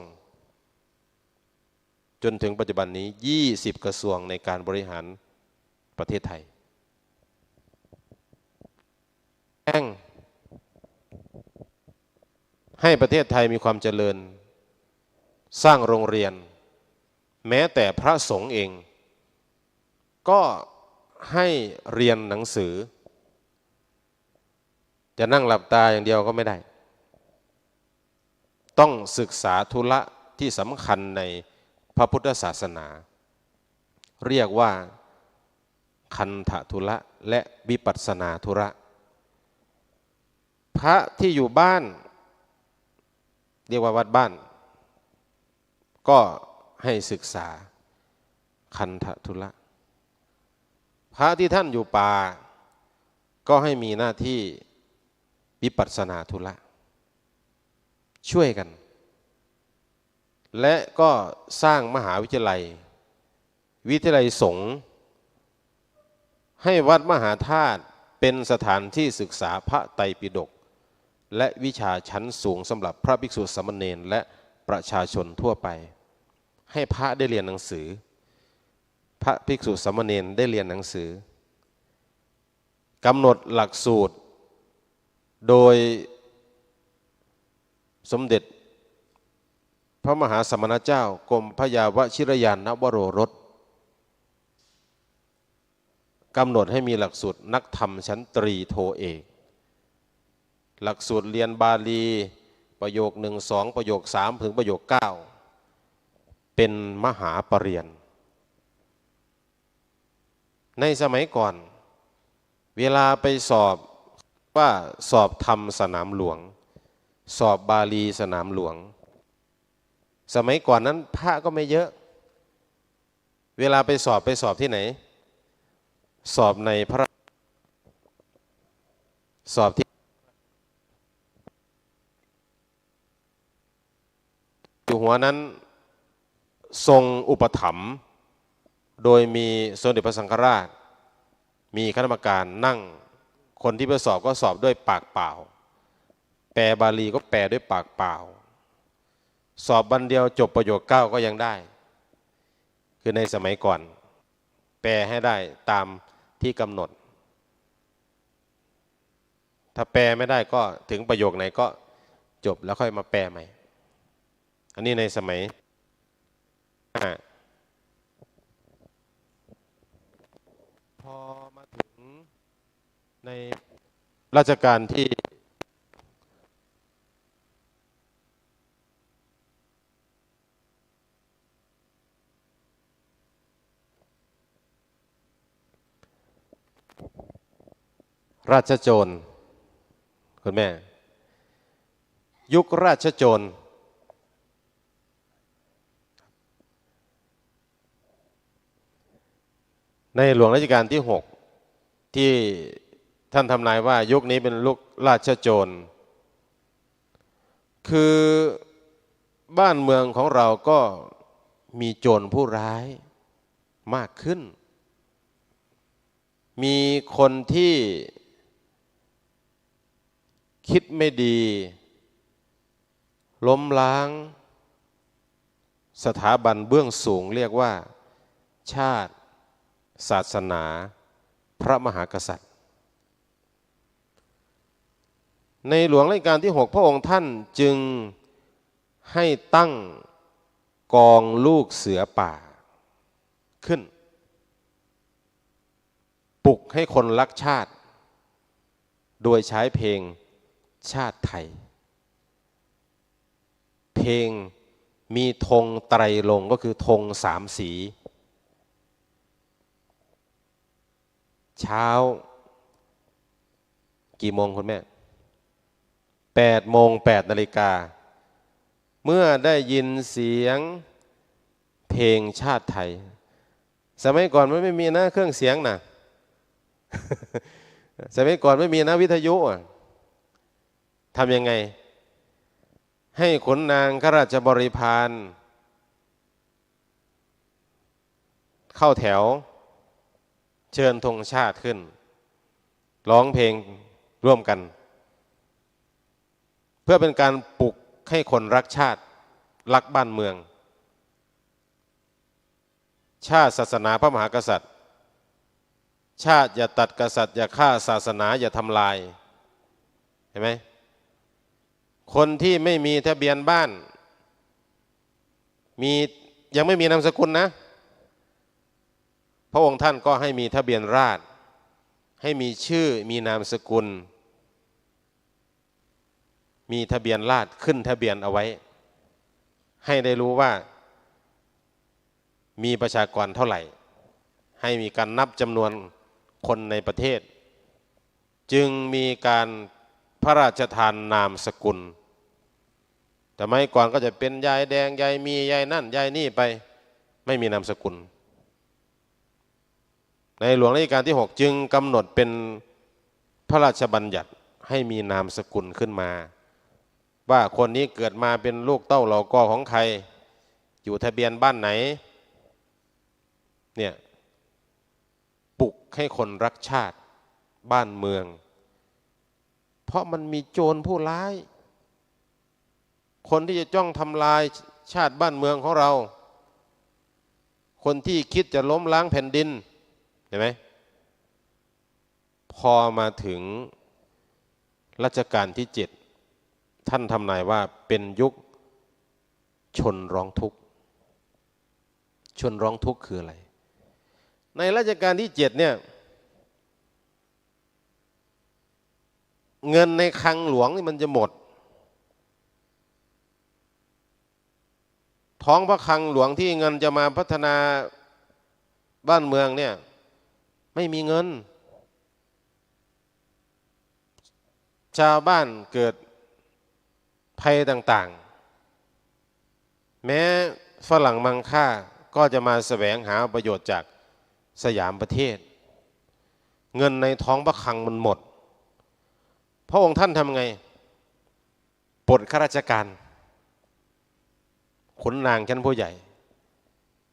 จนถึงปัจจุบันนี้20กระทรวงในการบริหารประเทศไทยให้ประเทศไทยมีความเจริญสร้างโรงเรียนแม้แต่พระสงฆ์เองก็ให้เรียนหนังสือจะนั่งหลับตาอย่างเดียวก็ไม่ได้ต้องศึกษาธุระที่สำคัญในพระพุทธศาสนา เรียกว่าคันธทุระและวิปัสสนาธุระ พระที่อยู่บ้านเรียกว่าวัดบ้านก็ให้ศึกษาคันธทุระ พระที่ท่านอยู่ป่าก็ให้มีหน้าที่วิปัสสนาธุระช่วยกัน และก็สร้างมหาวิทยาลัยสงฆ์ให้วัดมหาธาตุเป็นสถานที่ศึกษาพระไตรปิฎกและวิชาชั้นสูงสำหรับพระภิกษุสามเณรและประชาชนทั่วไปให้พระได้เรียนหนังสือพระภิกษุสามเณรได้เรียนหนังสือกำหนดหลักสูตรโดยสมเด็จพระมหาสมณเจ้ากรมพระยาวชิรยานวโรรสกำหนดให้มีหลักสูตรนักธรรมชั้นตรีโทเอกหลักสูตรเรียนบาลีประโยค1 2ประโยค3ถึงประโยค9เป็นมหาปรริญญาในสมัยก่อนเวลาไปสอบว่าสอบธรรมสนามหลวงสอบบาลีสนามหลวงสมัยก่อนนั้นพระก็ไม่เยอะเวลาไปสอบที่ไหนสอบในพระสอบที่อยู่หัวนั้นทรงอุปถัมภ์โดยมีสมเด็จพระสังฆราชมีคณะกรรมการนั่งคนที่ไปสอบก็สอบด้วยปากเปล่าแปลบาลีก็แปลด้วยปากเปล่าสอบวันเดียวจบประโยค9ก็ยังได้คือในสมัยก่อนแปลให้ได้ตามที่กำหนดถ้าแปลไม่ได้ก็ถึงประโยคไหนก็จบแล้วค่อยมาแปลใหม่อันนี้ในสมัยพอมาถึงในรัชกาลที่ราชโจรคุณแม่ยุคราชโจรในหลวงรัชกาลที่6ที่ท่านทำนายว่ายุคนี้เป็นยุคราชโจรคือบ้านเมืองของเราก็มีโจรผู้ร้ายมากขึ้นมีคนที่คิดไม่ดีล้มล้างสถาบันเบื้องสูงเรียกว่าชาติศาสนาพระมหากษัตริย์ในหลวงรัชกาลที่6พระองค์ท่านจึงให้ตั้งกองลูกเสือป่าขึ้นปลุกให้คนรักชาติโดยใช้เพลงชาติไทยเพลงมีธงไตรรงค์ก็คือธง3 สีเช้ากี่โมงคุณแม่8:08 นาฬิกาเมื่อได้ยินเสียงเพลงชาติไทยสมัยก่อนมันไม่มีนะเครื่องเสียงนะสมัยก่อนไม่มีนะวิทยุทำยังไงให้ขุนนางข้าราชบริพารเข้าแถวเชิญธงชาติขึ้นร้องเพลงร่วมกันเพื่อเป็นการปลุกให้คนรักชาติรักบ้านเมืองชาติศาสนาพระมหากษัตริย์ชาติอย่าตัดกษัตริย์อย่าฆ่าศาสนาอย่าทำลายเห็นไหมคนที่ไม่มีทะเบียนบ้านยังไม่มีนามสกุลนะพระองค์ท่านก็ให้มีทะเบียนราษฎร์ให้มีชื่อมีนามสกุลมีทะเบียนราษฎร์ขึ้นทะเบียนเอาไว้ให้ได้รู้ว่ามีประชากรเท่าไหร่ ให้มีการนับจำนวนคนในประเทศจึงมีการพระราชทานนามสกุลแต่เมื่อก่อนก็จะเป็นยายแดงยายมียายนั่นยายนี่ไปไม่มีนามสกุลในหลวงรัชกาลที่ 6จึงกำหนดเป็นพระราชบัญญัติให้มีนามสกุลขึ้นมาว่าคนนี้เกิดมาเป็นลูกเต้าเหล่ากอของใครอยู่ทะเบียนบ้านไหนเนี่ยปลุกให้คนรักชาติบ้านเมืองเพราะมันมีโจรผู้ร้ายคนที่จะจ้องทำลายชาติบ้านเมืองของเราคนที่คิดจะล้มล้างแผ่นดินเห็นไหมพอมาถึงรัชกาลที่ 7ท่านทำนายว่าเป็นยุคชนร้องทุกข์ชนร้องทุกข์คืออะไรในรัชกาลที่ 7เนี่ยเงินในคลังหลวงนี่มันจะหมดท้องพระคลังหลวงที่เงินจะมาพัฒนาบ้านเมืองเนี่ยไม่มีเงินชาวบ้านเกิดภัยต่างๆแม้ฝรั่งมังค่าก็จะมาแสวงหาประโยชน์จากสยามประเทศเงินในท้องพระคลังมันหมดพระองค์ท่านทำไงปลดข้าราชการขุนนางชั้นผู้ใหญ่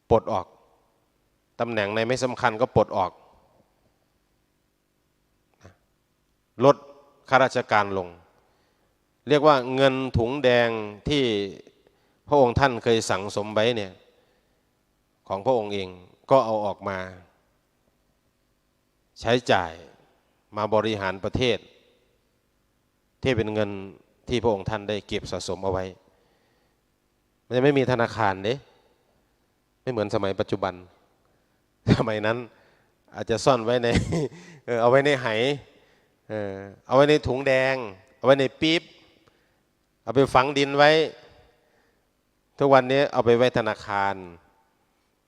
ปลดออกตำแหน่งในไม่สำคัญก็ปลดออกลดข้าราชการลงเรียกว่าเงินถุงแดงที่พระองค์ท่านเคยสั่งสมไว้เนี่ยของพระองค์เองก็เอาออกมาใช้จ่ายมาบริหารประเทศที่เป็นเงินที่พระองค์ท่านได้เก็บสะสมเอาไว้มันไม่มีธนาคารเด้ไม่เหมือนสมัยปัจจุบันสมัยนั้นอาจจะซ่อนไว้ใน เอาไว้ในไหเอาไว้ในถุงแดงเอาไว้ในปี๊บเอาไปฝังดินไว้ทุกวันนี้เอาไปไว้ธนาคาร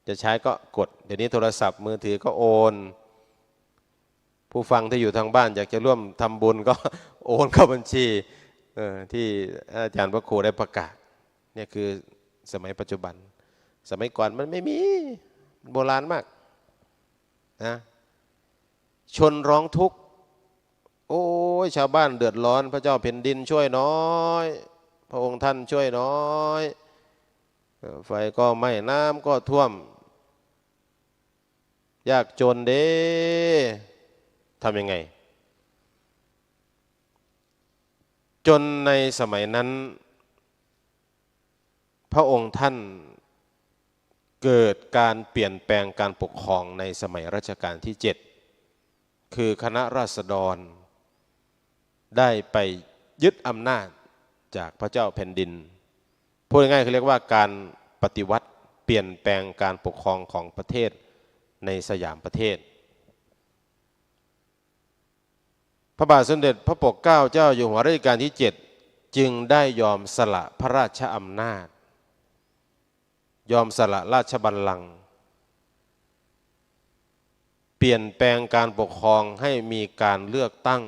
จะใช้ก็กดเดี๋ยวนี้โทรศัพท์มือถือก็โอนผู้ฟังที่อยู่ทางบ้านอยากจะร่วมทำบุญก็โอนเข้าบัญชีที่อาจารย์พระครูได้ประกาศเนี่ยคือสมัยปัจจุบันสมัยก่อนมันไม่มีโบราณมากนะชนร้องทุกข์โอ้ยชาวบ้านเดือดร้อนพระเจ้าแผ่นดินช่วยน้อยพระองค์ท่านช่วยน้อยไฟก็ไหม้น้ำก็ท่วมยากจนเด้ทำยังไงจนในสมัยนั้นพระองค์ท่านเกิดการเปลี่ยนแปลงการปกครองในสมัยรัชกาลที่ 7คือคณะราษฎรได้ไปยึดอำนาจจากพระเจ้าแผ่นดินพูดง่ายๆคือเรียกว่าการปฏิวัติเปลี่ยนแปลงการปกครองของประเทศในสยามประเทศพระบาทสมเด็จพระปกเกล้าเจ้าอยู่หัวรัชกาลที่ 7จึงได้ยอมสละพระราชอำนาจยอมสละราชบัลลังก์เปลี่ยนแปลงการปกครองให้มีการเลือกตั้ง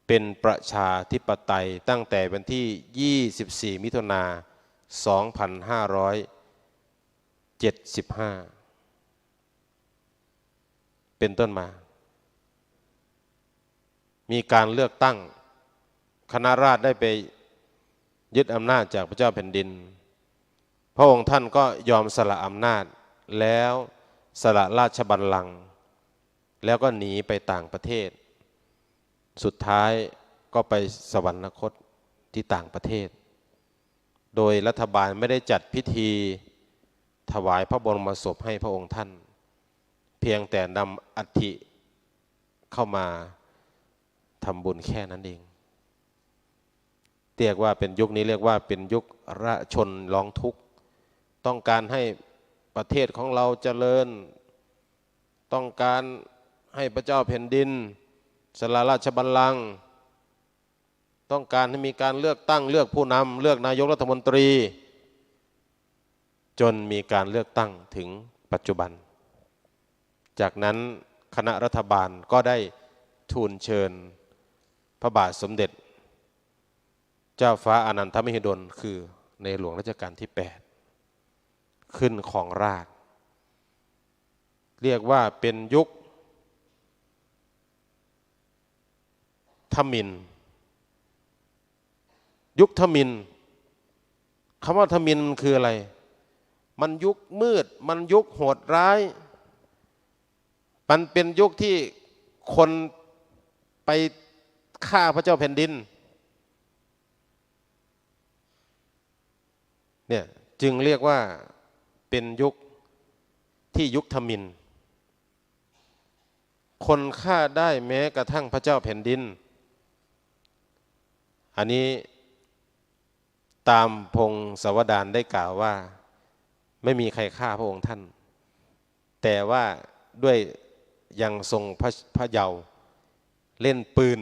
เป็นประชาธิปไตยตั้งแต่วันที่24มิถุนายน2575เป็นต้นมามีการเลือกตั้งคณะราษฎรได้ไปยึดอำนาจจากพระเจ้าแผ่นดินพระองค์ท่านก็ยอมสละอำนาจแล้วสละราชบัลลังก์แล้วก็หนีไปต่างประเทศสุดท้ายก็ไปสวรรคตที่ต่างประเทศโดยรัฐบาลไม่ได้จัดพิธีถวายพระบรมศพให้พระองค์ท่านเพียงแต่นำอัฐิเข้ามาทำบุญแค่นั้นเองเรียกว่าเป็นยุคนี้เรียกว่าเป็นยุคราชนร้องทุกข์ต้องการให้ประเทศของเราเจริญต้องการให้พระเจ้าแผ่นดินสละราชบัลลังก์ต้องการให้มีการเลือกตั้งเลือกผู้นำเลือกนายกรัฐมนตรีจนมีการเลือกตั้งถึงปัจจุบัน จากนั้นคณะรัฐบาลก็ได้ทูลเชิญพระบาทสมเด็จเจ้าฟ้าอานันทมหิดลคือในหลวงรัชกาลที่ 8ขึ้นครองราชย์เรียกว่าเป็นยุคทมิฬยุคทมิฬคำว่าทมิฬคืออะไรมันยุคมืดมันยุคโหดร้ายมันเป็นยุคที่คนไปฆ่าพระเจ้าแผ่นดินเนี่ยจึงเรียกว่าเป็นยุคที่ยุคทมิฬคนฆ่าได้แม้กระทั่งพระเจ้าแผ่นดินอันนี้ตามพงศาวดารได้กล่าวว่าไม่มีใครฆ่าพระองค์ท่านแต่ว่าด้วยยังทรงพระเยาว์เล่นปืน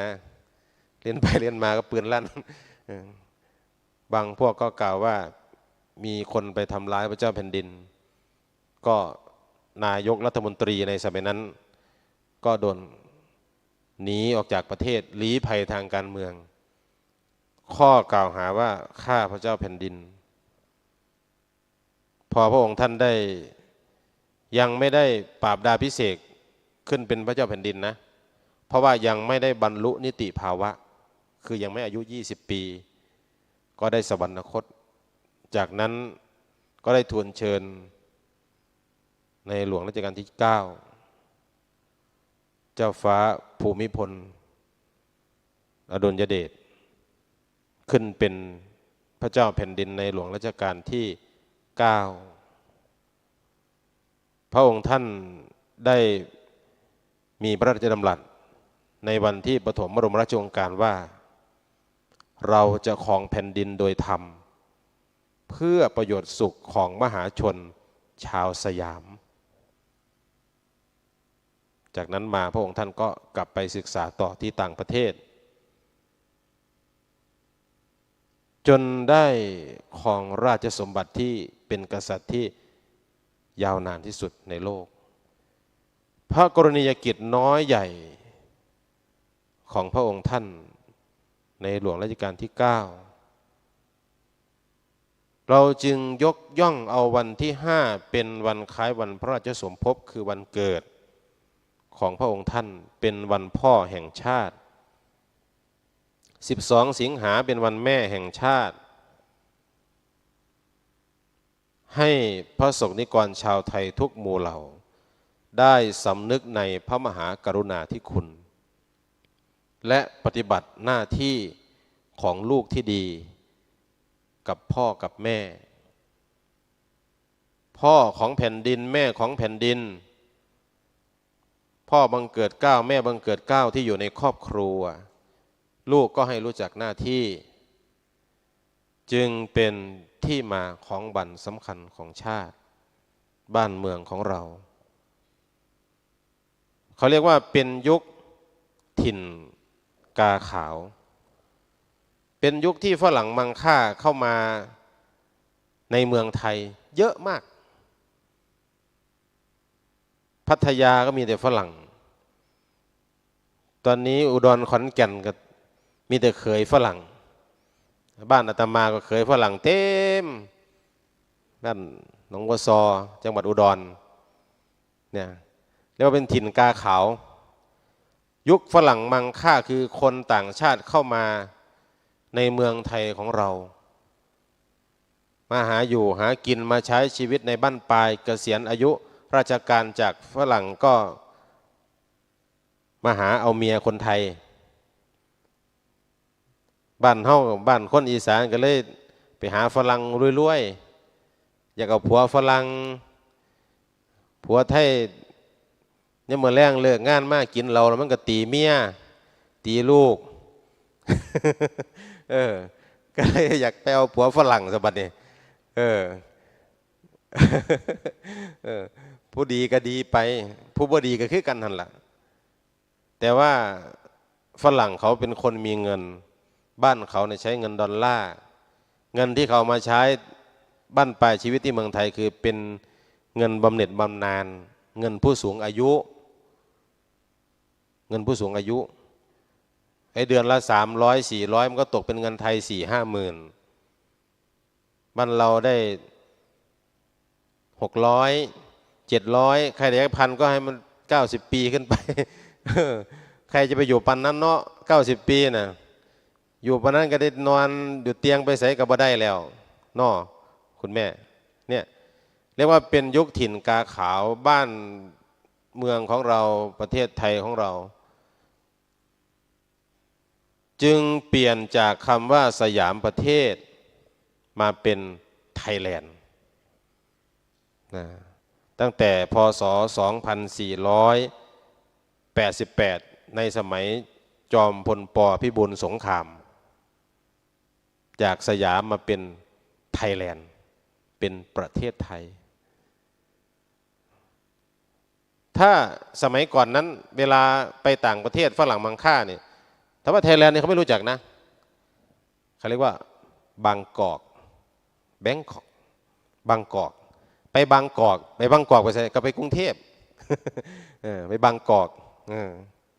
นะเล่นไปเล่นมาก็ปืนลั่นบางพวกก็กล่าวว่ามีคนไปทำร้ายพระเจ้าแผ่นดินก็นายกรัฐมนตรีในสมัยนั้นก็โดนหนีออกจากประเทศลี้ภัยทางการเมืองข้อกล่าวหาว่าฆ่าพระเจ้าแผ่นดินพอพระองค์ท่านได้ยังไม่ได้ปราบดาภิเษกขึ้นเป็นพระเจ้าแผ่นดินนะเพราะว่ายังไม่ได้บรรลุนิติภาวะคือยังไม่อายุ20 ปีก็ได้สวรรคตจากนั้นก็ได้ทูลเชิญในหลวงรัชกาลที่ 9เจ้าฟ้าภูมิพลอดุลยเดชขึ้นเป็นพระเจ้าแผ่นดินในหลวงรัชกาลที่ 9พระองค์ท่านได้มีพระราชดำรัสในวันที่ปฐมบรมราชโองการว่าเราจะครองแผ่นดินโดยธรรมเพื่อประโยชน์สุขของมหาชนชาวสยามจากนั้นมาพระองค์ท่านก็กลับไปศึกษาต่อที่ต่างประเทศจนได้ครองราชสมบัติที่เป็นกษัตริย์ที่ยาวนานที่สุดในโลกพระกรณียกิจน้อยใหญ่ของพระองค์ท่านในหลวงรัชกาลที่ 9เราจึงยกย่องเอาวันที่ 5เป็นวันคล้ายวันพระราชสมภพคือวันเกิดของพระองค์ท่านเป็นวันพ่อแห่งชาติ12 สิงหาเป็นวันแม่แห่งชาติให้พระสงฆ์นิกรชาวไทยทุกหมู่เหล่าได้สำนึกในพระมหากรุณาธิคุณและปฏิบัติหน้าที่ของลูกที่ดีกับพ่อกับแม่พ่อของแผ่นดินแม่ของแผ่นดินพ่อบังเกิดเกล้าแม่บังเกิดเกล้าที่อยู่ในครอบครัวลูกก็ให้รู้จักหน้าที่จึงเป็นที่มาของวันสำคัญของชาติบ้านเมืองของเราเขาเรียกว่าเป็นยุคถิ่นกาขาวเป็นยุคที่ฝรั่งมังค่าเข้ามาในเมืองไทยเยอะมากพัทยาก็มีแต่ฝรั่งตอนนี้อุดรขอนแก่นก็มีแต่เขยฝรั่งบ้านอาตมาก็เขยฝรั่งเต็มบ้านหนองบัวซอจังหวัดอุดรเนี่ยเรียกว่าเป็นถิ่นกาขาวยุคฝรั่งมังค่าคือคนต่างชาติเข้ามาในเมืองไทยของเรามาหาอยู่หากินมาใช้ชีวิตในบ้านปลายเกษียณอายุราชการจากฝรั่งก็มาหาเอาเมียคนไทยบ้านเฮาบ้านคนอีสานก็เลยไปหาฝรั่งรวยๆอยากเอาผัวฝรั่งผัวไทยเนี่ยเมื่อแรงเลิกงานมากกินเราแล้วมันก็ตีเมียตีลูก ก็เลยอยากไปเอาผัวฝรั่งสบัดนี่ผู้ดีก็ดีไปผู้บ่ดีก็คือกันนั่นแหละแต่ว่าฝรั่งเขาเป็นคนมีเงินบ้านเขาเนี่ยใช้เงินดอลลาร์เงินที่เขามาใช้บ้านปลายชีวิตที่เมืองไทยคือเป็น เงินบำเหน็จบำนาญเงินผู้สูงอายุเงินผู้สูงอายุไอ้เดือนละ300-400มันก็ตกเป็นเงินไทย4-5 หมื่นบ้านเราได้600-700ใครได้1,000ก็ให้มัน90 ปีขึ้นไป ใครจะไปอยู่ปันนั้นเนาะ90 ปีน่ะอยู่ปันนั้นก็ได้นอนอยู่เตียงไปใส่กับบ่ได้แล้วเนาะคุณแม่เนี่ยเรียกว่าเป็นยุคถิ่นกาขาวบ้านเมืองของเราประเทศไทยของเราจึงเปลี่ยนจากคำว่าสยามประเทศมาเป็นไทยแลนด์นะตั้งแต่พศ2488ในสมัยจอมพลป.พิบูลสงครามจากสยามมาเป็นไทยแลนด์เป็นประเทศไทยถ้าสมัยก่อนนั้นเวลาไปต่างประเทศฝรั่งมังค่าเนี่ยถ้าว่าไทยแลนด์เนี่ยเขาไม่รู้จักนะเขาเรียกว่าบางกอกแบงกอกบางกอกไปบางกอกไปใส่ก็ไปกรุงเทพ ไปบางกอก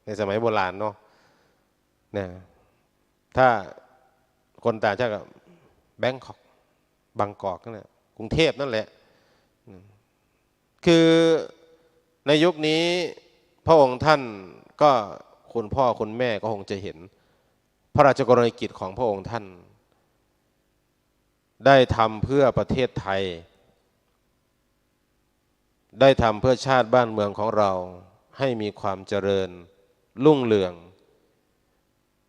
ในสมัยโบราณเนาะเนี่ยถ้าคนต่างชาติก็แบงกอกบางกอกนั่นแหละกรุงเทพนั่นแหละคือในยุคนี้พระองค์ท่านก็คุณพ่อคุณแม่ก็คงจะเห็นพระราชกรณียกิจของพระองค์ท่านได้ทำเพื่อประเทศไทยได้ทำเพื่อชาติบ้านเมืองของเราให้มีความเจริญรุ่งเรือง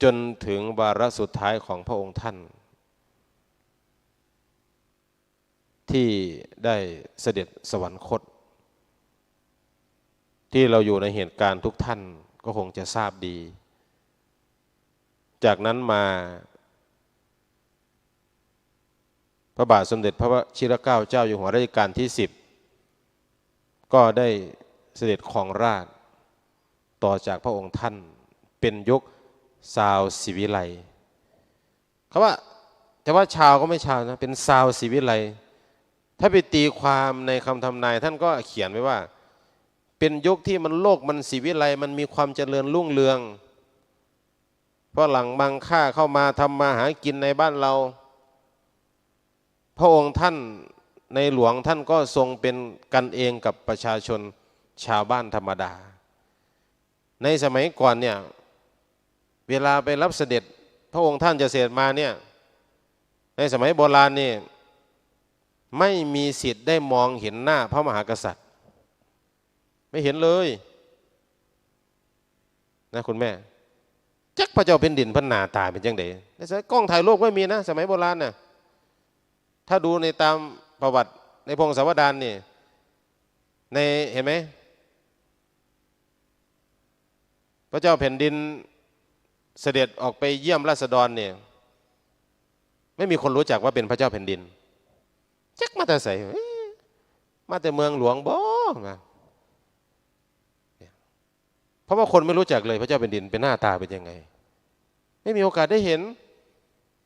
จนถึงวาระสุดท้ายของพระองค์ท่านที่ได้เสด็จสวรรคตที่เราอยู่ในเหตุการณ์ทุกท่านก็คงจะทราบดีจากนั้นมาพระบาทสมเด็จพระวชิรเกล้าเจ้าอยู่หัวรัชกาลที่10ก็ได้เสด็จครองราชย์ต่อจากพระองค์ท่านเป็นยุคชาวศรีวิไลย์เขาว่าแต่ว่าชาวก็ไม่ชาวนะเป็นชาวศรีวิไลย์ถ้าไปตีความในคำทำนายท่านก็เขียนไว้ว่าเป็นยุคที่มันโลกมันศรีวิไลย์มันมีความเจริญรุ่งเรืองเพราะหลังมังค่าเข้ามาทำมาหากินในบ้านเราพระองค์ท่านในหลวงท่านก็ทรงเป็นกันเองกับประชาชนชาวบ้านธรรมดาในสมัยก่อนเนี่ยเวลาไปรับเสด็จพระองค์ท่านจะเสด็จมาเนี่ยในสมัยโบราณนี่ไม่มีสิทธิ์ได้มองเห็นหน้าพระมหากษัตริย์ไม่เห็นเลยนะคุณแม่จักพระเจ้าแผ่นดินพระหน้าตาเป็นจังได๋ในสมัยกล้องถ่ายรูปไม่มีนะสมัยโบราณน่ะถ้าดูในตามประวัติในพงศาวดารนี่ในเห็นไหมพระเจ้าแผ่นดินเสด็จออกไปเยี่ยมราษฎรเนี่ยไม่มีคนรู้จักว่าเป็นพระเจ้าแผ่นดินจักมาแต่ใส่มาแต่เมืองหลวงบ่มาเพราะว่าคนไม่รู้จักเลยพระเจ้าแผ่นดินเป็นหน้าตาเป็นยังไงไม่มีโอกาสได้เห็น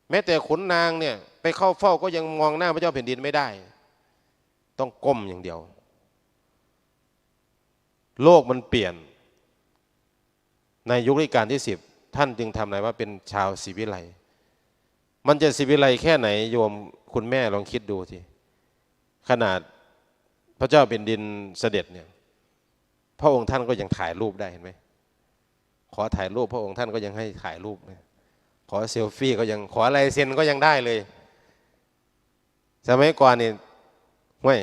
แม้แต่ขุนนางเนี่ยไปเข้าเฝ้าก็ยังมองหน้าพระเจ้าแผ่นดินไม่ได้ต้องก้มอย่างเดียวโลกมันเปลี่ยนในยุครัชกาลที่10ท่านจึงทำนายว่าเป็นชาวศรีวิไลย์มันจะศรีวิไลย์แค่ไหนโยมคุณแม่ลองคิดดูสิขนาดพระเจ้าแผ่นดินเสด็จเนี่ยพระองค์ท่านก็ยังถ่ายรูปได้เห็นไหมขอถ่ายรูปพระองค์ท่านก็ยังให้ถ่ายรูปนะขอเซลฟี่ก็ยังขอลายเซ็นก็ยังได้เลยสมัยก่อนนี่ห้วย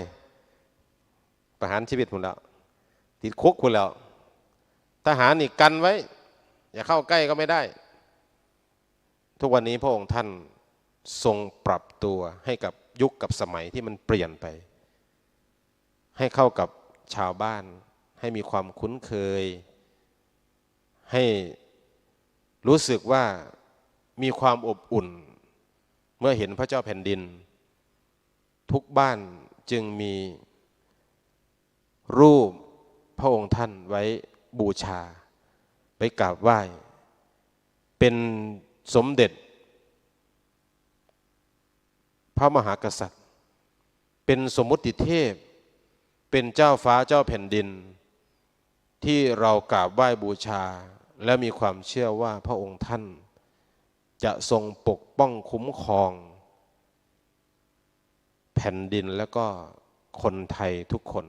ประหารชีวิตคุณแล้วติดคุกคุณแล้วทหารนี่กันไว้อย่าเข้าใกล้ก็ไม่ได้ทุกวันนี้พระองค์ท่านทรงปรับตัวให้กับยุคกับสมัยที่มันเปลี่ยนไปให้เข้ากับชาวบ้านให้มีความคุ้นเคยให้รู้สึกว่ามีความอบอุ่นเมื่อเห็นพระเจ้าแผ่นดินทุกบ้านจึงมีรูปพระองค์ท่านไว้บูชาไปกราบไหว้เป็นสมเด็จพระมหากษัตริย์เป็นสมมุติเทพ เป็นเจ้าฟ้าเจ้าแผ่นดินที่เรากราบไหว้บูชาและมีความเชื่อว่าพระองค์ท่านจะทรงปกป้องคุ้มครองแผ่นดินและก็คนไทยทุกคน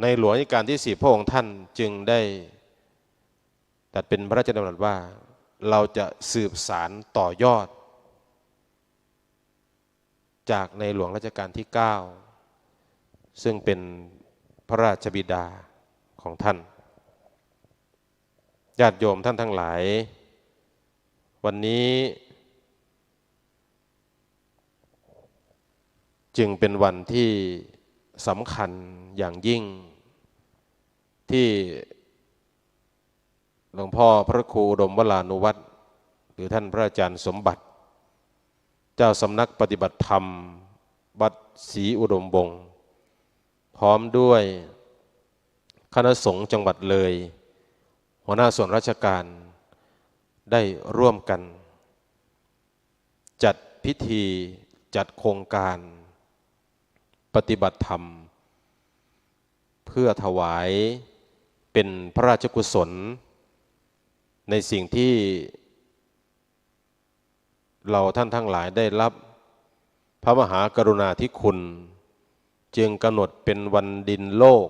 ในหลวงรัชกาลที่ 4พระองค์ท่านจึงได้ตรัสเป็นพระราชดำรัสว่าเราจะสืบสานต่อยอดจากในหลวงรัชกาลที่ 9ซึ่งเป็นพระราชบิดาของท่านญาติโยมท่านทั้งหลายวันนี้จึงเป็นวันที่สำคัญอย่างยิ่งที่หลวงพ่อพระครูอุดมวรานุวัตรหรือท่านพระอาจารย์สมบัติเจ้าสำนักปฏิบัติธรรมวัดศรีอุดมวงศ์พร้อมด้วยคณะสงฆ์จังหวัดเลยหัวหน้าส่วนราชการได้ร่วมกันจัดพิธีจัดโครงการปฏิบัติธรรมเพื่อถวายเป็นพระราชกุศลในสิ่งที่เราท่านทั้งหลายได้รับพระมหากรุณาธิคุณจึงกำหนดเป็นวันดินโลก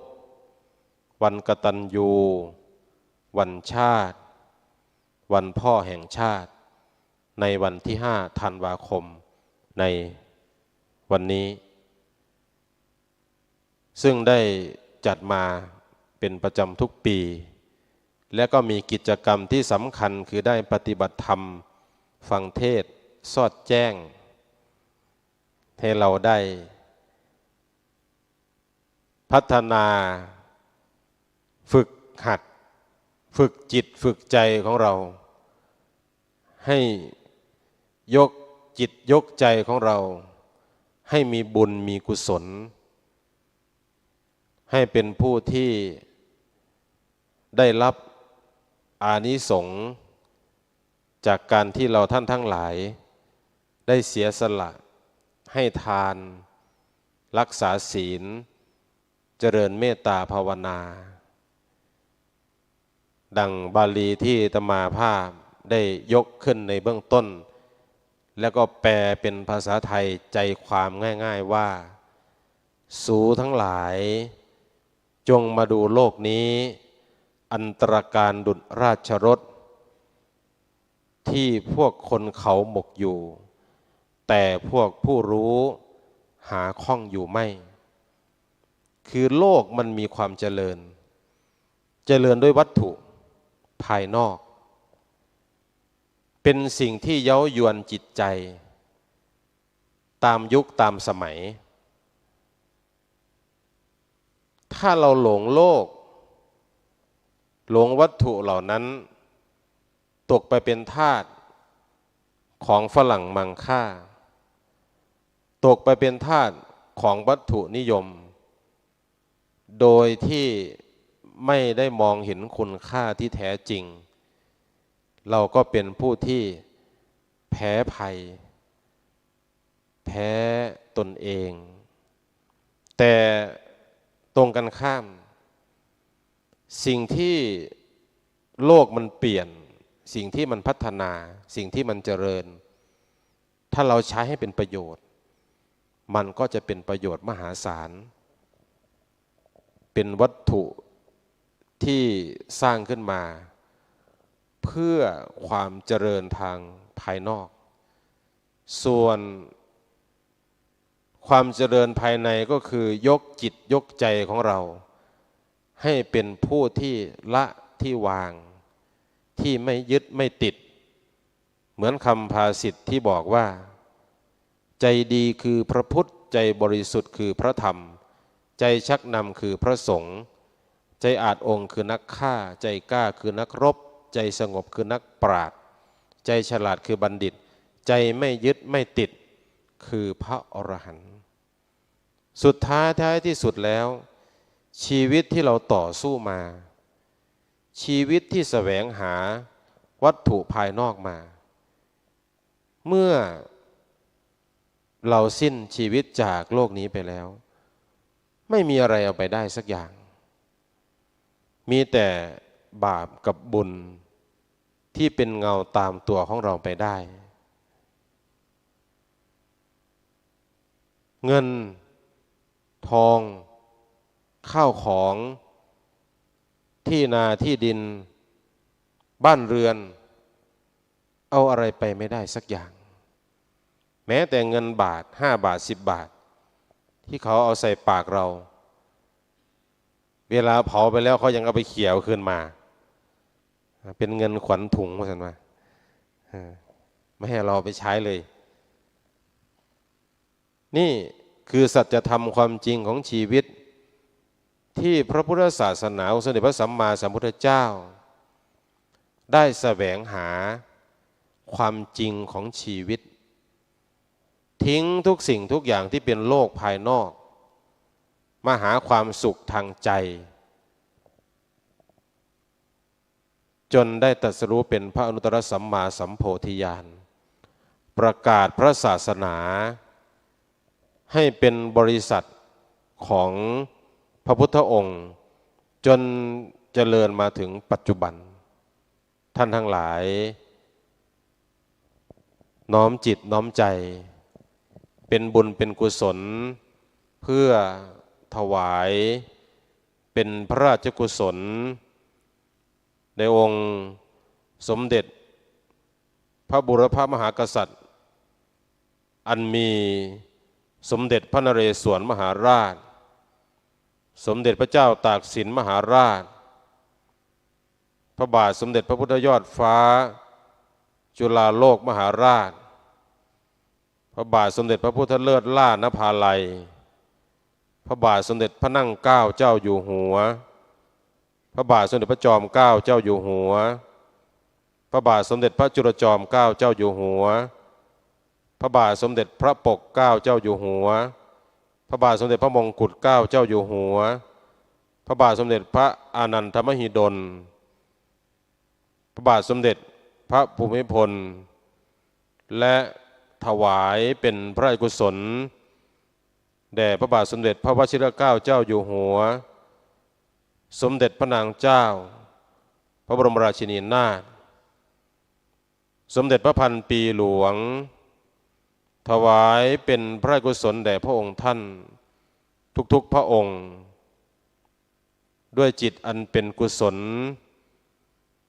วันกตัญญูวันชาติวันพ่อแห่งชาติในวันที่5ธันวาคมในวันนี้ซึ่งได้จัดมาเป็นประจำทุกปีและก็มีกิจกรรมที่สำคัญคือได้ปฏิบัติธรรมฟังเทศน์สอดแจ้งให้เราได้พัฒนาฝึกหัดฝึกจิตฝึกใจของเราให้ยกจิตยกใจของเราให้มีบุญมีกุศลให้เป็นผู้ที่ได้รับอานิสงส์จากการที่เราท่านทั้งหลายได้เสียสละให้ทานรักษาศีลเจริญเมตตาภาวนาดังบาลีที่อาตมาภาพได้ยกขึ้นในเบื้องต้นแล้วก็แปลเป็นภาษาไทยใจความง่ายๆว่าสูทั้งหลายจงมาดูโลกนี้อันตรการดุจราชรถที่พวกคนเขาหมกอยู่แต่พวกผู้รู้หาข้องอยู่ไม่คือโลกมันมีความเจริญด้วยวัตถุภายนอกเป็นสิ่งที่เย้ายวนจิตใจตามยุคตามสมัยถ้าเราหลงโลกหลงวัตถุเหล่านั้นตกไปเป็นทาสของฝรั่งมังค่าตกไปเป็นทาสของวัตถุนิยมโดยที่ไม่ได้มองเห็นคุณค่าที่แท้จริงเราก็เป็นผู้ที่แพ้ภัยแพ้ตนเองแต่ตรงกันข้ามสิ่งที่โลกมันเปลี่ยนสิ่งที่มันพัฒนาสิ่งที่มันเจริญถ้าเราใช้ให้เป็นประโยชน์มันก็จะเป็นประโยชน์มหาศาลเป็นวัตถุที่สร้างขึ้นมาเพื่อความเจริญทางภายนอกส่วนความเจริญภายในก็คือยกจิตยกใจของเราให้เป็นผู้ที่ละที่วางที่ไม่ยึดไม่ติดเหมือนคำภาษิตที่บอกว่าใจดีคือพระพุทธใจบริสุทธิ์คือพระธรรมใจชักนำคือพระสงฆ์ใจอาจองค์คือนักฆ่าใจกล้าคือนักรบใจสงบคือนักปราชญ์ใจฉลาดคือบัณฑิตใจไม่ยึดไม่ติดคือพระอรหันต์สุดท้ายที่สุดแล้วชีวิตที่เราต่อสู้มาชีวิตที่แสวงหาวัตถุภายนอกมาเมื่อเราสิ้นชีวิตจากโลกนี้ไปแล้ว ไม่มีอะไรเอาไปได้สักอย่าง มีแต่บาปกับบุญที่เป็นเงาตามตัวของเราไปได้ เงินทองข้าวของที่นาที่ดินบ้านเรือนเอาอะไรไปไม่ได้สักอย่าง แม้แต่เงินบาท5 บาท10 บาทที่เขาเอาใส่ปากเราเวลาเผาไปแล้วเขายังเอาไปเขี่ยคืนมาเป็นเงินขวัญถุงว่าสันว่าไม่ให้เราไปใช้เลยนี่คือสัจธรรมความจริงของชีวิตที่พระพุทธศาสนาองค์สมเด็จพระสัมมาสัมพุทธเจ้าได้แสวงหาความจริงของชีวิตทิ้งทุกสิ่งทุกอย่างที่เป็นโลกภายนอกมาหาความสุขทางใจจนได้ตรัสรู้เป็นพระอนุตตรสัมมาสัมโพธิญาณประกาศพระศาสนาให้เป็นบริษัทของพระพุทธองค์จนเจริญมาถึงปัจจุบันท่านทั้งหลายน้อมจิตน้อมใจเป็นบุญเป็นกุศลเพื่อถวายเป็นพระราชกุศลในองค์สมเด็จพระบุรพมหากษัตริย์อันมีสมเด็จพระนเรศวรมหาราชสมเด็จพระเจ้าตากสินมหาราชพระบาทสมเด็จพระพุทธยอดฟ้าจุฬาโลกมหาราชพระบาทสมเด็จพระพุทธเลิศล่านภาลัยพระบาทสมเด็จพระนั่งเกล้าเจ้าอยู่หัวพระบาทสมเด็จพระจอมเกล้าเจ้าอยู่หัวพระบาทสมเด็จพระจุลจอมเกล้าเจ้าอยู่หัวพระบาทสมเด็จพระปกเกล้าเจ้าอยู่หัวพระบาทสมเด็จพระมงกุฎเกล้าเจ้าอยู่หัวพระบาทสมเด็จพระอานันทมหิดลพระบาทสมเด็จพระภูมิพลและถวายเป็นพระราชกุศลแด่พระบาทสมเด็จพระวชิรเกล้าเจ้าอยู่หัวสมเด็จพระนางเจ้าพระบรมราชินีนาถสมเด็จพระพันปีหลวงถวายเป็นพระราชกุศลแด่พระองค์ท่านทุกๆพระองค์ด้วยจิตอันเป็นกุศล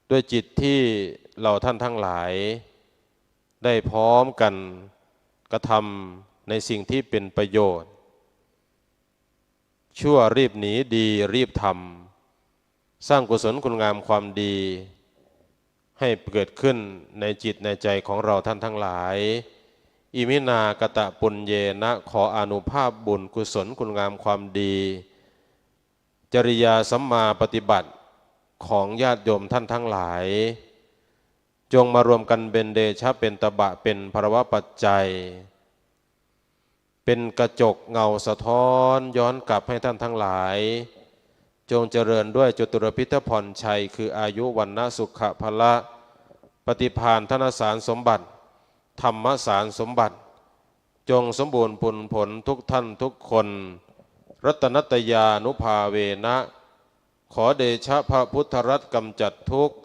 ด้วยจิตที่เราท่านทั้งหลายได้พร้อมกันกระทำในสิ่งที่เป็นประโยชน์ชั่วรีบหนีดีรีบทำสร้างกุศลคุณงามความดีให้เกิดขึ้นในจิตในใจของเราท่านทั้งหลายอิมินากตะปุญเยนะขออานุภาพบุญกุศลคุณงามความดีจริยาสัมมาปฏิบัติของญาติโยมท่านทั้งหลายจงมารวมกันเป็นเดชะเป็นตบะเป็นภรวะปัจจัยเป็นกระจกเงาสะท้อนย้อนกลับให้ท่านทั้งหลายจงเจริญด้วยจตุรพิทพรชัยคืออายุวรรณสุขภละปฏิภาณธนสารสมบัติธรรมสารสมบัติจงสมบูรณ์ผลทุกท่านทุกคนรัตนัตยานุภาเวนะขอเดชะพระพุทธรัตน์กำจัดทุกข์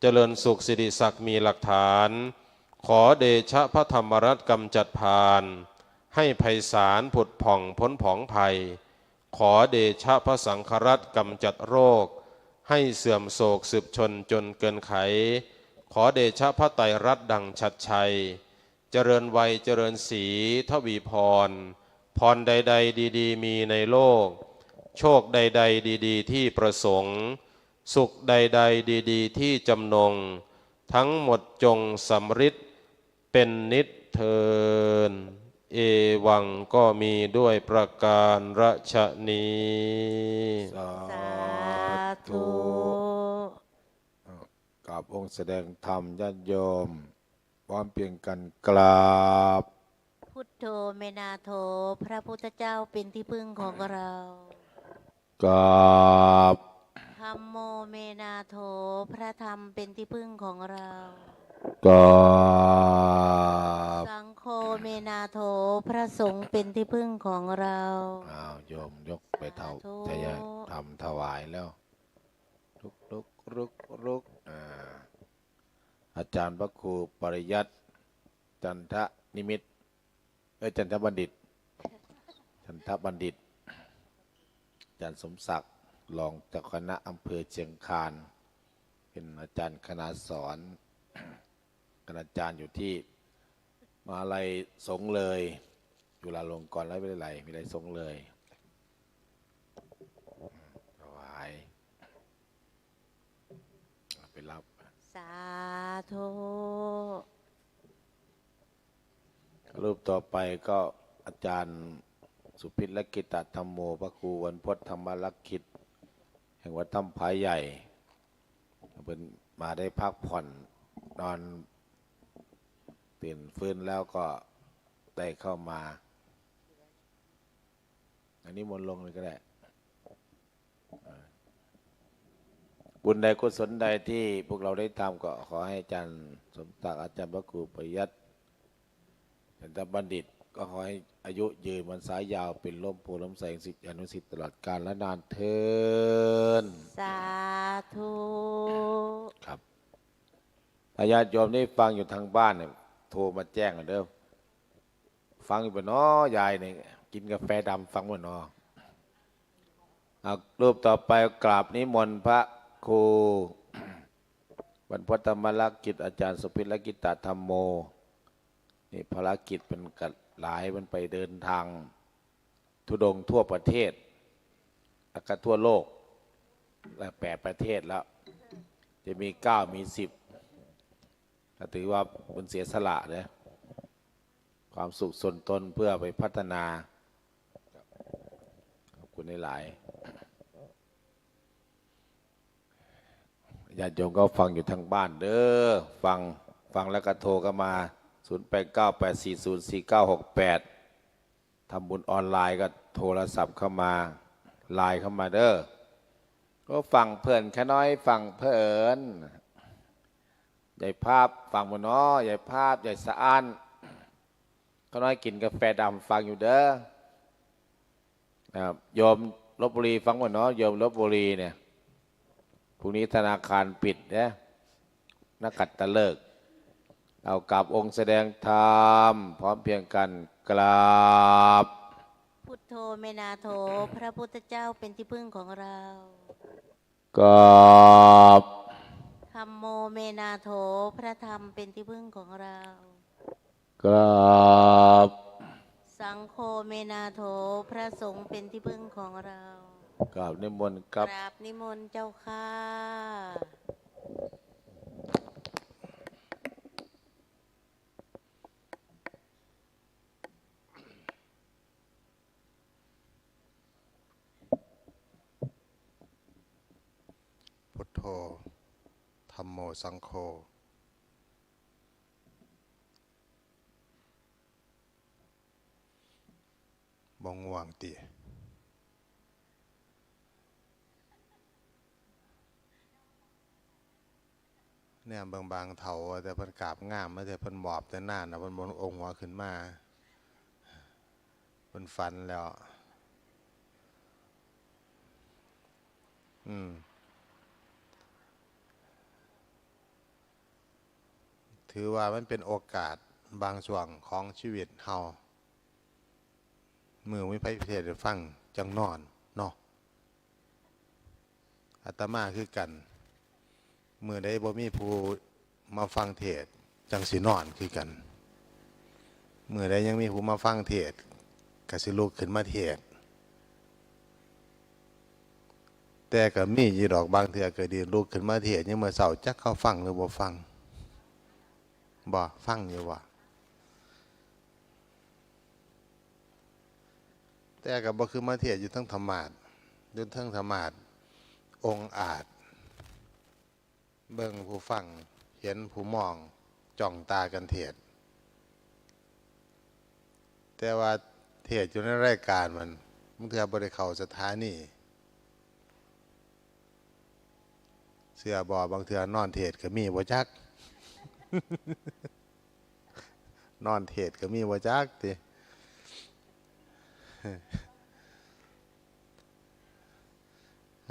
เจริญสุขสิริศักดิ์มีหลักฐานขอเดชะพระธรรมรัตน์กำจัดพานให้ไพศาลผุดผ่องพ้นผองภัยขอเดชะพระสังฆรัตน์กำจัดโรคให้เสื่อมโศกสืบชนจนเกินไขขอเดชะพระไตรรัตน์ดังชัดชัยเจริญวัยเจริญศรีทวีพรพรใดๆดีๆมีในโลกโชคใดๆดีๆที่ประสงค์สุขใดๆดีๆที่จำนงทั้งหมดจงสำฤทธิ์เป็นนิจเทินเอวังก็มีด้วยประการฉนี้สาธุ กับองค์แสดงธรรมญาติโยมพร้อมเพียงกันกราบ พุทโธเมนาโถพระพุทธเจ้าเป็นที่พึ่งของเรา กราบ ธัมโมเมนาโถพระธรรมเป็นที่พึ่งของเรา กราบ สังโฆเม นาโถพระสงฆ์เป็นที่พึ่งของเรา อ้าวโยมยกไปเท่า สาธุ จะทำถวายแล้วลุกอาจารย์พระครูปริยัติจันทนิมิตจันทบัณฑิตอาจารย์สมศักดิ์รองเจ้าคณะอำเภอเชียงคานเป็นอาจารย์คณะสอนคณาจารย์อยู่ที่มหาลัยสงฆ์เลยจุฬาลงกรณ์และวิทยาลัยมีอะไรสงฆ์เลยถวายไปรับ สาธุ รูปต่อไปก็อาจารย์สุพิษและกิตตธรรมโมพระครูวันพจน์ธรรมลักขิตแห่งวัดถ้ำผาใหญ่เป็นมาได้พักผ่อนนอนตื่นฟื้นแล้วก็ได้เข้ามาอันนี้มนต์ลงเลยก็ได้บุญใดกุศลใดที่พวกเราได้ทำก็ขอให้อาจารย์สมศักดิ์อาจารย์พระครูปริยัติจันทบัณฑิตก็ขอให้อายุยืนวันสายยาวเป็นร่มโพล้มแสงสิทธิอนุสิทธิ์ตลอดกาลและนานเทิน สาธุ ครับญาติโยมที่ฟังอยู่ทางบ้านเนี่ยโทรมาแจ้งกันเด้อฟังอยู่บ่น้อยายเนี่ยกินกาแฟดำฟังบ่น้อรูปต่อไปกราบนิมนต์พระครูบรรพตธรรมลักขิตอาจารย์สุพิษและกิตตธรรมโมนี่ภารกิจเป็นกัดหลายมันไปเดินทางธุดงค์ทั่วประเทศแล้วก็ทั่วโลกและ8 ประเทศแล้วจะมี9มี10ก็ถือว่าเป็นเสียสละนะความสุขส่วนตนเพื่อไปพัฒนาขอบคุณหลายญาติโยมก็ฟังอยู่ทางบ้านเด้อฟังแล้วก็โทรกันมา0898404968ทำบุญออนไลน์ก็โทรศัพท์เข้ามาไลน์เข้ามาเด้อก็ฟังเพื่อนแค่น้อยฟังเพื่อนใหญ่ภาพฟังบนน้อใหญ่ภาพใหญ่สะอ้านก็น้อยกินกาแฟดำฟังอยู่เด้อโยมลพบุรีฟังบนน้อโยมลพบุรีเนี่ยพรุ่งนี้ธนาคารปิดนะนักขัตฤกษ์เอากราบองค์แสดงธรรมพร้อมเพียงกันกราบ พุทโธเมนาโถพระพุทธเจ้าเป็นที่พึ่งของเรา กราบ ธัมโมเมนาโถพระธรรมเป็นที่พึ่งของเรา กราบ สังโฆเมนาโถพระสงฆ์เป็นที่พึ่งของเรา กราบนิมนต์ค ก รับ ราบนิมนต์เจ้าค่ะ พุทโธธัมโมสังโฆบ่ง่วงติเนี่ยบางเถาแต่เพิ่นกราบงามมาแต่เพิ่นหมอบแต่นานนะเพิ่นบนองค์หัวขึ้นมาเพิ่นฝันแล้วถือว่ามันเป็นโอกาสบางช่วงของชีวิตเฮามือไม่ไผเทศน์ฟังจังนอนเนาะอาตมาคือกันมือใดบ่มีผู้มาฟังเทศน์จังสินอนคือกันมือใดยังมีผู้มาฟังเทศน์ก็สิลุกขึ้นมาเทศน์แต่ก็มีอยู่ดอกบางเทื่อก็ดีลุกขึ้นมาเทศน์ยังมื้อเช้าจักเขาฟังหรือบ่ฟังบ่ฟังอยู่บ่แต่ก็บ่คือมาเทศน์อยู่ทั้งธรรมาสน์อยู่ทั้งธรรมาสน์องค์อาจเบิ่งผู้ฟังเห็นผู้มองจ้องตากันเทศน์แต่ว่าเทศน์อยู่ในรายการมันบางเทื่อบ่ได้เข้าสถานีเสื้อบ่บางเทื่อนอนเทศน์ก็มีบ่จัก นอนเทศก็มีบ่จักติ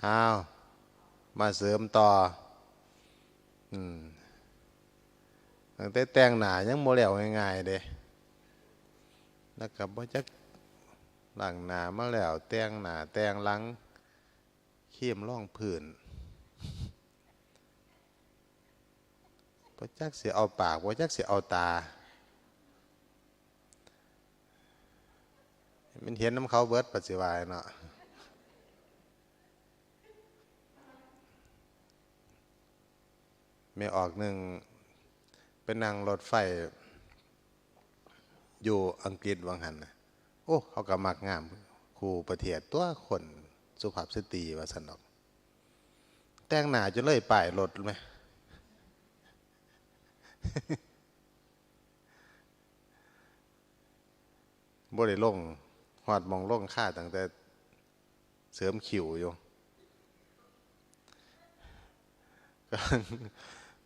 อ้าวมาเสริมต่อตั้งแต่แต่งหน้ายังบ่แล้วง่ายๆเด้แล้วก็บ่จักล้างหน้ามาแล้วแต่งหน้าแต่งหลังครีมรองพื้นบ่จักสิเอาปากบ่จักสิเอาตามันเห็นน้ำเขาเบิดปัจจุบันเนาะไม่ออกหนึ่งเป็นนั่งรถไฟอยู่อังกฤษวังหันนะโอ้เขาก็มักงามครูประเทศตัวคนสุภาพสตรีว่าสนอกแต่งหน้าจนเลยป้ายรถไหม บ่ได้ลงหอดมองลงค่าตั้งแต่เสริมคิวอยู่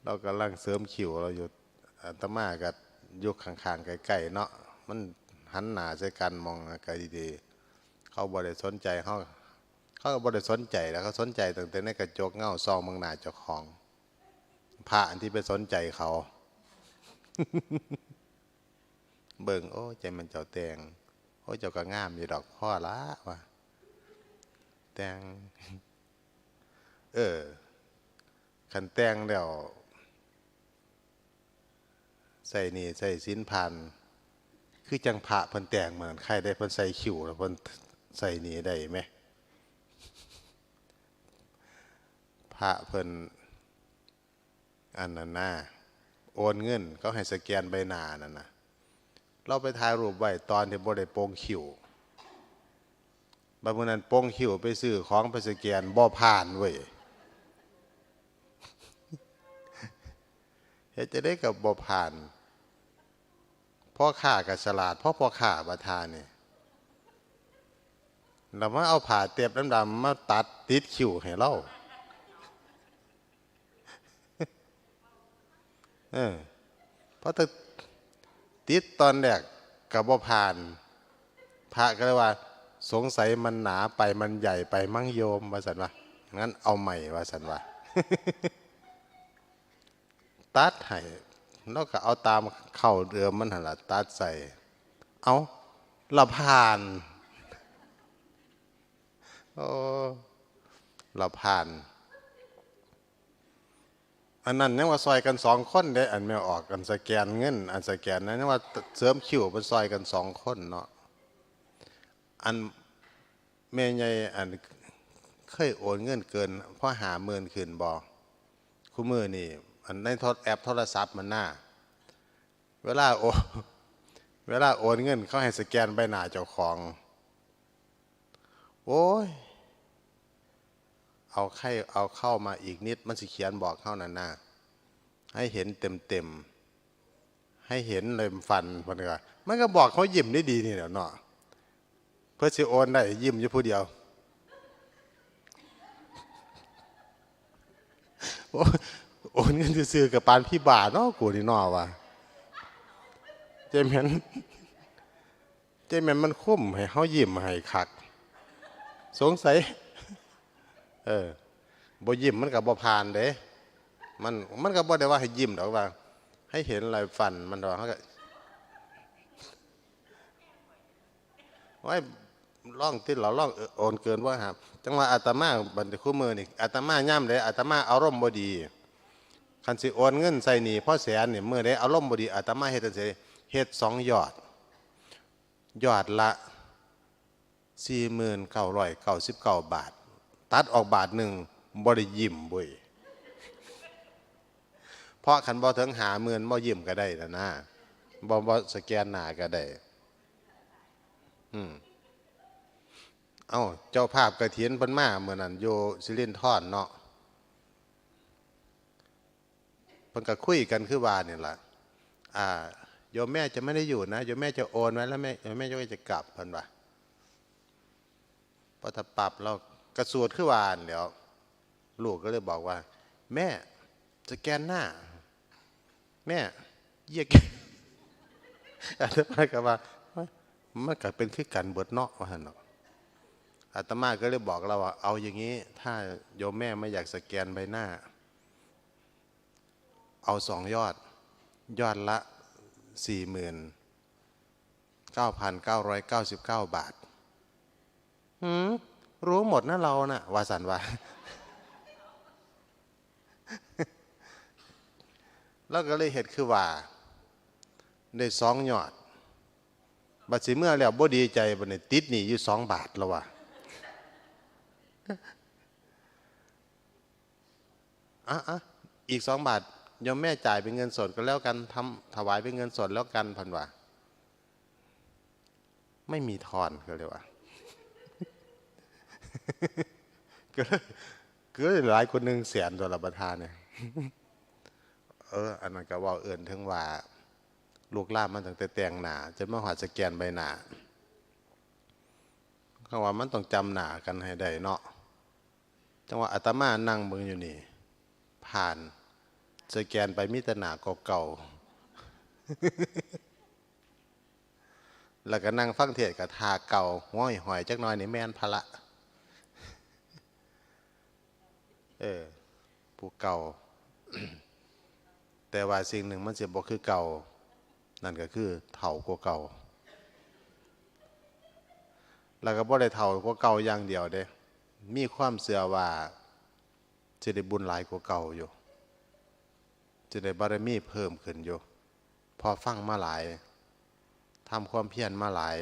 เรากำลังเสริมคิวเราอยู่อาตมากับยุคข้างๆไกลๆเนาะมันหันหน้าใส่กันมองไกลดีๆเขาบ่ได้สนใจเขาก็บ่ได้สนใจแล้วเขาสนใจตั้งแต่ในกระจกเงาซองมองหน้าเจ้าของพระอันที่ไปสนใจเขา เบิ่งโอ้ใจมันเจ้าแตงโอ้เจ้าก็งามอยู่ดอกพ่อละว่ะแตงคันแตงแล้วใส่นี่ใส่สินพันคือจังพระเพิ่นแต่งเหมือนใครได้เพิ่นใส่คิ้วแล้วเพิ่นใส่นี่ได้ไหมพระเพิ่นอันนั้นนะโอนเงินเขาให้สแกนใบหน้านั่นนะเราไปถ่ายรูปไว้ตอนที่บ่ได้โปร่งคิ้วบางมื้อนั้นโปร่งคิ้วไปซื้อของไปสแกนบ่ผ่านเว้ยเฮ็ดจะได้กับบ่ผ่านพ่อข้ากับฉลาดพ่อข้าประทานนี่เรามาเอาผ่าเตียบดำๆมาตัดติดคิ้วให้เราเพราะถ้าติดตอนแรกกับบ่ผ่านพระก็เลยว่าสงสัยมันหนาไปมันใหญ่ไปมั่งโยมว่าสันว่างั้นเอาใหม่ว่าสันว่า ตัดให้แล้วก็เอาตามเข่าเดิมมันหันละตัดใส่เอาละผ่านโอ้ละผ่านอันนั้นยังว่าซอยกัน2 คนได้อันไม่ออกกันสแกนเงินอันสแกนนั้นยังว่าเสริมคิวเป็นซอยกัน2 คนเนาะอันแม่ใหญ่อันเคยโอนเงินเกินเพราะ50,000ขึ้นบ่คู่มือนี่อันในแอปโทรศัพท์มันหน้าเวลาโอนเงินเขาให้สแกนใบหน้าเจ้าของโอ้ยเอาเข้ามาอีกนิดมันสิเขียนบอกเข้านั่นนะให้เห็นเต็มให้เห็นเลยฟันมันก็บอกเขายิ้มได้ดีนี่แหละเนาะเพื่อสิโอนได้ยิ้มอยู่ผู้เดียวโอนเงินซื้อกับปานพี่บาทเนาะกูนี่เนาะว่ะเจแม่นมันคุ้มให้เขายิ้มให้คักสงสัยบ่ยิ้มมันกับบ่ผ่านเด้มันก็บ่ได้ว่าให้ยิ้มดอกว่าให้เห็นลายฟันมันดอกเขาก็ไว้ล่องติดเราล่องโอนเกินว่าครับจังว่าอาตมาบัดนี้คู่มือนี่อาตมาย่ำเลยอาตมาอารมณ์บ่ดีคันสิโอนเงินใส่หนี้พ่อแสนนี่มื้อใดอารมณ์บ่ดีอาตมาเฮ็ดจังซี่เฮ็ด2 ยอดละ4999 บาทตัดออกบาทหนึ่งบ่ได้ยิ้มบ่ยเพราะคันบ่ถึง50,000บ่ยิ้มก็ได้นะบ่สแกนหน้าก็ได้เอ้าเจ้าภาพกฐินเพิ่นมาเมื่อนั้นอยู่สิรินธรเนาะเพิ่นก็คุยกันคือว่านี่ล่ะโยมแม่จะไม่ได้อยู่นะโยมแม่จะโอนไว้แล้วโยมแม่จะกลับเพิ่นว่าพอถ้าปรับเรากระสวดขึ้นวานเดี๋ยวลูกก็เลยบอกว่าแม่สแกนหน้าแม่เยี่ย อาตมาก็ว่ามันก็เป็นคือกันเบิดเนาะว่าหั่นเนาะอาตมาก็เลยบอกเราว่าเอาอย่างนี้ถ้าโยมแม่ไม่อยากสแกนใบหน้าเอา2 ยอดละ49,999 บาทรู้หมดนะเรานะว่าสันว่า แล้วก็เลยเห็นคือว่าได้2 ยอดบัดสิเมื่อแล้วบ่ดีใจบัดนี้ติดหนี้อยู่2 บาทแล้วว่ะอีก2 บาทโยมแม่จ่ายเป็นเงินสดก็แล้วกันถวายเป็นเงินสดแล้วกันพันว่าไม่มีทอนก็เลยว่า ก็หลายคนหนึ่ง100,000ตัวละประธานเนี่ยอันนั้นก็ว่าเอิ่นถึงว่าลูกล่ามมันตั้งแต่แต่งหนาจนมาหอดสแกนใบหนาเขาว่ามันต้องจำหนากันให้ได้เนาะจังว่าอาตมานั่งเบิ่งอยู่นี่ผ่านสแกนไปมีแต่หนาเก่าๆ แล้วก็นั่งฟังเทศกับทาเก่าห้อยหอยจักหน่อยนี่แม่นพละผู้เก่า แต่ว่าสิ่งหนึ่งมันจะบ่คือเก่านั่นก็คือเฒ่ากว่าเก่าแล้วก็บ่ได้เฒ่ากว่าเก่าอย่างเดียวเด้มีความเชื่อว่าจะได้บุญหลายกว่าเก่าอยู่จะได้บารมีเพิ่มขึ้นอยู่พอฟังมาหลายทำความเพียรมาหลาย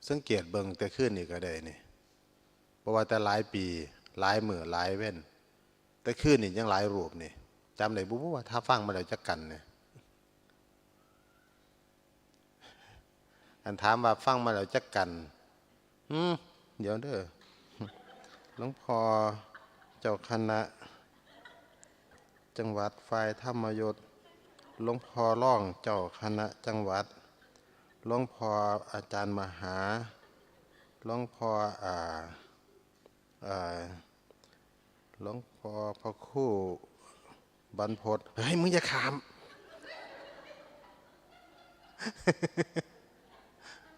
สังเกตเบิ่งแต่คืนนี่ก็ได้นี่เพราะว่าแต่หลายปีหลายมื้อหลายเว้นแต่คืนนี่ยังหลายรูปนี่จำได้บ่ว่าถ้าฟังมาแล้วจักกันเนี่ยอันถามว่าฟังมาแล้วจักกันเดี๋ยวเด้อหลวงพ่อเจ้าคณะจังหวัดฝ่ายธรรมยศหลวงพ่อร่องเจ้าคณะจังหวัดหลวงพ่ออาจารย์มหาหลวงพ่อหลวงพ่อพระครูบรรพตเฮ้ยมึงอย่าขาม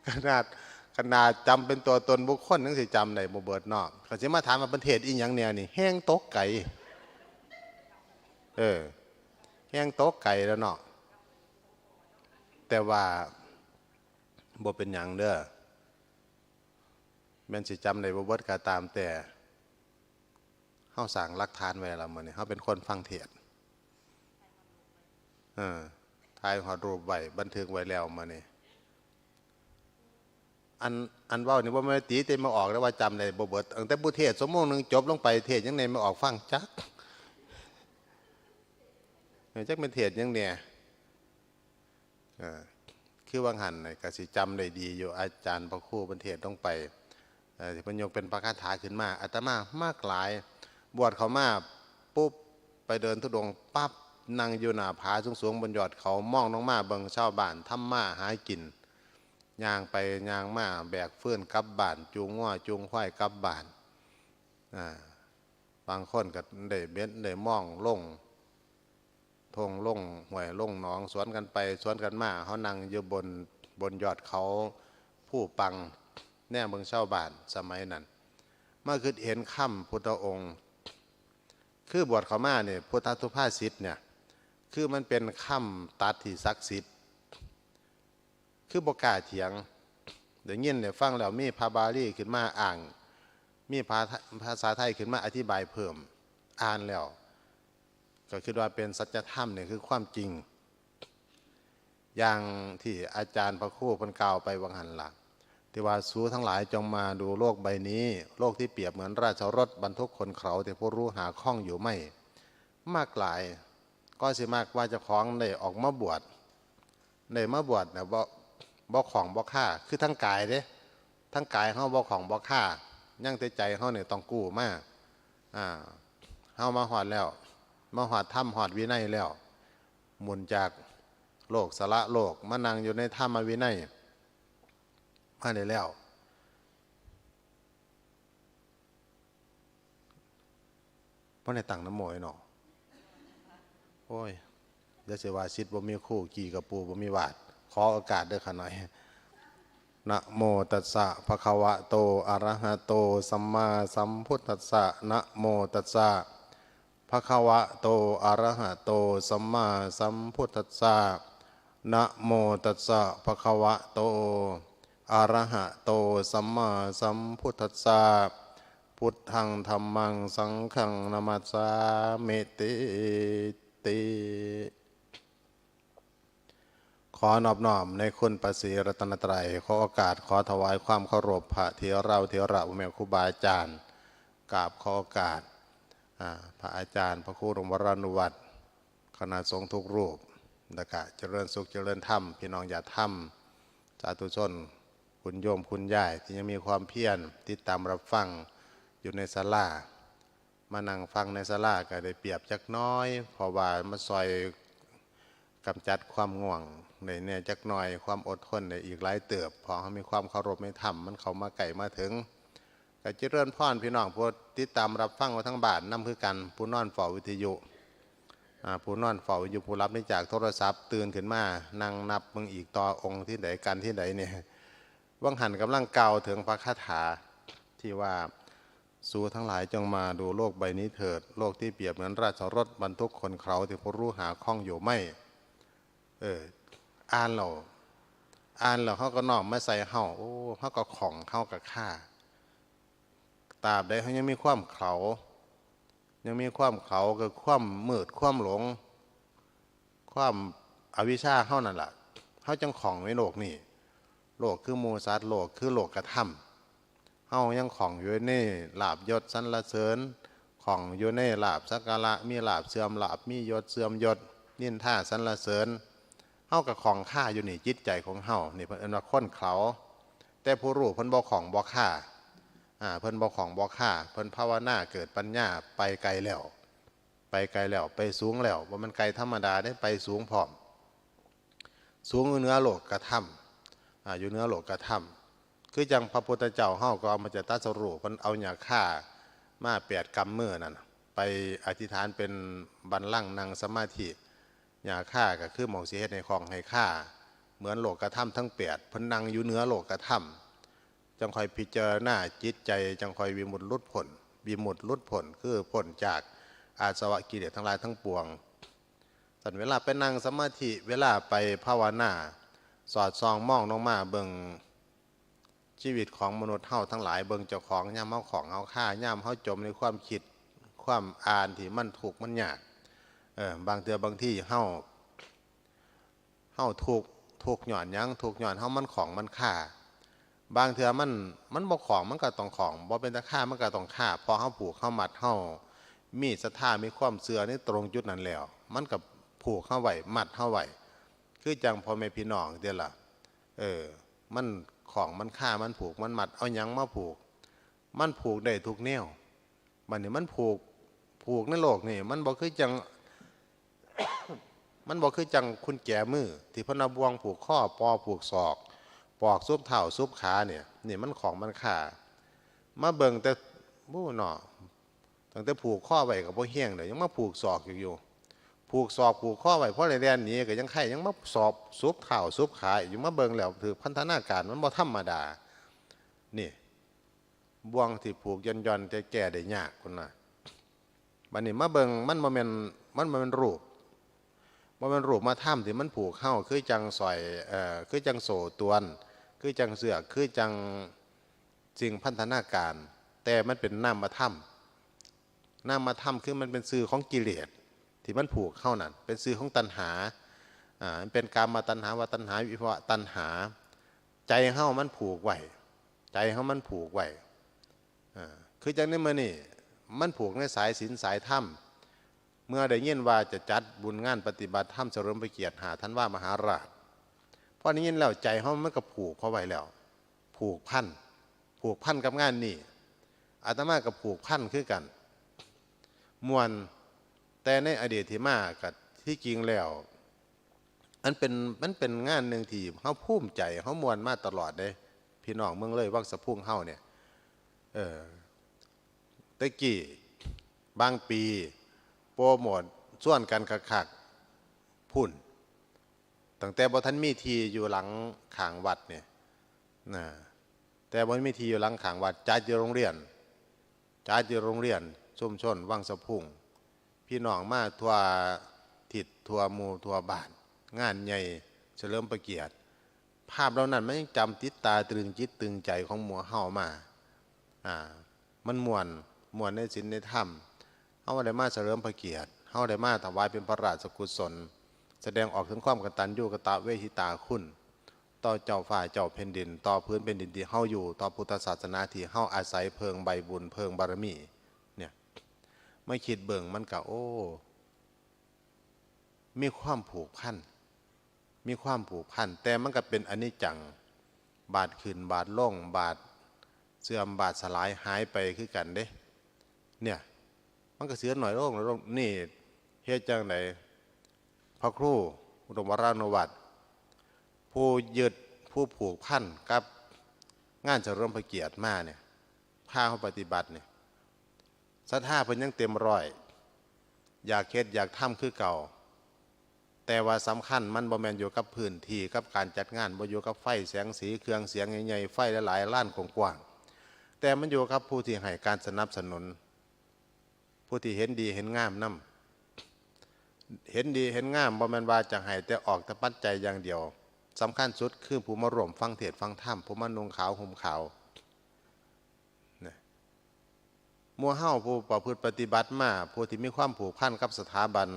ขนาดจำเป็นตัวตนบุคคลนั่งสิจำได้บ่เบิดนอกเขาสิมาถามว่าประเทศอีหยังเนี่ยนี่แห้งตกไก่แห้งตกไก่แล้วเนาะแต่ว่าบ่เป็นหยังเด้อแม่นสิจำได้บ่เบิดก็ตามแต่เฮาสร้างหลักฐานไว้แล้วมื้อนี้เฮาเป็นคนฟังเทศน์ถ่ายฮอดรูปไว้บันทึกไว้แล้วมื้อนี้อันเว้านี่บ่แม่นตีเต็มมาออกแล้วว่าจำได้บ่เบิดตั้งแต่ผู้เทศชั่วโมงนึงจบลงไปเทศยังได๋ไม่ออกฟังจักจักเป็นเทศยังเนี่ยคือว่างหันน่ะก็สิจำได้ดีอยู่อาจารย์พระครูเพิ่นเทศลงไปที่เพิ่นยกเป็นพระคาถาขึ้นมาอาตมามากหลายบวชเข้ามาปุ๊บไปเดินธุดงค์ปั๊บนั่งอยู่หน้าผาสูงๆบนยอดเขามองลงมาเบิ่งชาวบ้านทำมาหากินย่างไปย่างมาแบกฟืนกลับบ้านจูงง้อจูงควายกลับบ้านบางคนก็ได้เบ็ดได้มองลงทงลงห้วยลงหนองสวนกันไปสวนกันมาเขานั่งอยู่บนยอดเขาผู้ปังแน่เมืองชาวบ้านสมัยนั้นเมื่อคือเห็นค่ำพุทธองค์คือบวชเขามาเนี่ยพุทธทุพาสิทธิ์เนี่ยคือมันเป็นค่ำตัดที่ศักดิ์สิทธิ์คือบกล้าเถียงเดี๋ยวเงี้ยเนี่ยฟังแล้วมีพระบาลีขึ้นมาอ่างมีภาษาไทยขึ้นมาอธิบายเพิ่มอ่านแล้วก็คิดว่าเป็นสัจธรรมเนี่ยคือความจริงอย่างที่อาจารย์พระครูเพิ่นกล่าวไปวังหันหลักที่ว่าสู้ทั้งหลายจงมาดูโลกใบนี้โลกที่เปรียบเหมือนราชรถบรรทุกคนเขาแต่ผู้รู้หาข้องอยู่ไม่มากหลายก็สิมากว่าเจ้าของได้ออกมาบวชเนี่ยบ่ของบ่ค่าคือทั้งกายเด้ทั้งกายเฮาบ่ของบ่ค่ายั่งแต่ใจเฮาเนี่ยต้องกู้มาเฮามาฮอดแล้วมาฮอดธรรมฮอดวินัยแล้วหมุนจากโลกสละโลกมานั่งอยู่ในธรรมวินัยมาได้แล้วบ่ได้ตั้งน้ำโมยเนาะโอ้ย จะเสว่าสิทธิ์บ่มีคู่กี่กระปูบ่มีวาดขอโอกาสเด้อค่ะหน่อยนะโมตัสสะภะคะวะโตอะระหะโตสัมมาสัมพุทธัสสะนะโมตัสสะภะคะวะโตอะระหะโตสัมมาสัมพุทธัสสะนะโมตัสสะภะคะวะโตอะระหะโตสัมมาสัมพุทธัสสะพุทธังธัมมังสังฆังนะมัสสามิติติขอนอบน้อมในคุณพระศรีรัตนตรัยขอโอกาสขอถวายความเคารพพระเถระอุเมฆครูบาอาจารย์กราบขอโอกาสพระอาจารย์พระครูหลวงวรนุวัตรคณะสงฆ์ทุกรูปและก็เจริญสุขเจริญธรรมพี่น้องอย่าธรรมสาธุชนคุณโยมคุณยายที่ยังมีความเพียรติดตามรับฟังอยู่ในศาลามานั่งฟังในศาลาก็ได้เปรียบจักน้อยเพราะว่ามาซอยกำจัดความง่วงในเนี่ยจักหน่อยความอดทนในอีกหลายเติบพอเขามีความเคารพในธรรมมันเขามาไก่มาถึงก็เจริญพรพี่น้องผู้ติดตามรับฟังมาทั้งบ้านนำคือกันผู้นอนเฝ้าวิทยุผู้นอนเฝ้าวิทยุผู้รับนี่จากโทรศัพท์ตื่นขึ้นมานั่งนับมึงอีกต่อองค์ที่ไหนกันที่ไหนเนี่ยวังหันกำลังเก่าถึงพระคาถาที่ว่าสู่ทั้งหลายจงมาดูโลกใบนี้เถิดโลกที่เปรียบเหมือนราชรถบรรทุกคนเขาที่ผู้รู้หาข้องอยู่ไม่อ่านเราเขาก็น้อมมาใส่เฮาโอ้เขาก็ของเขากับฆ่าตราบใดเขายังมีความเขายังมีความเขาคือความมืดความหลงความอวิชชาเขานั่นแหละเขาจังของในโลกนี่โลกคือมูสัตว์โลกคือโลกกระทำเฮายังของอยู่ในลาบยศสรรเสริญของอยู่ในลาบสักการะมีลาบเสื่อมลาบมียศเสื่อมยศนินท่าสรรเสริญเฮากับของข้าอยู่นี่จิตใจของเฮานี่เพิ่นว่าค้นเขาแต่ผู้รู้เพิ่นบ่ของบ่ข้าเพิ่นบ่ของบ่ข้าเพิ่นภาวนาเกิดปัญญาไปไกลแล้วไปสูงแล้วว่ามันไกลธรรมดาได้ไปสูงพร้อมสูงอยู่เหนือโลกกระทำอยู่เหนือโลกกระทำคือจังพระพุทธเจ้าเฮาก็เอามาจากตัสรู้เพิ่นเอาหญ้าฆ่ามา8 กำมือนั่นไปอธิษฐานเป็นบัลลังก์นั่งสมาธิหญ้าฆ่าก็คือหม่องสิเฮ็ดให้ของให้ฆ่าเหมือนโลกกระทำทั้ง8เพิ่นนั่งอยู่เหนือโลกกระทำจังค่อยพิจารณาจิตใจจังค่อยวิมุตติหลุดพ้นคือพ้นจากอาสวะกิเลสทั้งหลายทั้งปวงสันเวลาไปนั่งสมาธิเวลาไปภาวนาสอดส่องมองลงมาเบิ่งชีวิตของมนุษย์เฮาทั้งหลายเบิ่งเจ้าของย่ำเฮาของเฮาฆ่าย่ำเฮาจมในความคิดความอ่านที่มันถูกมันยากบางเทื่อบางที่เฮาถูกหย่อนยั้งถูกหย่อนเฮามันของมันฆ่าบางเทื่อมันบ่ของมันก็ต้องของบ่เป็นตะฆ่ามันก็ต้องฆ่าพอเฮาผูกเฮามัดเฮามีศรัทธามีความเชื่อในตรงจุดนั้นแล้วมันก็ผูกเฮาไว้มัดเฮาไว้คือจังพ่อแม่พี่น้องเด้อล่ะมันของมันฆ่ามันผูกมันมัดเอาหยังมาผูกมันผูกได้ทุกแนวบัดนี้มันผูกในโลกนี่มันบ่คือจัง มันบ่คือจังคุณแก่มือที่พนบวงผูกข้อปอผูกศอกปอกซุบเท้าซุบขาเนี่ยนี่มันของมันฆ่ามาเบิ่งแต่บู้หนอตั้งแต่ผูกข้อไว้กับบ่เฮี้ยงเลยยังมาผูกศอกอยู่ผูกศอกผูกข้อไว้เพราะในแดนนี้ก็ยังไข่ยังมาสอบซุบเท้าซุบขาอยู่มาเบิ่งแล้วถือพันธนาการมันบ่ธรรมดานี่บ่วงที่ผูกย่อนแต่แก่ได้ยากคนน่ะบัดนี้มาเบิ่งมันบ่แม่นรูปบ่แม่นรูปมาถ้ำที่มันผูกเข้าคือจังสอยคือจังโสตวนคือจังเสือกคือจังสิ่งพันธนาการแต่มันเป็นนามธรรมคือมันเป็นสื่อของกิเลสที่มันผูกเข้านั่นเป็นสื่อของตัณหามันเป็นกามตัณหาวตัณหาวิภวตัณหาใจเข้ามันผูกไว้คือจังนี้มื้อนี่มันผูกในสายศีลสายธรรมเมื่อได้ยินว่าจะจัดบุญงานปฏิบัติธรรมเฉลิมพระเกียรติท่านว่ามหาราชพอได้ยินแล้วใจเขามันก็ผูกเข้าไว้แล้วผูกพันกับงานนี่อาตมากับผูกพันคือกันมวลแต่ในอดีตที่มากับที่จริงแล้วมันเป็นงานหนึ่งที่เขาภูมิใจเขามวลมาตลอดเลยพี่น้องเมืองเลยวังสะพุ่งเฮาเนี่ยตะกี้บางปีโปรโมทส่วนกันคัก พุ่นตั้งแต่บ่ทันมีทีอยู่หลังข้างวัดเนี่ยนะแต่บ่มีทีอยู่หลังข้างวัดจัดอยู่โรงเรียนชุมชนวังสะพุงพี่น้องมาทั่วทิศทั่วหมู่ทั่วบ้านงานใหญ่เฉลิมพระเกียรติภาพเหล่านั้นมันยังจำติดตาตรึงจิตตรึงใจของหมู่เฮามามันม่วนในศีลในธรรมเฮาได้มาเฉลิมพระเกียรติเฮาได้มาถวายเป็นพระราชกุศลแสดงออกถึงความกตัญญูกตเวทิตาคุณต่อเจ้าฝ่าเจ้าแผ่นดินต่อพื้นแผ่นดินที่เฮาอยู่ต่อพุทธศาสนาที่เฮาอาศัยเพิงใบบุญเพิงบารมีเนี่ยไม่คิดเบิ่งมันก็โอ้มีความผูกพันแต่มันก็เป็นอนิจจังบาดขึ้นบาดล่งบาดเสื่อมบาดสลายหายไปคือกันเด้เนี่ยมันก็เสือหน่อยโล่งนี่เฮ็ดจังไดพระครูอุดมวรานุวัตรผู้ยึดผู้ผูกพันกับงานเฉลิมพระเกียรติมาเนี่ยพาเขาปฏิบัติเนี่ยศรัทธาเพิ่นยังเต็มร้อยอยากเฮ็ดอยากทำคือเก่าแต่ว่าสำคัญมันบ่แม่นอยู่กับพื้นที่กับการจัดงานบ่อยู่กับไฟแสงสีเครื่องเสียงใหญ่ๆไฟหลายๆล้านกว้างๆแต่มันอยู่กับผู้ที่ให้การสนับสนุนผู้ที่เห็นดีเห็นงามนำเห็นดีเห็นงามบ่แม่นว่าจะให้แต่ออกแต่ปัจจัยอย่างเดียวสำคัญสุดคือผู้มาร่วมฟังเทศน์ฟังธรรมผู้มานุ่งขาวห่มขาวหมู่เฮาผู้ประพฤติปฏิบัติมาผู้ที่มีความผูกพันกับสถาบัน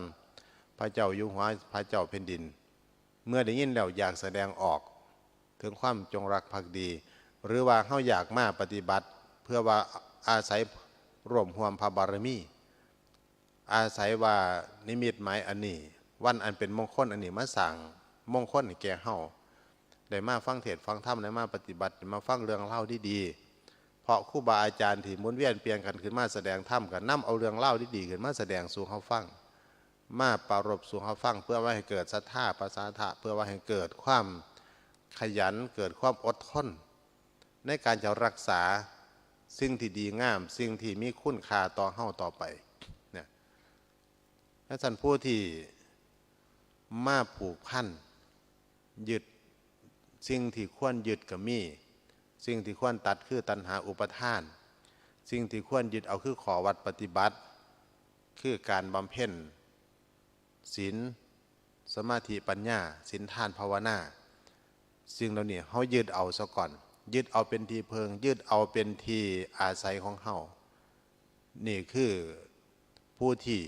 พระเจ้าอยู่หัวพระเจ้าแผ่นดินเมื่อได้ยินแล้วอยากแสดงออกถึงความจงรักภักดีหรือว่าเฮาอยากมาปฏิบัติเพื่อว่าอาศัยร่วมห่วมพระบารมีอาศัยว่านิมิตหมายอันนี้วันอันเป็นมงคลอันนี้มาสั่งมงคลให้แก่เฮาได้มาฟังเทศน์ฟังธรรมได้มาปฏิบัติมาฟังเรื่องเล่าดีๆเพราะครูบาอาจารย์ที่หมุนเวียนเปลี่ยนกันขึ้นมาแสดงธรรมกันนำเอาเรื่องเล่าดีๆขึ้นมาแสดงสู่เฮาฟังมาปรารภสู่เฮาฟังเพื่อว่าให้เกิดศรัทธาประสาทะเพื่อว่าให้เกิดความขยันเกิดความอดทนในการจะรักษาสิ่งที่ดีงามสิ่งที่มีคุณค่าต่อเฮาต่อไปเนี่ยและท่านผู้ที่มาผูกพันยึดสิ่งที่ควรยึดก็มีสิ่งที่ควรตัดคือตัณหาอุปทานสิ่งที่ควรยึดเอาคือขอวัดปฏิบัติคือการบำเพ็ญศีลสมาธิปัญญาศีลทานภาวนาสิ่งเหล่านี้เฮายึดเอาซะก่อนยึดเอาเป็นที่เพิงยึดเอาเป็นที่อาศัยของเฮานี่คือผู้ที่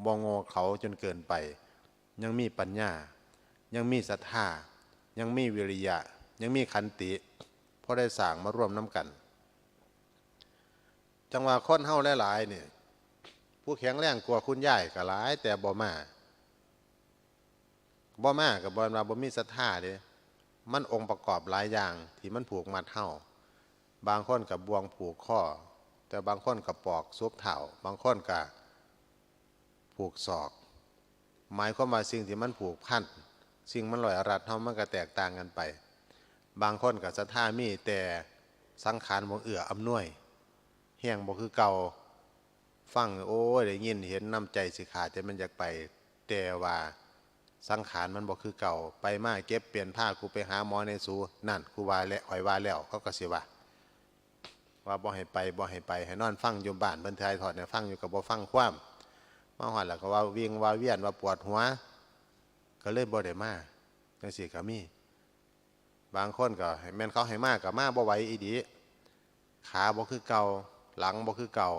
บ่โง่เขาจนเกินไปยังมีปัญญายังมีศรัทธายังมีวิริยะยังมีขันติเพราะได้สร้างมาร่วมน้ำกันจังหวะคนเฮาหลายๆเนี่ยผู้แข็งแรงกว่าคุณยายก็หลายแต่บ่มากับบ่ว่าบ่มีศรัทธาเด้มันองค์ประกอบหลายอย่างที่มันผูกมัดเฮาบางคนกับบวงผูกข้อแต่บางคนกับปอกซุบเถ่าบางคนกับผูกศอกหมายความว่าสิ่งที่มันผูกพันสิ่งมันลอยรัดเฮามันก็แตกต่างกันไปบางคนกับศรัทธามีแต่สังขารบ่เอื้ออำนวยแห้งบ่คือเก่าฟังโอ้ยได้ยินเห็นน้ำใจสิขาดแต่มันอยากไปแต่ว่าสังขารมันบ่คือเก่าไปมาเก็บเปลี่ยนผ้ากูไปหาหมอในสูนั่นกูว่าแล้วข่อยว่าแล้วเขาก็สิว่าบ่ให้ไปให้นอนฟังอยู่บ้านเพิ่นทายทอดเนี่ยฟังอยู่กับบ่ฟังความมาฮอดแล้วก็ว่าวิ่งว่าเวียนว่าปวดหัวก็เลยบ่ได้มาจังซี่ก็มีบางคนก็ให้แม่นเขาให้มาก็มาบ่ไหวอีดีขาบ่คือเก่าหลังบ่คือเก่า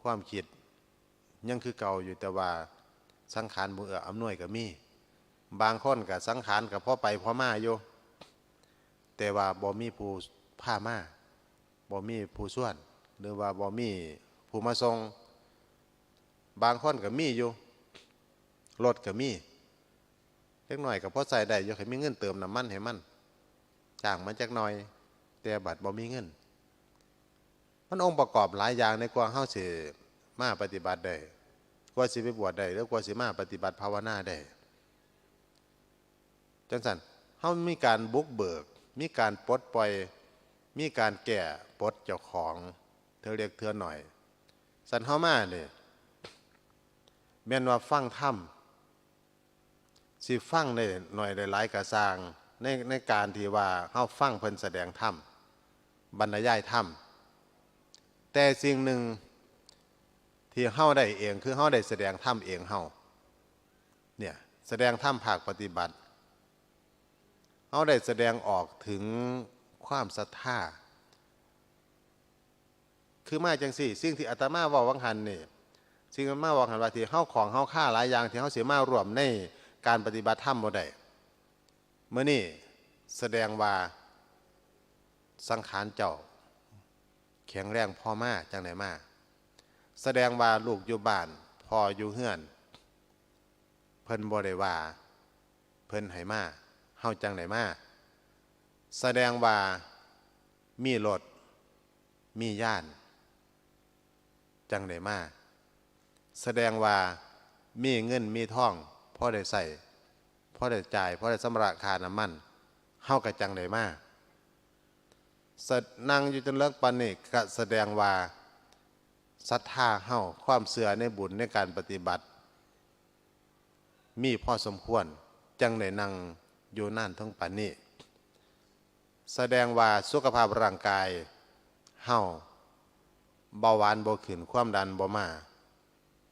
ความคิดยังคือเก่าอยู่แต่ว่าสังขารบ่เอื้ออำนวยก็มีบางคนก็สังขารก็พอไปพอมาอยู่แต่ว่าบ่มีผู้พามาบ่มีผู้ส่วนหรือว่าบ่มีผู้มาส่งบางคนก็มีอยู่รถก็มีเล็กน้อยก็พอใส่ได้อยู่ให้มีเงินเติมน้ำมันให้มันจ้างมันจักหน่อยแต่บัดบ่มีเงินมันองค์ประกอบหลายอย่างในกว่าเฮาสิมาปฏิบัติได้กว่าสิไปบวชได้หรือกว่าสิมาปฏิบัติภาวนาได้จังซั่นเฮามีการบุกเบิกมีการปลดปล่อยมีการแก้ปลดเจ้าของเธอเรียกเธอหน่อยสันเฮามาเนี่ยแม่นว่าฟังธรรม สิฟังได้หน่อยได้หลายกระสร้างในการที่ว่าเฮาฟังเพิ่นแสดงธรรมบรรยายธรรมแต่สิ่งหนึ่งที่เฮาได้เองคือเฮาได้แสดงธรรมเองเฮาเนี่ยแสดงธรรมภาคปฏิบัติเฮาได้แสดงออกถึงความศรัทธาคือมาจังสี่สิ่งที่อาตมาเว้าวังหันนี่สิ่งที่มาเว้าวังหันว่าที่เฮาของเฮาค่าหลายอย่างที่เฮาสิมารวมในการปฏิบัติธรรมบ่ได้เมื่อนี้แสดงว่าสังขารเจ้าแข็งแรงพอมาจังไหนมาแสดงว่าลูกอยู่บ้านพ่ออยู่เฮือนเพิ่นบ่ได้ว่าเพิ่นให้มาเฮาจังไหนมาแสดงว่ามีรถมีย่านจังไหนมาแสดงว่ามีเงินมีทองพอได้ใส่พอได้จ่ายพอได้สำระค่าน้ำมันเฮาก็จังไหนมานั่งอยู่จนเลิกปานนี้ก็แสดงว่าศรัทธาเฮาความเชื่อในบุญในการปฏิบัติมีพอสมควรจังได้นั่งอยู่นั่นทั้งปานนี้แสดงว่าสุขภาพร่างกายเฮาเบาหวานบ่ขึ้นความดันบ่มา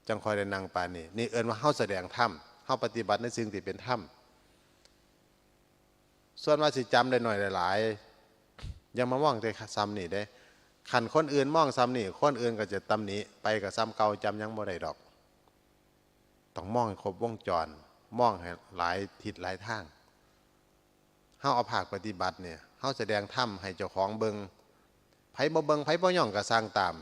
จังคอยได้นั่งปานนี้นี่เอิ้นว่าเฮาแสดงธรรมเฮาปฏิบัติในสิ่งที่เป็นธรรมส่วนว่าสิจำได้หน่อยหลายๆยังมามองแต่ซ้ำนี่ได้ขันคนอื่นมองซ้ำนี่คนอื่นก็จะตำหนิไปกับซ้ำเก่าจำยังบ่ได้ดอกต้องมองให้ครบวงจรมองให้หลายทิศหลายทางเฮาเอาภาคปฏิบัติเนี่ยเฮาแสดงธรรมให้เจ้าของเบิงไผบ่เบิงไผบ่ย่องก็สร้างตาม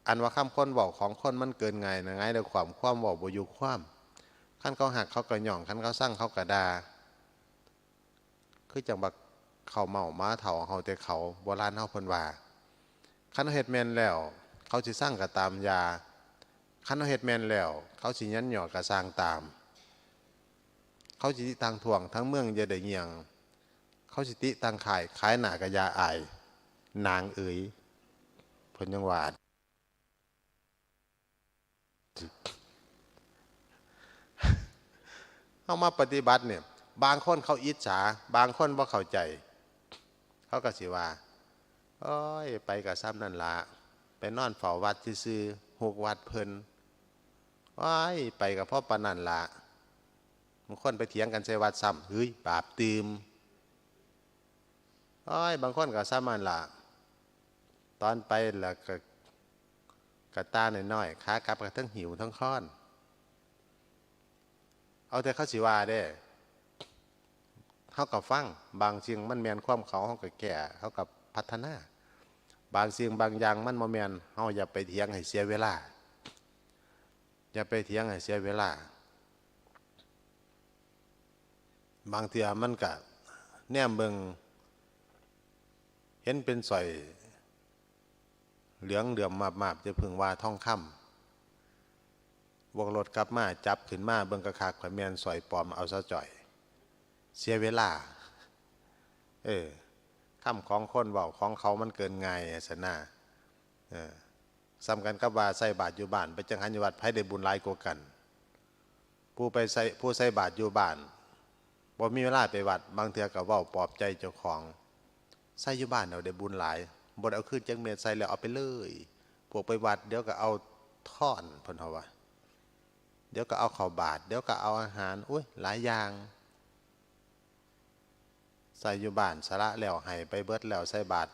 อันว่าคำคนเว้าของคนมันเกินไงนะไงด้วยความเว้าบ่อยู่ความคันเขาหักเขาก็ย่องคันเขาสร้างเขาก็ด่าคือจังบักเขาเมาม้าเฒ่าเฮาแต่เขาโบราณเฮาเพิ่นว่าคันเฮ็ดแม่นแล้วเขาสิสร้างก็ตามยาคันเฮ็ดแม่นแล้วเขาสิยันหย่อก็สร้างตามเขาสิติตังถ่วงทั้งเมืองอย่าได้เงียงเขาสิติตังขายหน้าก็ยาอายนางเอ๋ยเพิ่นยังว่าเฮามาปฏิบัติเนี่ยบางคนเขาอิจฉาบางคนบ่เข้าใจเขาก็สิว่าโอ้ยไปกับซ้ำนั่นละไปนอนเฝ้าวัดซื่อๆหกวัดเพิ่นโอ้ยไปกับพ่อปานนั่นละบางคนไปเถียงกันใส่วัดซ้ำเฮ้ยบาปตืมโอ้ยบางคนก็ซ้ำนั่นละตอนไปแล้วก็กระตาหน่อยๆขากลับก็ทั้งหิวทั้งค้อนเอาแต่เขาสิว่าเด้เขากับฟังบางสิ่งมันแมนความเขากับแก่เขากับพัฒนาบางสิ่งบางอย่างมันบ่แมนเขาอย่าไปเถียงให้เสียเวลาอย่าไปเถียงให้เสียเวลาบางเทีมันก็แนมเบิงเห็นเป็นสอยเหลืองเดือมมาบจะพึงว่าท่องคำวงรถกลับมาจับขึ้นมาเบิงกระคากข่อยแมนสอยปลอมเอาซะจ่อยเสียเวลาคำของคนเว้าของเขามันเกินไงสนะซ้ำกันกับว่าใส่บาตรอยู่บ้านไปจังหันอยู่วัดไผได้บุญหลายกว่ากันผู้ใส่บาตรอยู่บ้านบ่มีเวลาไปวัดบางเทื่อก็เว้าปลอบใจเจ้าของใส่อยู่บ้านเอาได้บุญหลายบ่ได้เอาขึ้นจังเม็ดใส่แล้วเอาไปเลยพวกไปวัดเดี๋ยวก็เอาท่อนเพิ่นเฮาว่าเดี๋ยวก็เอาข้าวบาตรเดี๋ยวก็เอาอาหารอุ้ยหลายอย่างใส่อยู่บ้านสละแล้วให้ไปเบิดแล้วใส่บาตร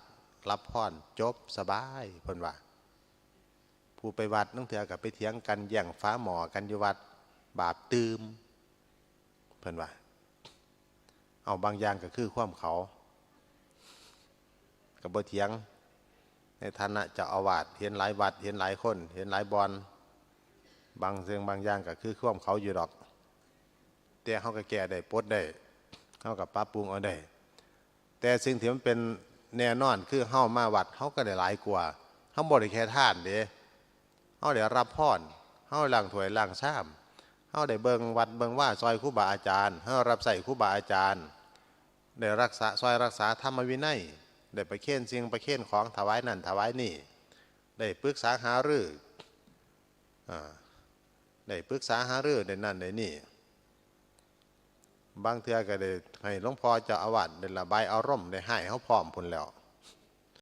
รับพรจบสบายเพิ่นว่าผู้ไปวัดนั่งเถื่อกับไปเถียงกันแย่งฟ้าหมอกันอยู่วัดบาปตืมเพิ่นว่าเอาบางอย่างก็คือความเขากับบ่เถียงในฐานะเจ้าอาวาสเห็นหลายวัดเห็นหลายคนเห็นหลายบอนบางสิ่งบางอย่างก็คือความเขาอยู่ดอกแต่เขาก็แก้ได้ปลดได้เขากับปรับปรุงเอาได้แต่สิ่งที่มันเป็นแน่นอนคือเฮ้ามาวัดเฮ้าก็ได้หลายกว่าเฮ้าบ่ได้แค่ท่านเด้เฮ้าได้รับพรเฮ้าล้างถ้วยล้างชามเฮ้าได้เบิ่งวัดเบิ่งว่าซอยครูบาอาจารย์เฮ้ารับใส่ครูบาอาจารย์ได้รักษาซอยรักษาธรรมวินัยได้ไปเค้นสิ่งไปเค้นของถวายนั่นถวายนี่ได้ปรึกษาหารือได้ปรึกษาหารือได้นั่นได้นี่ บางเทื่อก็ได้ให้หลวงพ่อเจ้าอาวาสได้ระบายอารมณ์ได้ให้เขาพร้อมพุ่นแล้ว